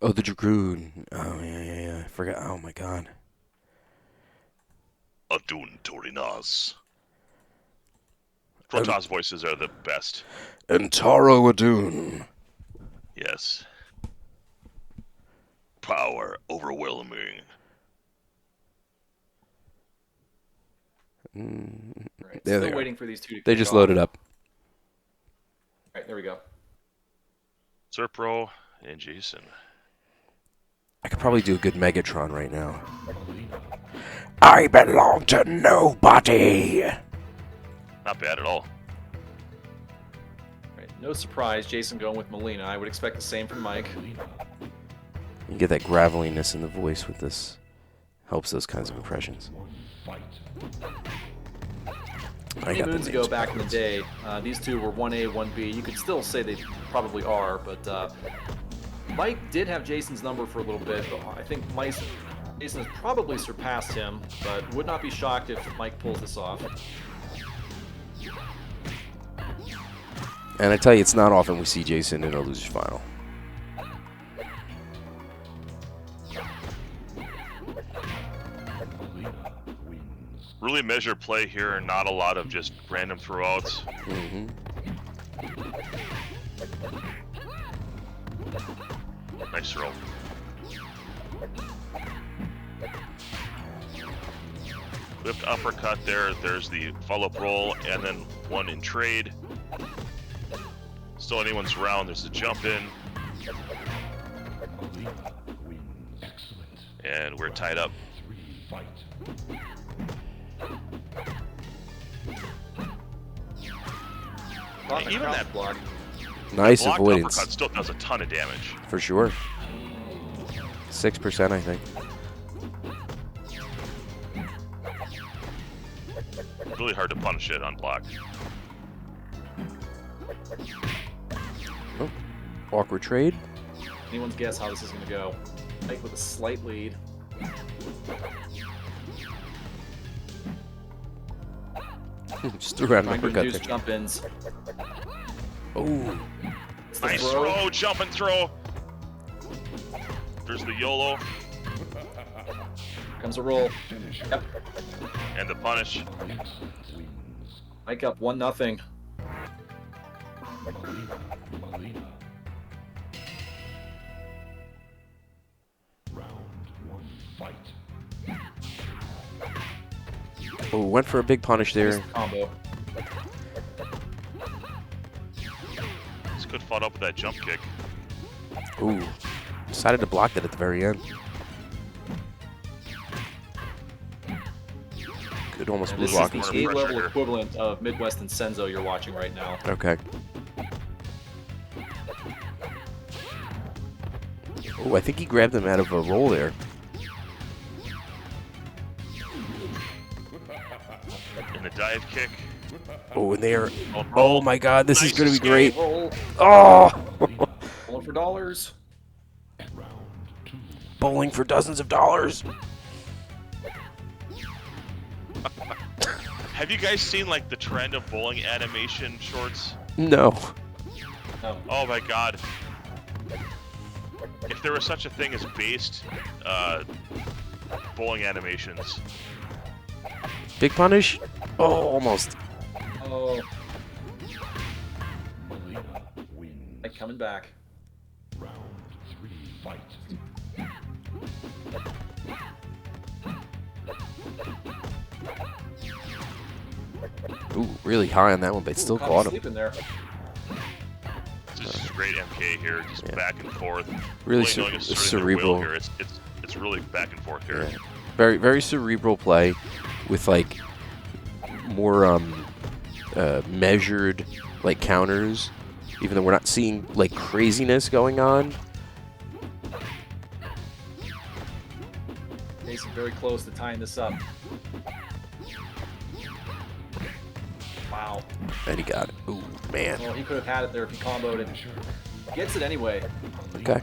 Oh, the Dragoon. Oh, yeah. I forgot. Oh, my God. Adun Torinas. Protoss voices are the best. Entaro Adun. Yes. Power overwhelming. Right. There Still they are. waiting for these two to They kick just off. loaded up. All right, there we go. Servpro and Jason. I could probably do a good Megatron right now. I belong to nobody. Not bad at all. Right. No surprise, Jason going with Molina. I would expect the same from Mike. You get that graveliness in the voice with this. Helps those kinds of impressions. I Many got the moons ago, names back in the backwards. day, these two were 1A, 1B. You could still say they probably are, but Mike did have Jason's number for a little bit. But I think Jason has probably surpassed him, but would not be shocked if Mike pulls this off. And I tell you, it's not often we see Jason in a loser's final. Really measured play here, and not a lot of just random throwouts. Mm-hmm. Nice throw. Whipped uppercut there. There's the follow-up roll, and then one in trade. Still anyone's round. There's a jump in. And we're tied up. Even that block. Nice blocked avoidance. uppercut still does a ton of damage. For sure. 6%, I think. Really hard to punish it on block. Oh, awkward trade. Anyone's guess how this is going to go? Mike with a slight lead. Just threw out an Trying to uppercut induce there. jump-ins. Oh, Nice throw, jump and throw. There's the YOLO Comes a roll. Yep. and the punish. Mike up 1-0. oh, went for a big punish there. Nice combo. It's good fought up with that jump kick. Ooh, decided to block that at the very end. Good, almost And blue this is blocking the speed. pressure A-level here. equivalent of Midwest and Senzo you're watching right now. Okay. Oh, I think he grabbed him out of a roll there. And the dive kick. Oh, and there. Oh, Oh my God, this is Nice going to be escape. great. Roll. Oh, Rolling for dollars. bowling for dozens of dollars. Have you guys seen like the trend of bowling animation shorts? No. No. Oh my God. If there was such a thing as based bowling animations. Big punish. Oh, almost. Oh. Mike coming back. Ooh, really high on that one, but still Caught caught him. sleeping there. This is great MK here, just Yeah. back and forth. Really knowing it's sort of their will cerebral. here. It's really back and forth here. Yeah. Very, very cerebral play with like more measured like counters, even though we're not seeing like craziness going on. Jason very close to tying this up. Wow. And he got it. Ooh, man. Well, he could have had it there if he comboed it. Gets it anyway. Okay.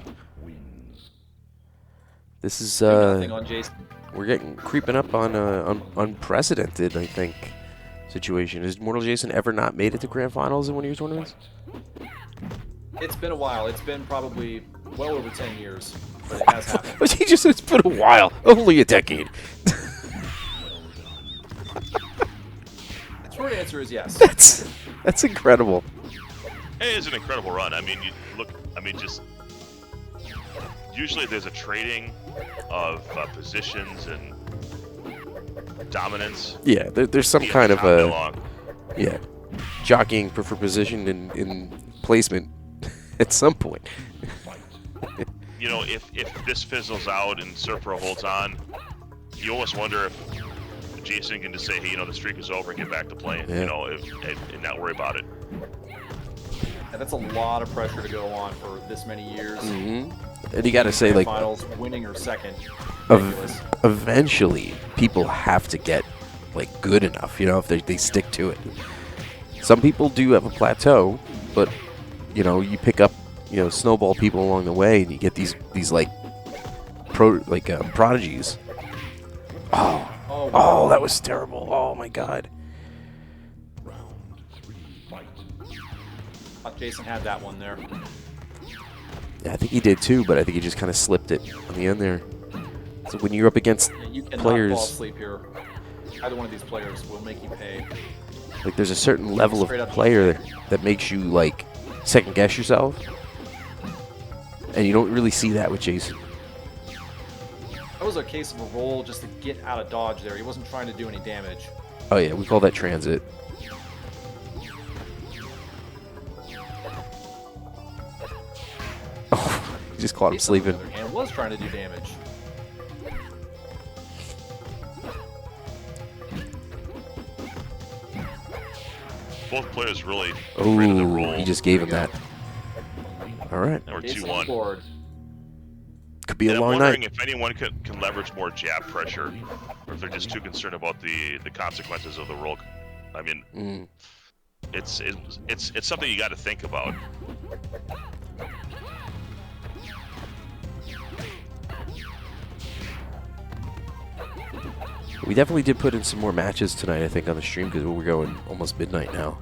This is Nothing on Jason. we're getting creeping up on unprecedented, I think, situation. Has Mortal Jason ever not made it to grand finals in one of your tournaments? It's been a while. It's been probably well over 10 years, but it has happened. He just said it's been a while, only a decade. Short answer is yes. That's incredible. It is an incredible run. I mean, you look. I mean, just usually there's a trading of positions and dominance. Yeah, there's some Yeah, kind of top and a long. yeah jockeying for position in placement at some point. You know, if this fizzles out and Servpro holds on, you almost wonder if Jason can just say, hey, you know, the streak is over, get back to playing, Yeah. you know, and not worry about it. And that's a lot of pressure to go on for this many years. And you got to say, like, Finals, winning or second. Ridiculous. eventually people have to get like good enough, you know, if they stick to it. Some people do have a plateau, but you know, you pick up, you know, snowball people along the way, and you get these like prodigies. Oh, that was terrible. Oh my God. A Jason had that one there. Yeah, I think he did too, but I think he just kind of slipped it on the end there. So when you're up against Yeah, you cannot players, fall asleep here. Either one of these players will make you pay. like there's a certain level Straight of up. player that makes you like second guess yourself, and you don't really see that with Jason. That was a case of a roll just to get out of dodge there. He wasn't trying to do any damage. Oh yeah, we call that transit. Oh, he just caught him Jason, on the sleeping. other hand, was trying to do damage. Both players really afraid of the Oh, roll. he just gave him There that. All right, And we're Jason 2-1. scored. could be And a I'm long wondering night. if anyone can leverage more jab pressure, or if they're just too concerned about the consequences of the roll. I mean, Mm. it's something you got to think about. We definitely did put in some more matches tonight, I think, on the stream because we're going almost midnight now.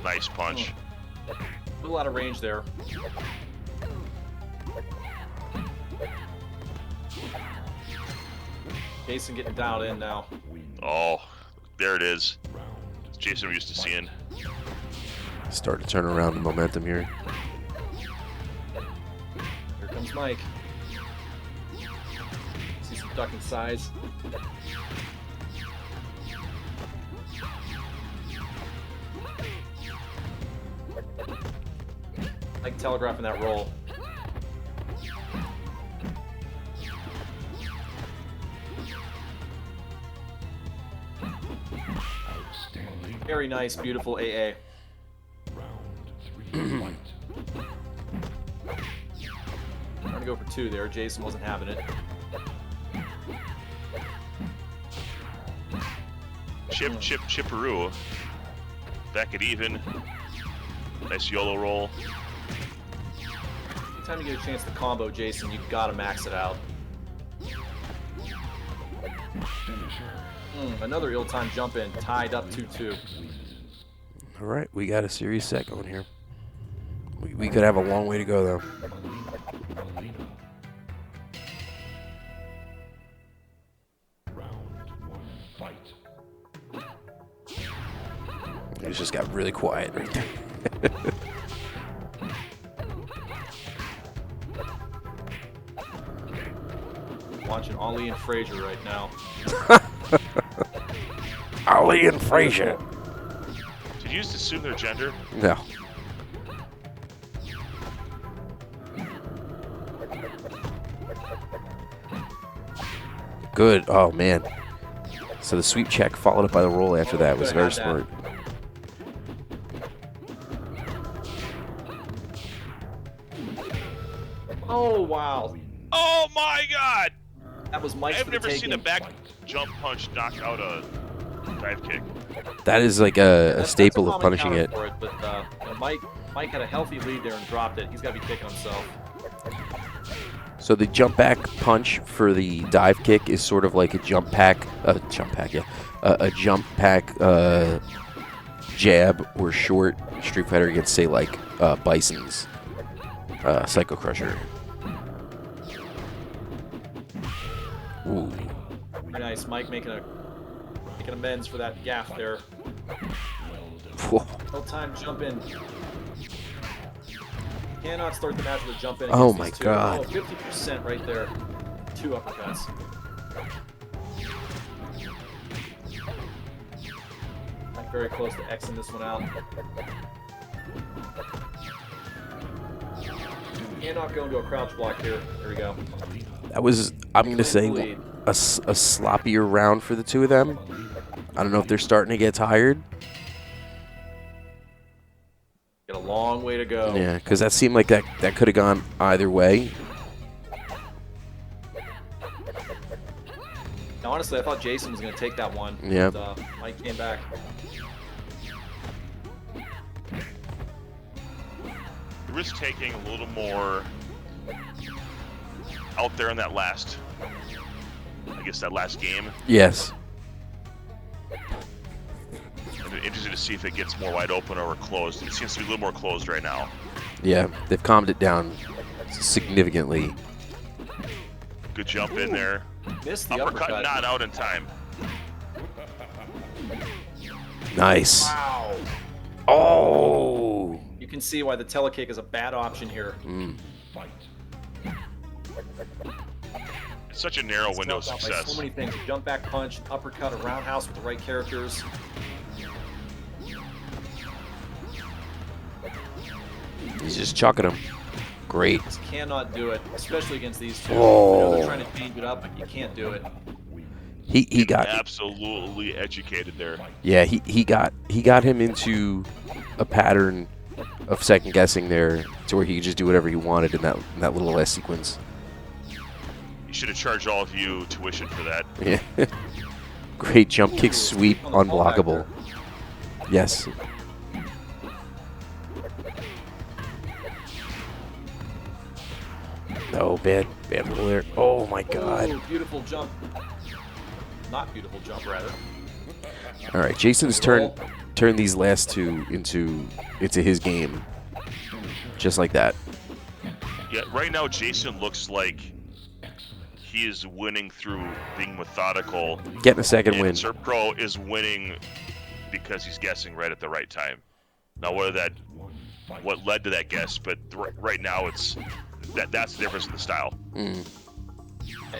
Nice punch. A little out of range there. Jason getting dialed in now. Oh, there it is. Jason we're used to seeing. Start to turn around the momentum here. Here comes Mike. See some ducking size. Like telegraphing that roll. Outstanding. Very nice, beautiful AA. Round 3, fight. Trying to go for 2 there. Jason wasn't having it. Chipperoo. Back it even. Nice YOLO roll. Anytime you get a chance to combo Jason, you've got to max it out. Another ill-timed jump in, tied up 2-2. All right, we got a serious set going here. We could have a long way to go, though. Round 1, fight. It just got really quiet right there. Watching Ali and Frazier right now. Ali and Frazier. Did you just assume their gender? No. Good. Oh, man. So the sweep check followed up by the roll after that was very smart. Oh, wow. Oh my God! That was Mike's I've for the never seen a taking. back jump punch knock out a dive kick. That is like a That's staple a of common punishing counter it. for but Mike had a healthy lead there and dropped it. He's got to be kicking himself. So the jump back punch for the dive kick is sort of like a jump pack, a jump pack jab or short Street Fighter against, say, like Bison's Psycho Crusher. Ooh. Very nice. Mike making amends for that gaff there. Whoa. No time jump in. Cannot start the match with a jump in. Oh against my these two. God. Oh, 50% right there. 2 uppercuts. Mike very close to Xing this one out. Cannot go into a crouch block here. There we go. That was, I'm going to say, Lead. a sloppier round for the two of them. I don't know if they're starting to get tired. Got a long way to go. Yeah, because that seemed like that could have gone either way. Now, honestly, I thought Jason was going to take that one. Yeah. But, Mike came back. Risk taking a little more out there in that last, I guess that last game. Yes. And it interesting to see if it gets more wide open or closed. It seems to be a little more closed right now. Yeah, they've calmed it down significantly. Good jump in there. Missed the Uppercut uppercut. not out in time. Nice. Wow. Oh. You can see why the telekick is a bad option here. Fight. It's such a narrow window of Knocked out by success. so many things. Jump back punch, uppercut, a roundhouse with the right characters. He's just chucking him. Great. Just cannot do it, especially against these two. Oh. I know they're trying to change it up, but you can't do it. He got Absolutely educated there. yeah he got him into a pattern of second guessing there to where he could just do whatever he wanted in that little last sequence. You should have charged all of you tuition for that. Yeah. Great jump kick sweep, On the callback unblockable. Yes. Oh, bad roll there. Oh my God. Ooh, beautiful jump. Not beautiful jump, rather. All right, Jason's turned these last two into his game, just like that. Yeah, right now Jason looks like he is winning through being methodical. Getting a second And win. Servpro is winning because he's guessing right at the right time. Now, what led to that guess, but right now that's the difference in the style. Mm.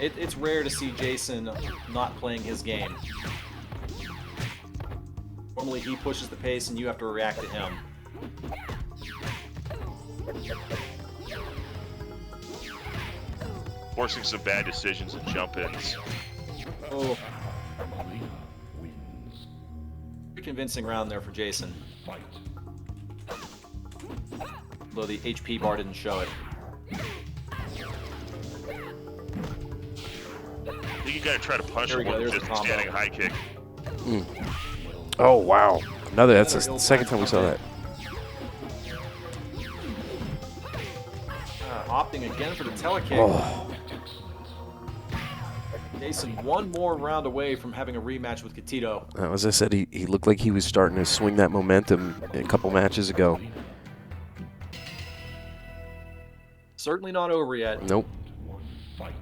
It's rare to see Jason not playing his game. Normally he pushes the pace and you have to react to him. Forcing some bad decisions and jump-ins. Oh, Arena wins. pretty convincing round there for Jason. Fight. Though the HP bar didn't show it. I think you gotta try to punish There we him go, with there's just the a combo. standing high kick. Oh wow. That's the second time we saw that. Opting again for the telekick. Oh. Jason one more round away from having a rematch with Gatito. As I said, he looked like he was starting to swing that momentum a couple matches ago. Certainly not over yet. Nope. Fight.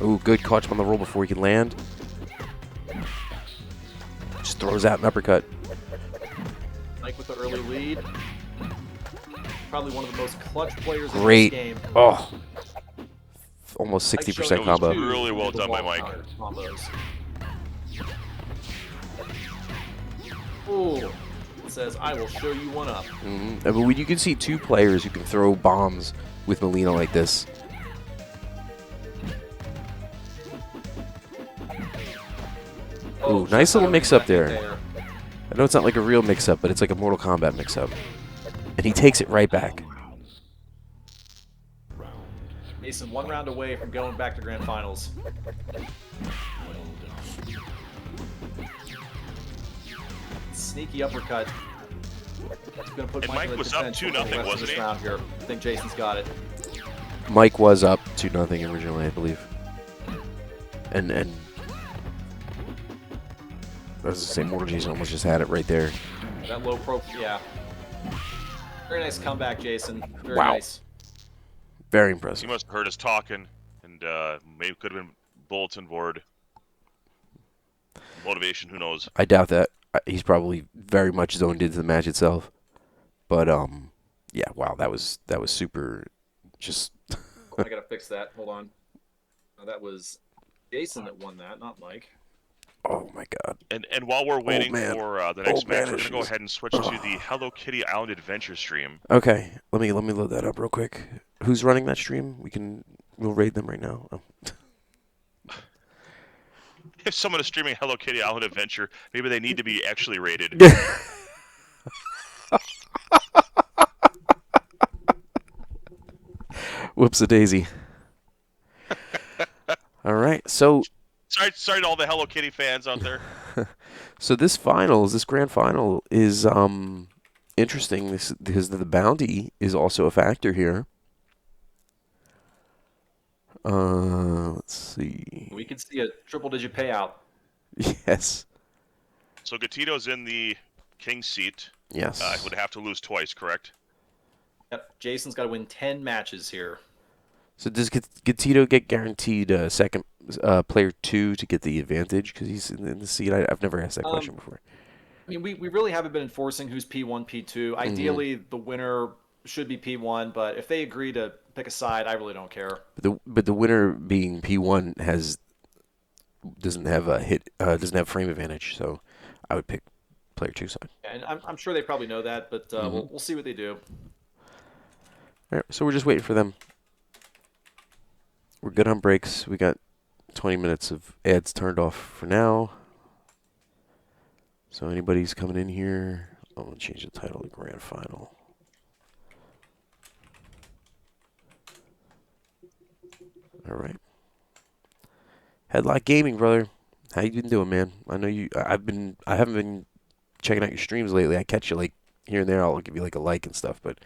Ooh, good catch on the roll before he can land. Just throws out an uppercut. Mike with the early lead. Probably one of the most clutch players Great. in this game. Oh. Almost Mike 60% showing combo. two Really well done by wall Mike. combos. Ooh. It says, I will show you one up. I mean, when you can see two players who can throw bombs with Molina like this. Ooh, nice little mix-up there. I know it's not like a real mix-up, but it's like a Mortal Kombat mix-up. And he takes it right back. Mason one round away from going back to grand finals. Sneaky uppercut. It's gonna put And Mike Mike on the was up defense 2-0, for the rest of wasn't this he? round here. I think Jason's got it. Mike was up 2-0 originally, I believe. And I was to say, Mortal Jason almost just had it right there. That low pro, yeah. Very nice comeback, Jason. Very Wow. nice. Very He impressive. must have heard us talking, and maybe could have been bulletin board. Motivation, who knows? I doubt that. He's probably very much zoned into the match itself. But yeah, wow, that was super. Just I gotta fix that. Hold on. That was Jason that won that, not Mike. oh my god. And while we're waiting man. for the next Old man match, we're gonna go issues. ahead and switch to the Hello Kitty Island Adventure stream. Okay, let me load that up real quick. Who's running that stream? We'll raid them right now. Oh. If someone is streaming Hello Kitty Island Adventure, maybe they need to be actually rated. Whoops-a-daisy. All right, so Sorry to all the Hello Kitty fans out there. this grand final is interesting because the bounty is also a factor here. Let's see. We could see a triple-digit payout. Yes. So Gatito's in the king seat. Yes. Would have to lose twice, correct? Yep. Jason's got to win 10 matches here. So does Gatito get guaranteed second player 2 to get the advantage because he's in the seat? I've never asked that question before. I mean, we really haven't been enforcing who's P1, P2. Ideally, the winner should be P1, but if they agree to pick a side, I really don't care. But the winner being P1 doesn't have frame advantage, so I would pick player 2 side. And I'm sure they probably know that, but we'll see what they do. All right, so we're just waiting for them. We're good on breaks. We got 20 minutes of ads turned off for now. So anybody's coming in here, I'm going to change the title to Grand Final. All right. Headlock Gaming, brother. How you been doing, man? I know you. I haven't been checking out your streams lately. I catch you like here and there. I'll give you like a like and stuff. But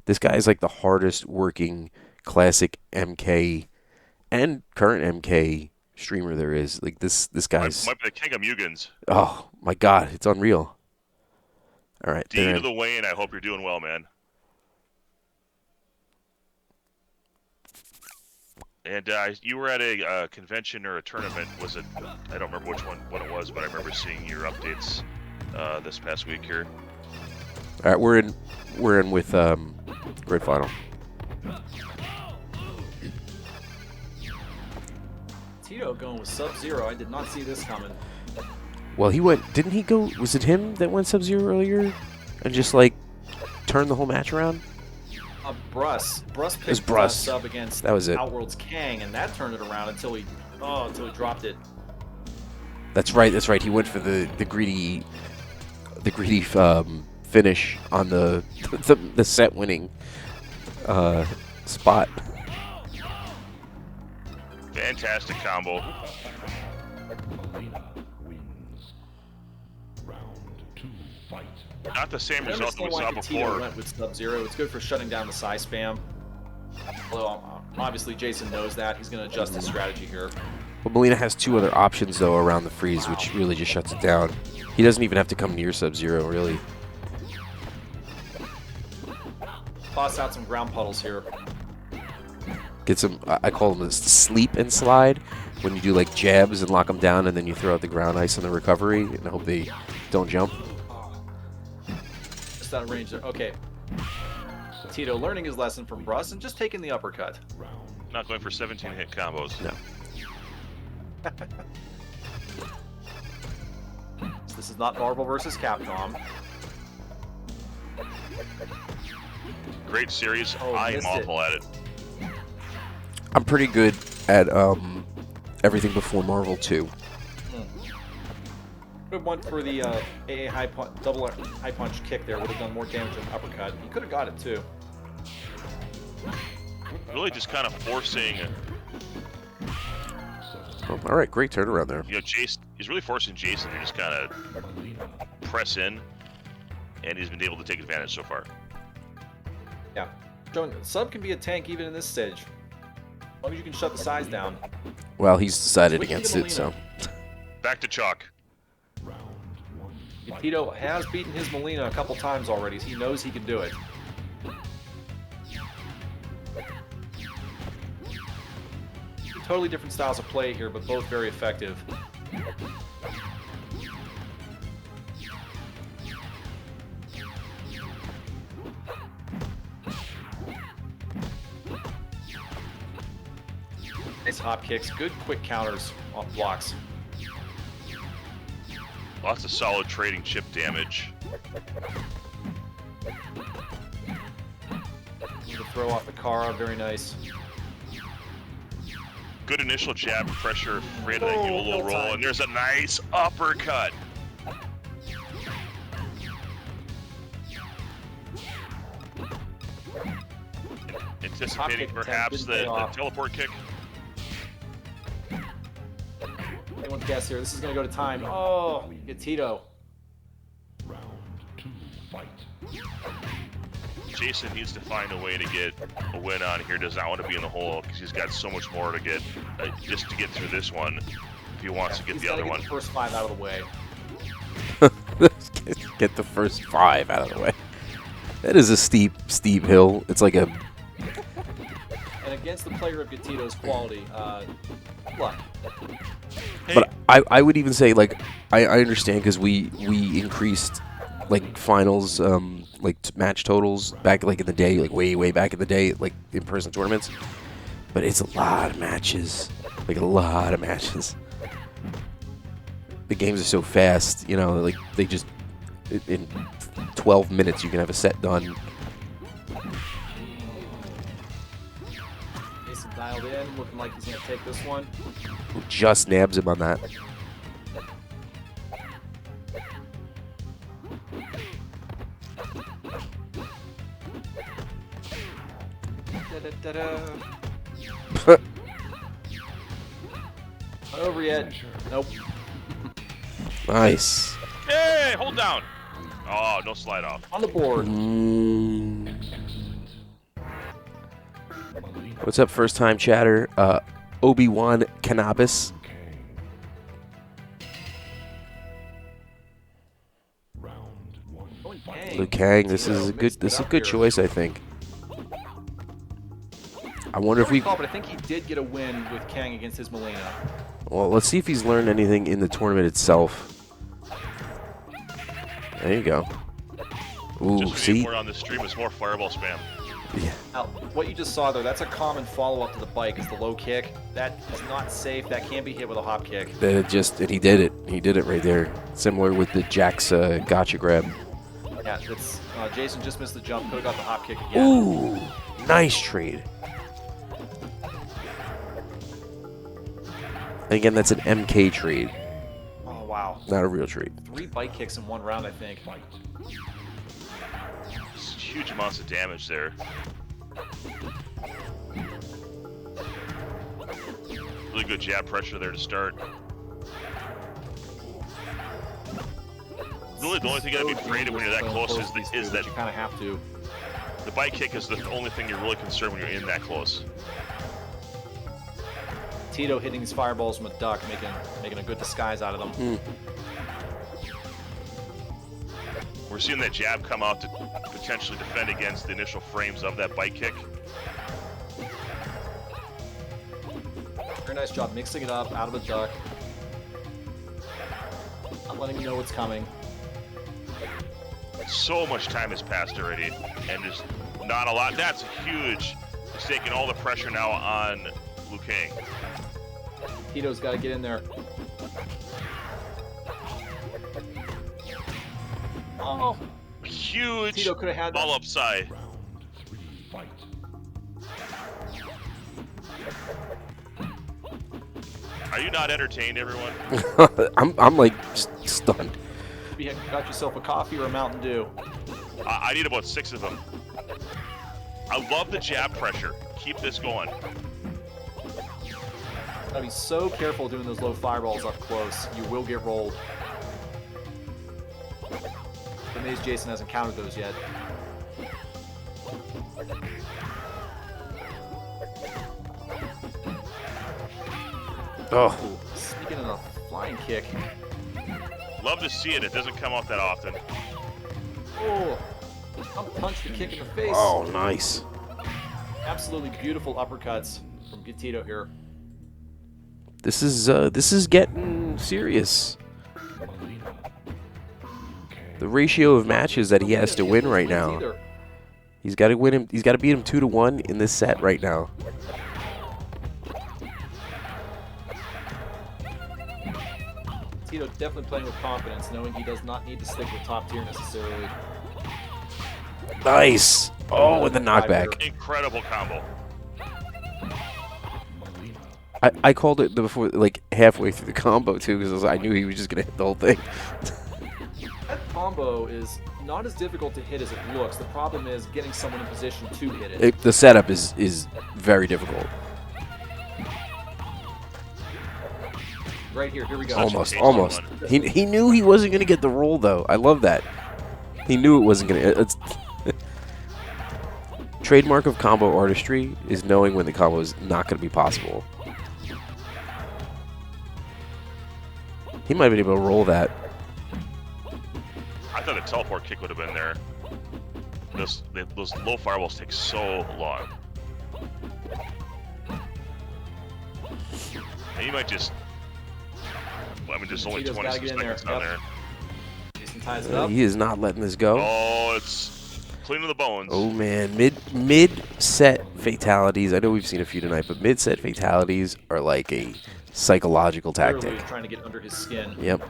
this guy is like the hardest working classic MK and current MK streamer there is. Like this guy's. Might be the king of Mugans. Oh my God, it's unreal. All right, D to the Wayne. I hope you're doing well, man. And you were at a convention or a tournament. Was it? I don't remember what it was, but I remember seeing your updates this past week here. All right, we're in with Great Final. Tito going with Sub-Zero. I did not see this coming. Well, didn't he go? Was it him that went Sub-Zero earlier, and just like turned the whole match around? Bruss picked was Bruss. Sub against That was it. Outworld's Kang, and that turned it around until he dropped it. That's right. He went for the greedy finish on the set winning spot. Fantastic combo. Melina wins. Round 2, fight. Not the same I result that we understand saw why Tito before. went with Sub-Zero. It's good for shutting down the psi spam. Although obviously Jason knows that. He's going to adjust his strategy here. Well, Melina has 2 other options though around the freeze, which really just shuts it down. He doesn't even have to come near Sub-Zero, really. Toss out some ground puddles here. Get some. I call them sleep and slide. When you do like jabs and lock them down, and then you throw out the ground ice on the recovery, and I hope they don't jump. Just out of range there. Okay. Tito learning his lesson from Bruss and just taking the uppercut. Not going for 17 hit combos. No. This is not Marvel versus Capcom. Great series. Oh, I am missed awful at it. I'm pretty good at everything before Marvel 2. Good one for the AA double high punch kick there. Would have done more damage than uppercut. He could have got it too. Really just kind of forcing, Oh, all right, great turnaround there. Jason. He's really forcing Jason to just kind of press in, and he's been able to take advantage so far. Yeah. Showing Sub can be a tank even in this stage. As long as you can shut the size down. Well, he's decided Switch to against Melina. it, so. Back to chalk. Tito has beaten his Melina a couple times already. So he knows he can do it. Totally different styles of play here, but both very effective. Nice hop kicks, good quick counters off blocks. Lots of solid trading chip damage. To throw off the Kara, very nice. Good initial jab pressure, afraid to give a little no roll, time. and there's a nice uppercut. Anticipating kick perhaps attempt the didn't pay off. teleport kick. Anyone's guess here. This is going to go to time. Oh, get Tito. Round 2, fight. Jason needs to find a way to get a win on here. Does not want to be in the hole because he's got so much more to get just to get through this one if he wants to get the other one. The first 5 out of the way. Get the first 5 out of the way. That is a steep hill. It's like a... And against the player of Gatito's quality, luck. Hey. But I would even say, like, I understand because we increased, like, finals, like, match totals back, like, in the day, like, way back in the day, like, in-person tournaments. But it's a lot of matches. Like, a lot of matches. The games are so fast, you know, like, they just... In 12 minutes, you can have a set done. Jason dialed in, looking like he's going to take this one. Just nabs him on that. Da-da-da-da. Not over yet. Nope. Nice. Hey, hold down. Oh, no slide off. On the board. What's up, first time chatter? Obi-Wan Cannabis. Liu Kang. This is a good choice, I think. I wonder if we... But I think he did get a win with Kang against his Melina. Well, let's see if he's learned anything in the tournament itself. There you go. Ooh, Just see? more on the stream is more fireball spam. Yeah. Now, what you just saw there, that's a common follow-up to the bike, is the low kick. That is not safe. That can be hit with a hop kick. And he did it. He did it right there. Similar with the Jack's gotcha grab. Yeah, it's Jason just missed the jump. Could have got the hop kick again. Ooh, nice trade. And again, that's an MK trade, Oh, wow. not a real trade. 3 bike kicks in 1 round, I think. Just huge amounts of damage there. Really good jab pressure there to start. Really, the only thing you gotta be afraid of when you're that close is that you kind of have to. the bike kick is the only thing you're really concerned when you're in that close. Tito hitting these fireballs from a duck, making a good disguise out of them. We're seeing that jab come out to potentially defend against the initial frames of that bike kick. Very nice job mixing it up out of a duck. Not letting you know what's coming. So much time has passed already, and there's not a lot. That's huge. It's taking all the pressure now on Liu Kang. Tito's got to get in there. Oh, Huge Tito could have had ball that. upside. Are you not entertained, everyone? I'm like stunned. You had got yourself a coffee or a Mountain Dew. I need about 6 of them. I love the jab pressure. Keep this going. Gotta be so careful doing those low fireballs up close. You will get rolled. I'm amazed Jason hasn't counted those yet. Oh, Ooh, sneaking in a flying kick. Love to see it. It doesn't come off that often. Oh, punch the kick in the face. oh, nice. Absolutely beautiful uppercuts from Gatito here. This is getting serious. The ratio of matches that he has to win right now. Either. He's got to win him. He's got to beat him 2-1 in this set right now. Tito definitely playing with confidence, knowing he does not need to stick with top tier necessarily. Nice. Oh, and the knockback. Incredible combo. I called it before, like halfway through the combo too, because I knew he was just gonna hit the whole thing. That combo is not as difficult to hit as it looks. The problem is getting someone in position to hit it. The setup is very difficult. Right here we go. Almost. He knew he wasn't gonna get the roll though. I love that. He knew it wasn't gonna. trademark of combo artistry is knowing when the combo is not going to be possible. He might have been able to roll that. I thought a teleport kick would have been there. Those low fireballs take so long. And you might just... Well, I mean, there's only Cheeto's gotta 26 get in there. seconds on there. Jason ties it up. He is not letting this go. Oh, it's clean to the bones. Oh man, mid-set fatalities. I know we've seen a few tonight, but mid-set fatalities are like a psychological tactic. Literally trying to get under his skin. Yep.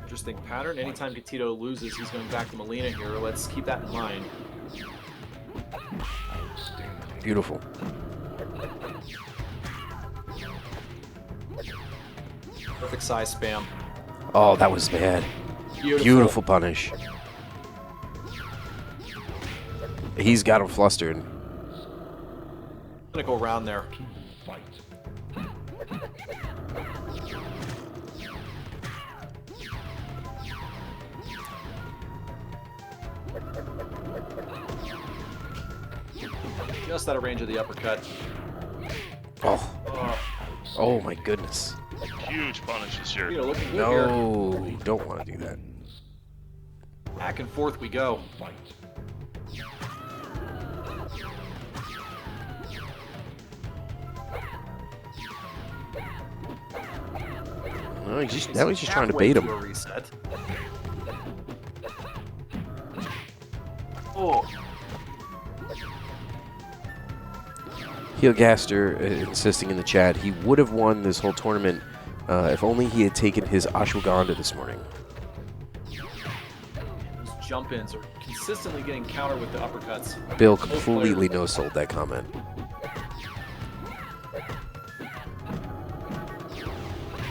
Interesting pattern. Anytime Gatito loses, he's going back to Molina here. Let's keep that in mind. Beautiful. Perfect size spam. Oh, that was bad. Beautiful punish. He's got him flustered. Gonna go around there. Fight. Just out of range of the uppercut. Oh, Oh, oh my goodness. Huge punishes here. Gatito looking good here. No, you don't want to do that. Back and forth we go. Fight. No, now he's just trying to bait him. Halfway to a reset. Oh, Heelgaster insisting in the chat he would have won this whole tournament if only he had taken his ashwagandha this morning. those jump-ins are consistently getting countered with the uppercuts. Bill Both completely players. no-sold that comment.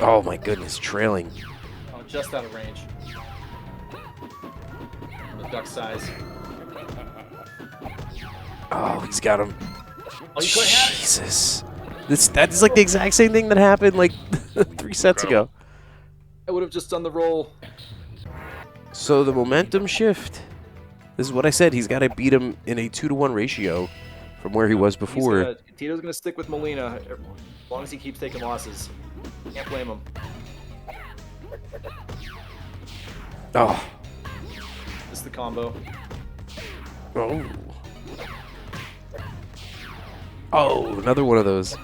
Oh my goodness, trailing. Oh, just out of range. The duck size. Oh, he's got him. Oh, you could have it. Jesus. That's like the exact same thing that happened like 3 sets ago. I would have just done the roll. So the momentum shift. This is what I said. He's got to beat him in a 2-to-1 ratio from where he was before. Tito's gonna stick with Molina as long as he keeps taking losses. Can't blame him. Oh. This is the combo. Oh. Oh, another one of those.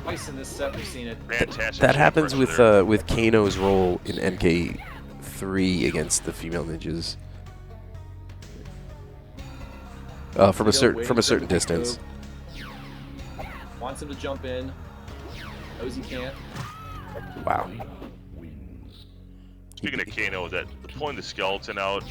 Twice in this set we've seen it. Fantastic. That shit happens pressure with Kano's role in MK3 against the female ninjas. From a certain distance. Wants him to jump in. Knows he can't. Wow. Wins. Speaking of Kano, that pulling the skeleton out,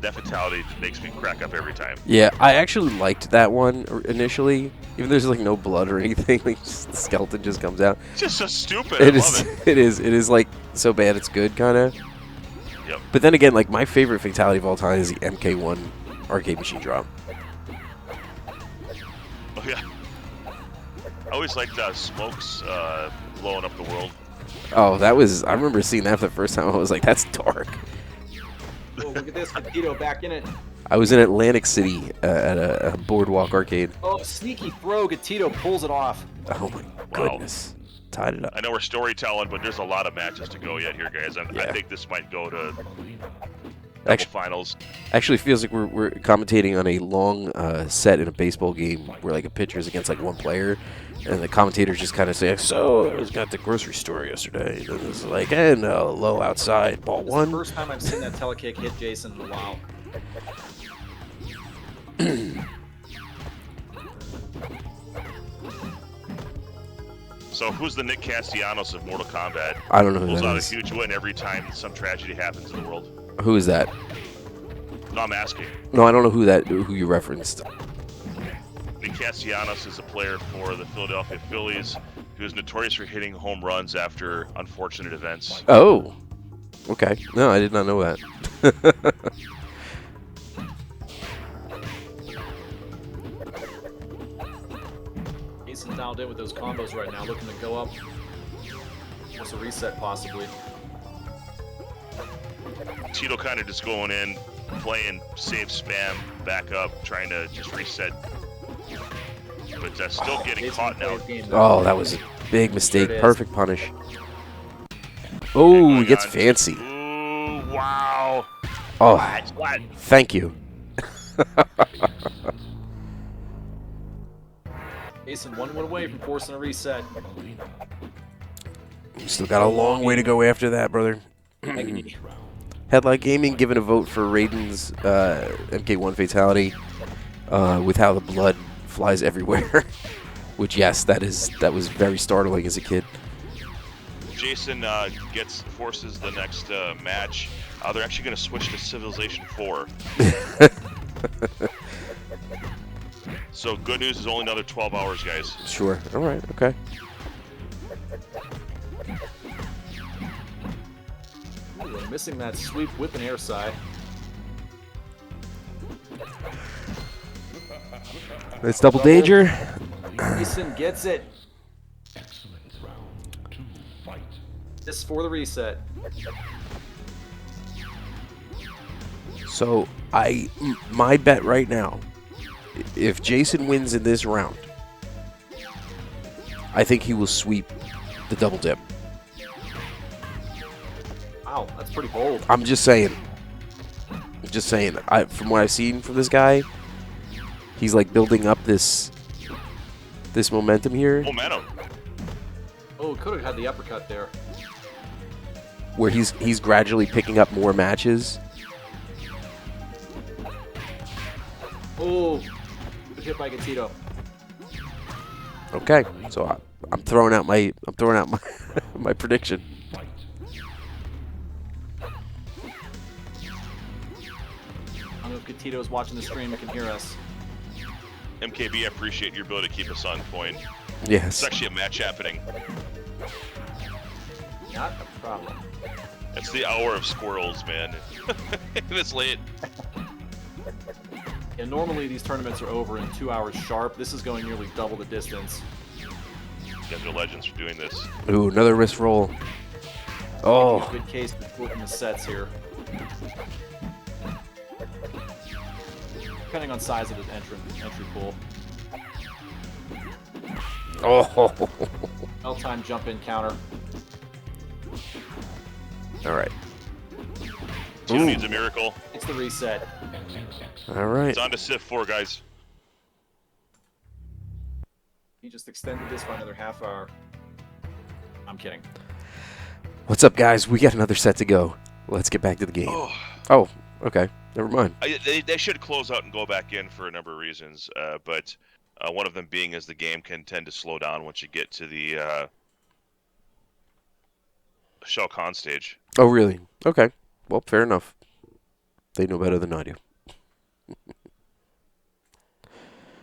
that fatality makes me crack up every time. Yeah, I actually liked that one initially. Even though there's like no blood or anything, like just, the skeleton just comes out. It's just so stupid. It I is. love it. It is like so bad it's good kind of. Yep. But then again, like my favorite fatality of all time is the MK1 arcade machine drop. Oh yeah. I always liked Smokes blowing up the world. Oh, that was. I remember seeing that for the first time. I was like, that's dark. Oh, look at this. Tito back in it. I was in Atlantic City at a boardwalk arcade. Oh, sneaky throw. Gatito pulls it off. Oh my goodness. Tied it up. I know we're storytelling, but there's a lot of matches to go yet here, guys. I Yeah. think this might go to Actually, finals. actually feels like we're commentating on a long set in a baseball game where like a pitcher is against like one player, and the commentators just kind of say, "So I was at the grocery store yesterday." And it's like, and low outside, ball This is the one. first time I've seen that telekick hit Jason in a while. So who's the Nick Castellanos of Mortal Kombat? I don't know who Pulls that out a is. huge win every time some tragedy happens in the world. Who is that? No, I'm asking. No, I don't know who you referenced. Nick Castellanos is a player for the Philadelphia Phillies who is notorious for hitting home runs after unfortunate events. Oh, okay. No, I did not know that. Jason dialed in with those combos right now, looking to go up. Wants a reset, possibly. Tito kind of just going in, playing safe spam, back up, trying to just reset. But still getting caught now. Oh, that was a big mistake. There it is. Perfect punish. Oh, he Going gets on. fancy. Ooh, wow. Oh, Flat. thank you. Jason, one win away from forcing a reset. Still got a long way to go after that, brother. Agony. Headlight Gaming giving a vote for Raiden's MK1 fatality with how the blood flies everywhere. Which, yes, that was very startling as a kid. Jason forces the next match. They're actually going to switch to Civilization 4. So good news is only another 12 hours, guys. Sure. All right. Okay. Ooh, we're missing that sweep with an air side. It's double danger. Jason gets it. Excellent round 2. Fight. This for the reset. So my bet right now, if Jason wins in this round, I think he will sweep the double dip. Wow, that's pretty bold. I'm just saying. From what I've seen from this guy, he's like building up this momentum here, Momentum. Oh, could have had the uppercut there. where he's gradually picking up more matches. Oh, good hit by Gatito. Okay, so I'm throwing out my my prediction. Fight. I don't know if Gatito's watching the stream and can hear us. MKB, I appreciate your ability to keep us on point. Yes. It's actually a match happening. Not a problem. It's the hour of squirrels, man. It's late. Yeah, normally these tournaments are over in 2 hours sharp. This is going nearly double the distance. You guys are legends for doing this. Ooh, another wrist roll. Oh, Good case for flipping the sets here. Depending on size of the entry pool. oh. L-time jump in counter. All right. Tito Ooh. needs a miracle. It's the reset. All right. It's on to Civ 4, guys. He just extended this by another half hour. I'm kidding. What's up, guys? We got another set to go. Let's get back to the game. Oh, okay. Never mind. They should close out and go back in for a number of reasons, but one of them being is the game can tend to slow down once you get to the Shao Kahn stage. Oh, really? Okay. Well, fair enough. They know better than I do.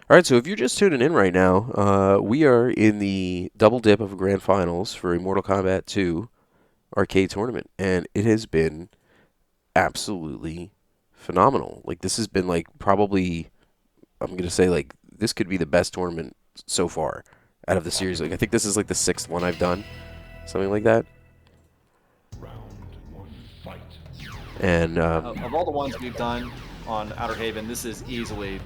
All right, so if you're just tuning in right now, we are in the double dip of Grand Finals for a Mortal Kombat 2 arcade tournament, and it has been absolutely phenomenal. Like, this has been, like, probably, I'm going to say, like, this could be the best tournament so far out of the series. Like, I think this is, like, the 6th one I've done, something like that. Round 1. Fight. And Of all the ones we've done on Outer Haven, this is easily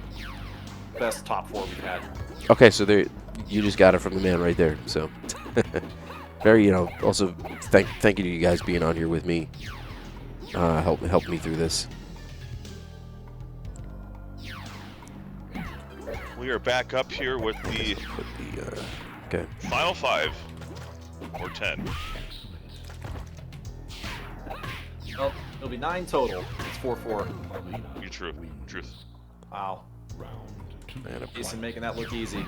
best top 4 we've had. okay, so there, you just got it from the man right there. So, very, also thank you to you guys being on here with me. Help me through this. We are back up here with the Put the okay. final 5 or 10. Well, it'll be 9 total. It's 4-4. You truth. Wow. Round 2. And a Jason making that look easy.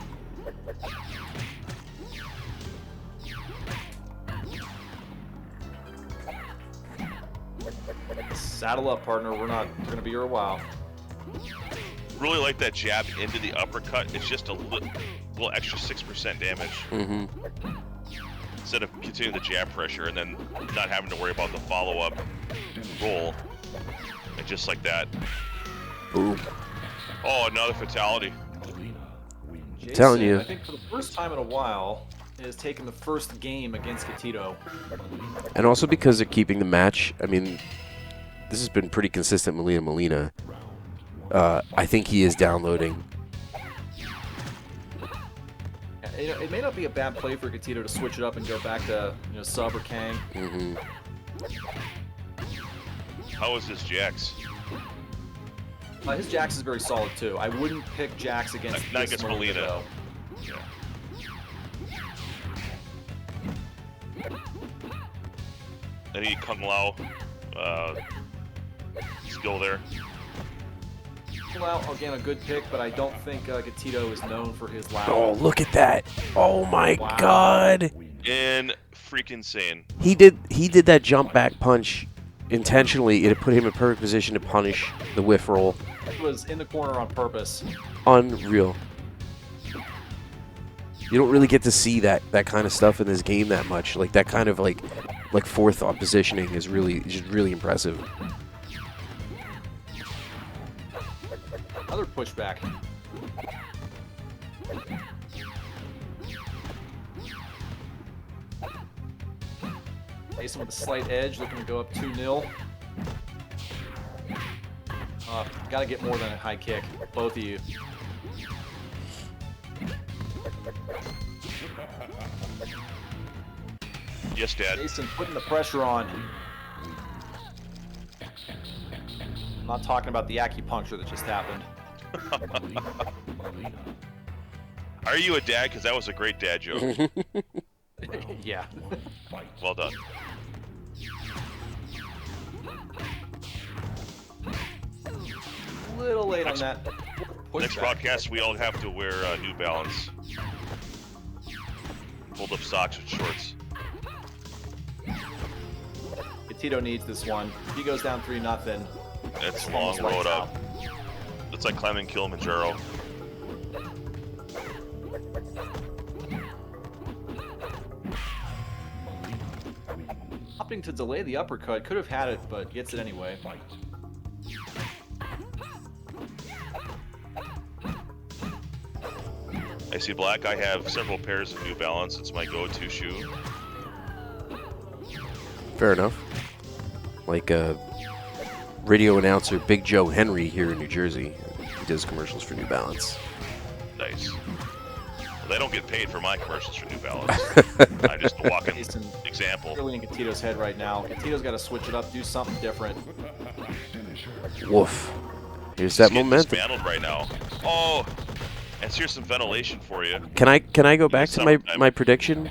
Saddle up, partner. We're gonna be here a while. Really like that jab into the uppercut. It's just a little extra 6% damage Mm-hmm. instead of continuing the jab pressure and then not having to worry about the follow-up roll. And just like that. Boom. Oh, another fatality. Arena wins. Jason, Telling you. I think for the first time in a while, is taking the first game against Gatito. And also because they're keeping the match. I mean, this has been pretty consistent. Molina. I think he is downloading. It may not be a bad play for Gatito to switch it up and go back to Sub or Kang. Mm-hmm. How is his Jax? His Jax is very solid too. I wouldn't pick Jax against Not this against Molina, Molina. though. Yeah. Any Kung Lao skill there? Well, again, a good pick, but I don't think Gatito is known for his Lao. Oh, look at that! Oh my Wow. God! In freaking insane. He did that jump back punch intentionally. It put him in perfect position to punish the whiff roll. It was in the corner on purpose. Unreal. You don't really get to see that kind of stuff in this game that much. Like that kind of like forethought positioning is really impressive. Another pushback. Mason with a slight edge, looking to go up 2-0. Gotta get more than a high kick, both of you. Yes, Dad. Mason putting the pressure on. I'm not talking about the acupuncture that just happened. Are you a dad? Because that was a great dad joke. Yeah. Well done. A little late on that. Next Pushback. broadcast, we all have to wear New Balance. Pulled up socks with shorts. Gatito needs this one. If he goes down 3-0. It's a long road up. It's like climbing Kilimanjaro. Opting to delay the uppercut, could have had it, but gets it anyway. I see black. I have several pairs of New Balance. It's my go-to shoe. Fair enough. Like radio announcer Big Joe Henry here in New Jersey. He does commercials for New Balance. Nice. Well, they don't get paid for my commercials for New Balance. I'm just a walking Jason example. really in Gatito's head right now. Gatito's got to switch it up, do something different. Woof. Here's He's that getting momentum. dismantled right now. Oh, and here's some ventilation for you. Can I go back to my prediction?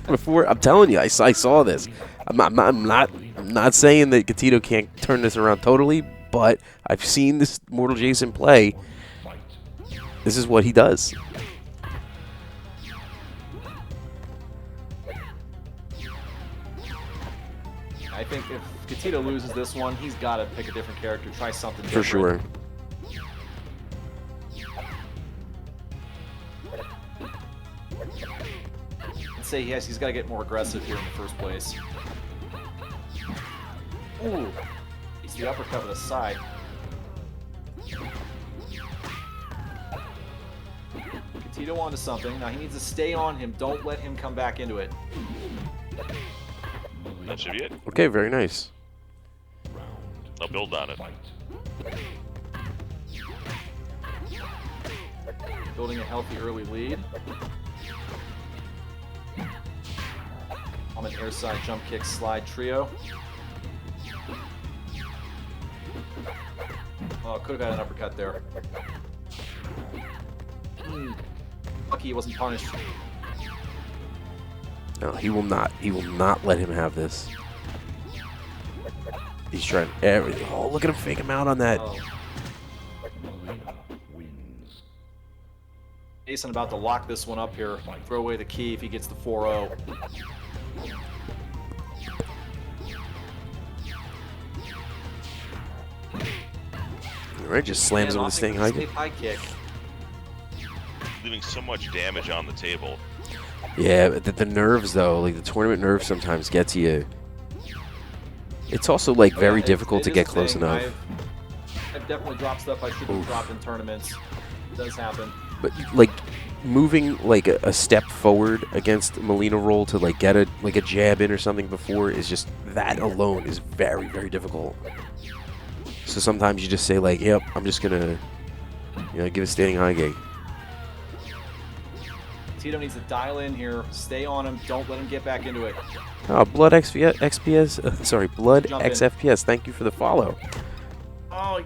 Before, I'm telling you, I saw this. I'm not saying that Gatito can't turn this around totally, but I've seen this Mortal Jason play. This is what he does. I think if Gatito loses this one, he's got to pick a different character, try something For different. sure. I'd say he's got to get more aggressive here in the first place. Ooh, he's the uppercut with a side. Gatito onto something. Now he needs to stay on him. Don't let him come back into it. That should be it. Okay, very nice. I'll build on it. Building a healthy early lead. On an airside jump kick slide trio. Oh, could have had an uppercut there. Lucky he wasn't punished. No, he will not. He will not let him have this. He's trying everything. Oh, look at him fake him out on that. Oh. Jason about to lock this one up here. Throw away the key if he gets the 4-0. All right, just slams him with the sting high kick. High kick. Leaving so much damage on the table. Yeah, but the nerves though, like the tournament nerves sometimes get to you. It's also like very difficult to It get is a close thing. enough. I've definitely dropped stuff I shouldn't have dropped in tournaments. It does happen. But like moving like a step forward against Molina roll to like get a jab in or something before is just, that alone is very, very difficult. So sometimes you just say like, yep, I'm just gonna, give a standing high gate. Tito needs to dial in here, stay on him, don't let him get back into it. Oh, Blood XPS, sorry, Blood Jump in. XFPS, thank you for the follow. Oh,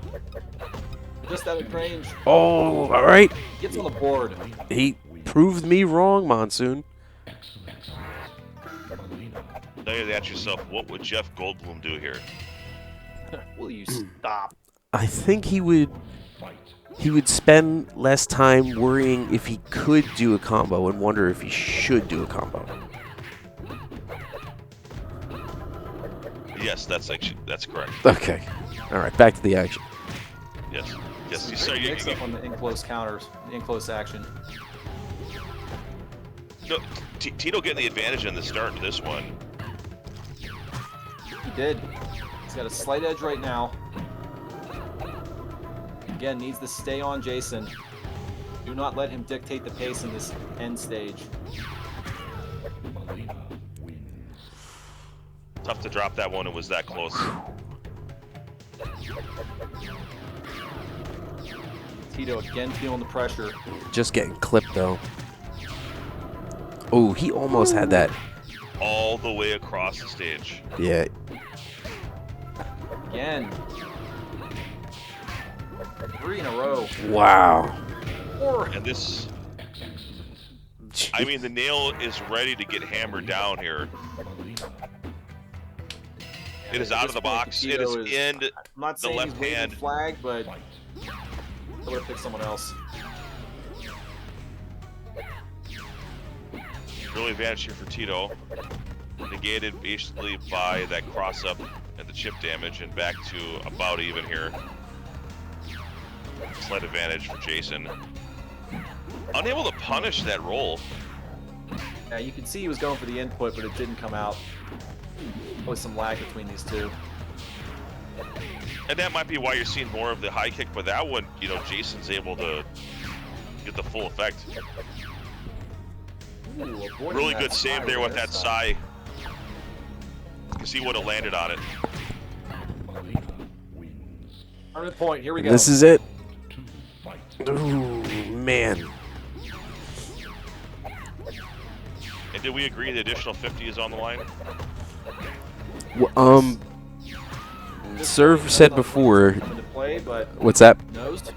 just out of range. Oh, all right. Gets on the board. He proved me wrong, Monsoon. Now you ask yourself, what would Jeff Goldblum do here? Will you stop? I think he would spend less time worrying if he could do a combo and wonder if he should do a combo. Yes, that's correct. Okay. All right, back to the action. Yes. Yes, you Great mix-up on the in-close counters, in-close action. No, Tito getting the advantage in the start of this one. He did. He's got a slight edge right now. Again, needs to stay on Jason. Do not let him dictate the pace in this end stage. Tough to drop that one. It was that close. Tito again feeling the pressure. Just getting clipped, though. Oh, he almost had that. All the way across the stage. Yeah. Again. 3 in a row. Wow. 4. And this, I mean, the nail is ready to get hammered down here. It is out of the box. It is in I'm not the saying left he's waving hand. flag, but I would have picked someone else. Real advantage here for Tito. Negated basically by that cross up and the chip damage, and back to about even here. Slight advantage for Jason. Unable to punish that roll. Yeah, you could see he was going for the input, but it didn't come out. Probably some lag between these two. And that might be why you're seeing more of the high kick, but that one, Jason's able to get the full effect. Ooh, avoiding Really that good save side there with there, that so- sigh. Because he would have landed on it. Tournament point, here we go. This is it. Ooh, man. And did we agree the additional 50 is on the line? Serv said before. Coming to play, but What's that? nosed.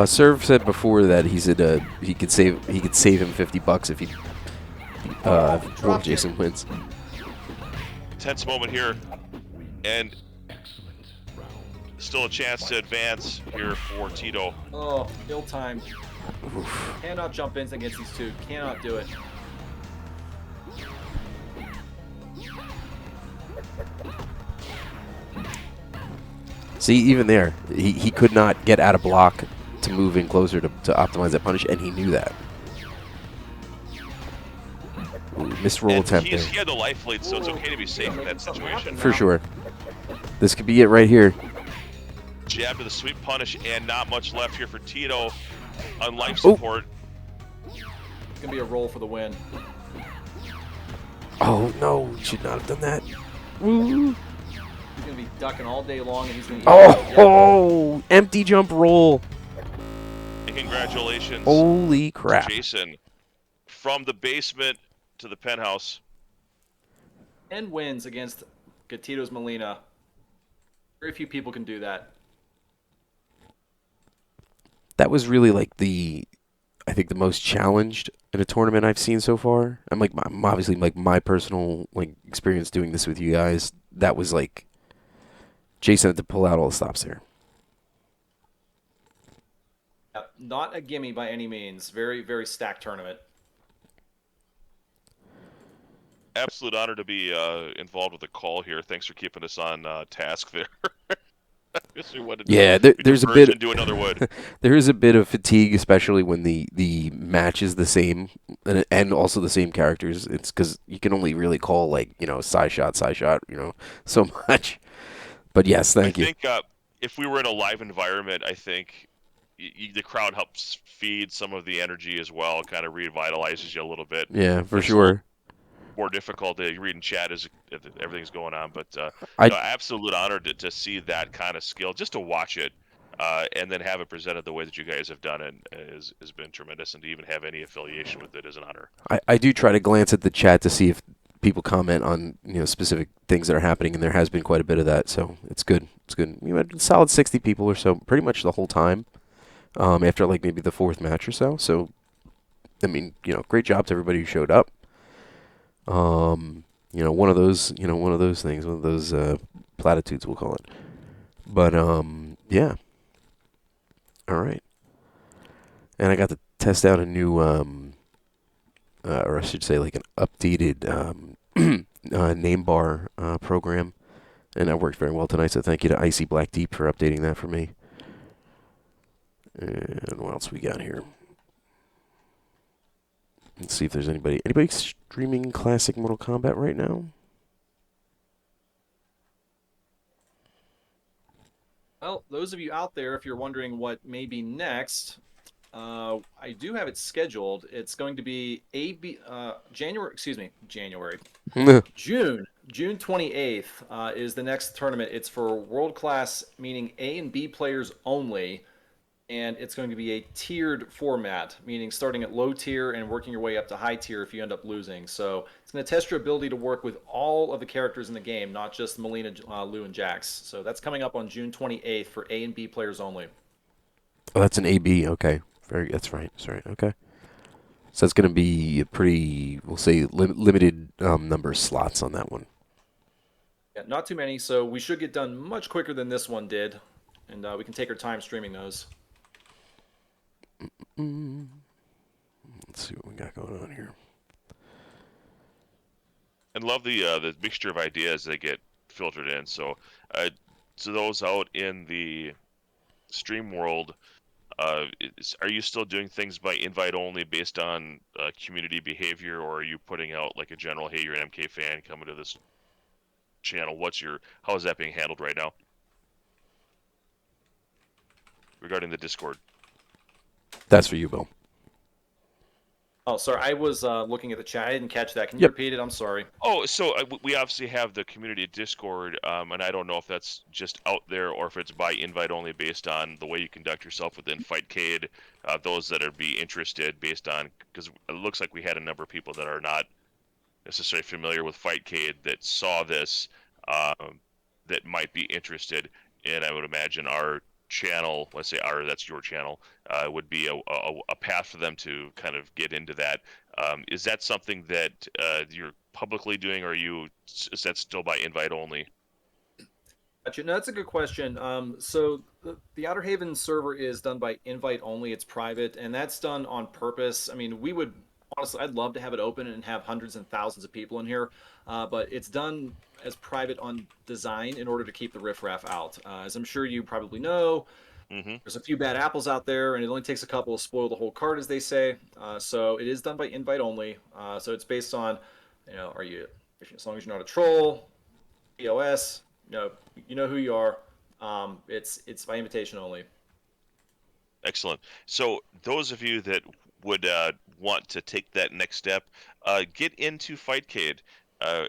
Serv said before that he said he could save him $50 if he if Jason wins. Tense moment here. And still a chance to advance here for Tito. Oh, ill time. Cannot jump in against these two. Cannot do it. See, even there, he could not get out of block to move in closer to optimize that punish, and he knew that. Ooh, missed roll And attempt there. he had the life lead, so it's okay to be safe in that situation. For sure. This could be it right here. Jab to the sweep punish, and not much left here for Tito on life Oh. support. It's gonna be a roll for the win. Oh, no. Should not have done that. Woo. He's gonna be ducking all day long, and he's gonna. Oh, empty jump roll. And congratulations Holy to crap. Jason. From the basement to the penthouse. And wins against Gatito's Molina. Very few people can do that. That was really like I think the most challenged in a tournament I've seen so far. I'm obviously like my personal like experience doing this with you guys. That was like Jason had to pull out all the stops there. Not a gimme by any means. Very, very stacked tournament. Absolute honor to be involved with the call here. Thanks for keeping us on task there. Yeah, there's a bit. Do another wood. There is a bit of fatigue, especially when the match is the same and also the same characters. It's because you can only really call like side shot, so much. But yes, thank you. I think if we were in a live environment, I think the crowd helps feed some of the energy as well, kind of revitalizes you a little bit. Yeah, for Makes it a little sure. more difficult to read in chat as everything's going on. But I no, absolute honor to see that kind of skill, just to watch it, and then have it presented the way that you guys have done it has been tremendous. And to even have any affiliation with it is an honor. I do try to glance at the chat to see if people comment on specific things that are happening, and there has been quite a bit of that, so it's good. It's good. We had a solid 60 people or so, pretty much the whole time. After like maybe the fourth match or so. So, I mean, great job to everybody who showed up. One of those, one of those things, one of those platitudes, we'll call it. But yeah. All right. And I got to test out a new, or I should say, like an updated name bar program, and that worked very well tonight. So thank you to Icy Black Deep for updating that for me. And what else we got here? Let's see if there's anybody streaming classic Mortal Kombat right now. Well, those of you out there, if you're wondering what may be next, I do have it scheduled. It's going to be January. June 28th is the next tournament. It's for world class, meaning A and B players only. And it's going to be a tiered format, meaning starting at low tier and working your way up to high tier if you end up losing. So it's going to test your ability to work with all of the characters in the game, not just Melina, Lou, and Jax. So that's coming up on June 28th for A and B players only. Oh, that's an AB. Okay, that's right. Sorry. Okay. So it's going to be a pretty, we'll say, limited number of slots on that one. Yeah, not too many, so we should get done much quicker than this one did, and we can take our time streaming those. Let's see what we got going on here. And love the mixture of ideas that get filtered in. So to those out in the stream world, are you still doing things by invite only based on community behavior, or are you putting out like a general, hey, you're an MK fan, coming to this channel? How is that being handled right now regarding the Discord? That's for you, Bill. Oh, sorry, I was looking at the chat. I didn't catch that. Can you repeat it? I'm sorry. Oh, so we obviously have the community Discord, and I don't know if that's just out there or if it's by invite only based on the way you conduct yourself within Fightcade. Those that are be interested based on, because it looks like we had a number of people that are not necessarily familiar with Fightcade that saw this, that might be interested, and I would imagine our channel, let's say that's your channel, would be a path for them to kind of get into that. Is that something that you're publicly doing, or is that still by invite only? Gotcha. No, that's a good question. So the Outer Haven server is done by invite only. It's private, and that's done on purpose. I mean, honestly, I'd love to have it open and have hundreds and thousands of people in here, but it's done as private on design in order to keep the riffraff out. As I'm sure you probably know, there's a few bad apples out there, and it only takes a couple to spoil the whole card, as they say. So it is done by invite only. So it's based on, as long as you're not a troll, POS, you know who you are. It's by invitation only. Excellent. So those of you that would want to take that next step, get into Fightcade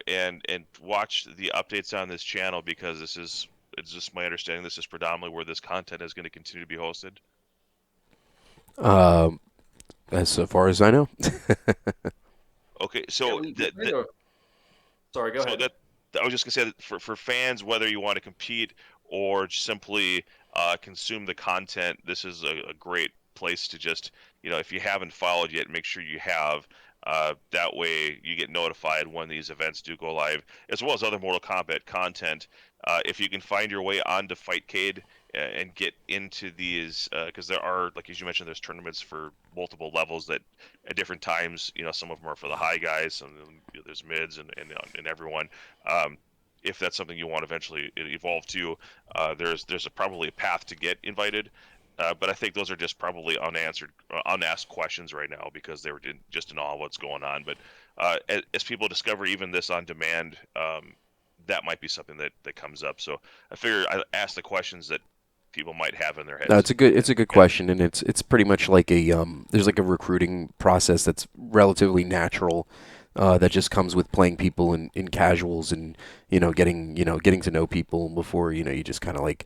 and watch the updates on this channel, because it's just my understanding this is predominantly where this content is going to continue to be hosted. As far as I know. Okay, so sorry, go ahead. I was just gonna say that for fans, whether you want to compete or simply consume the content, this is a great place to just, if you haven't followed yet, make sure you have. That way you get notified when these events do go live, as well as other Mortal Kombat content. If you can find your way onto Fightcade and get into these, because there are, like as you mentioned, there's tournaments for multiple levels that at different times, some of them are for the high guys, and there's mids and everyone. If that's something you want to eventually evolve to, there's probably a path to get invited. But I think those are just probably unasked questions right now, because they were just in awe of what's going on. But as people discover even this on demand, that might be something that comes up. So I figure I ask the questions that people might have in their heads. No, it's a good question, and it's pretty much like a there's like a recruiting process that's relatively natural, that just comes with playing people in casuals and getting to know people before you just kind of like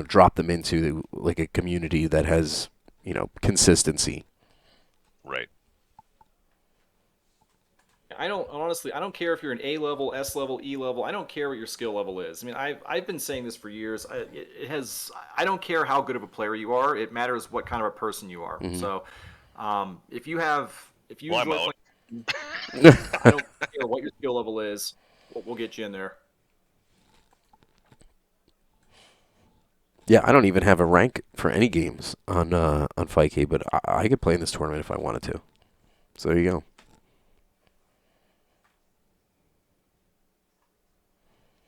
drop them into like a community that has consistency. Right. I don't care if you're an A level, S level, E level. I don't care what your skill level is. I mean, I've been saying this for years. I don't care how good of a player you are. It matters what kind of a person you are. So, if you Well, I'm enjoy out. playing, I don't care what your skill level is. We'll get you in there. Yeah, I don't even have a rank for any games on FIK, but I could play in this tournament if I wanted to. So there you go.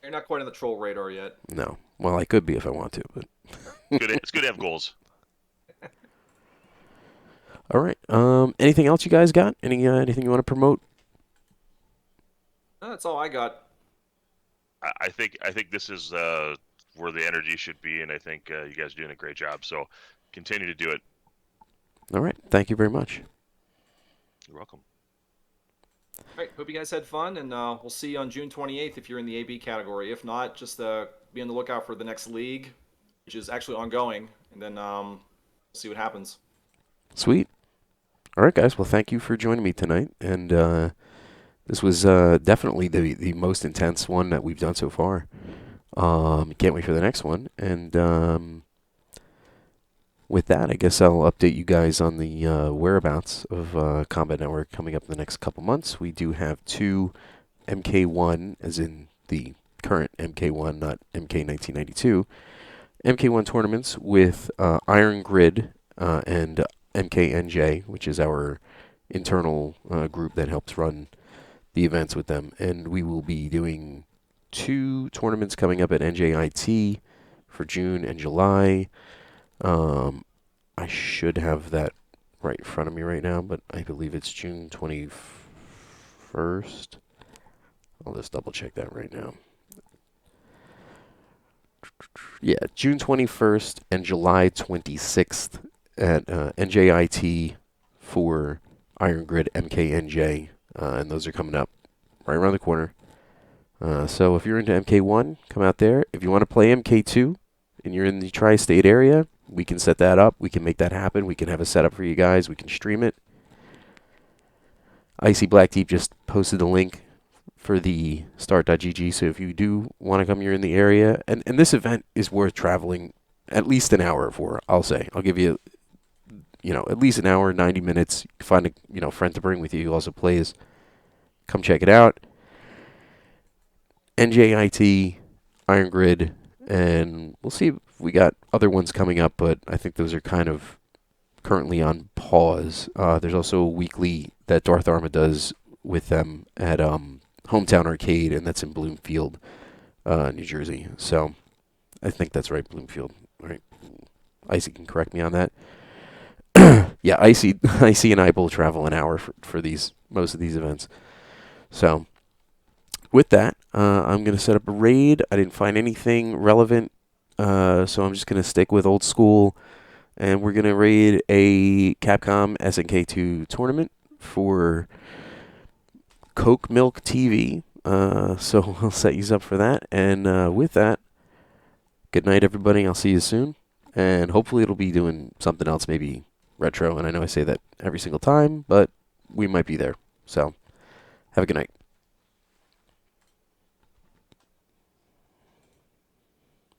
You're not quite on the troll radar yet. No, well, I could be if I want to, but It's good to have goals. all right. Anything else you guys got? Anything you want to promote? That's all I got. I think this is where the energy should be, and I think you guys are doing a great job. So continue to do it. All right. Thank you very much. You're welcome. All right, hope you guys had fun, and we'll see you on June 28th if you're in the AB category. If not, just be on the lookout for the next league, which is actually ongoing, and then see what happens. Sweet. All right, guys. Well, thank you for joining me tonight, and this was definitely the most intense one that we've done so far. Can't wait for the next one, and with that, I guess I'll update you guys on the whereabouts of Combat Network coming up in the next couple months. We do have 2 MK1, as in the current MK1, not MK 1992, MK1 tournaments with Iron Grid and MKNJ, which is our internal group that helps run the events with them. And we will be doing 2 tournaments coming up at NJIT for June and July. I should have that right in front of me right now, but I believe it's June 21st. I'll just double check that right now. Yeah, June 21st and July 26th at NJIT for Iron Grid MKNJ, and those are coming up right around the corner. So if you're into MK1, come out there. If you want to play MK2 and you're in the tri-state area, we can set that up. We can make that happen. We can have a setup for you guys. We can stream it. Icy Black Deep just posted the link for the start.gg, so if you do want to come, you're in the area. And this event is worth traveling at least an hour for, I'll say. I'll give you, at least an hour, 90 minutes. Find a, friend to bring with you who also plays. Come check it out. NJIT, Iron Grid, and we'll see if we got other ones coming up, but I think those are kind of currently on pause. There's also a weekly that Darth Arma does with them at Hometown Arcade, and that's in Bloomfield, New Jersey. So I think that's right, Bloomfield. Right? Icy can correct me on that. Yeah, Icy and I both travel an hour for most of these events. So with that, I'm going to set up a raid. I didn't find anything relevant, so I'm just going to stick with old school. And we're going to raid a Capcom SNK2 tournament for Coke Milk TV. So I'll set you up for that. And with that, good night, everybody. I'll see you soon. And hopefully it'll be doing something else, maybe retro. And I know I say that every single time, but we might be there. So have a good night.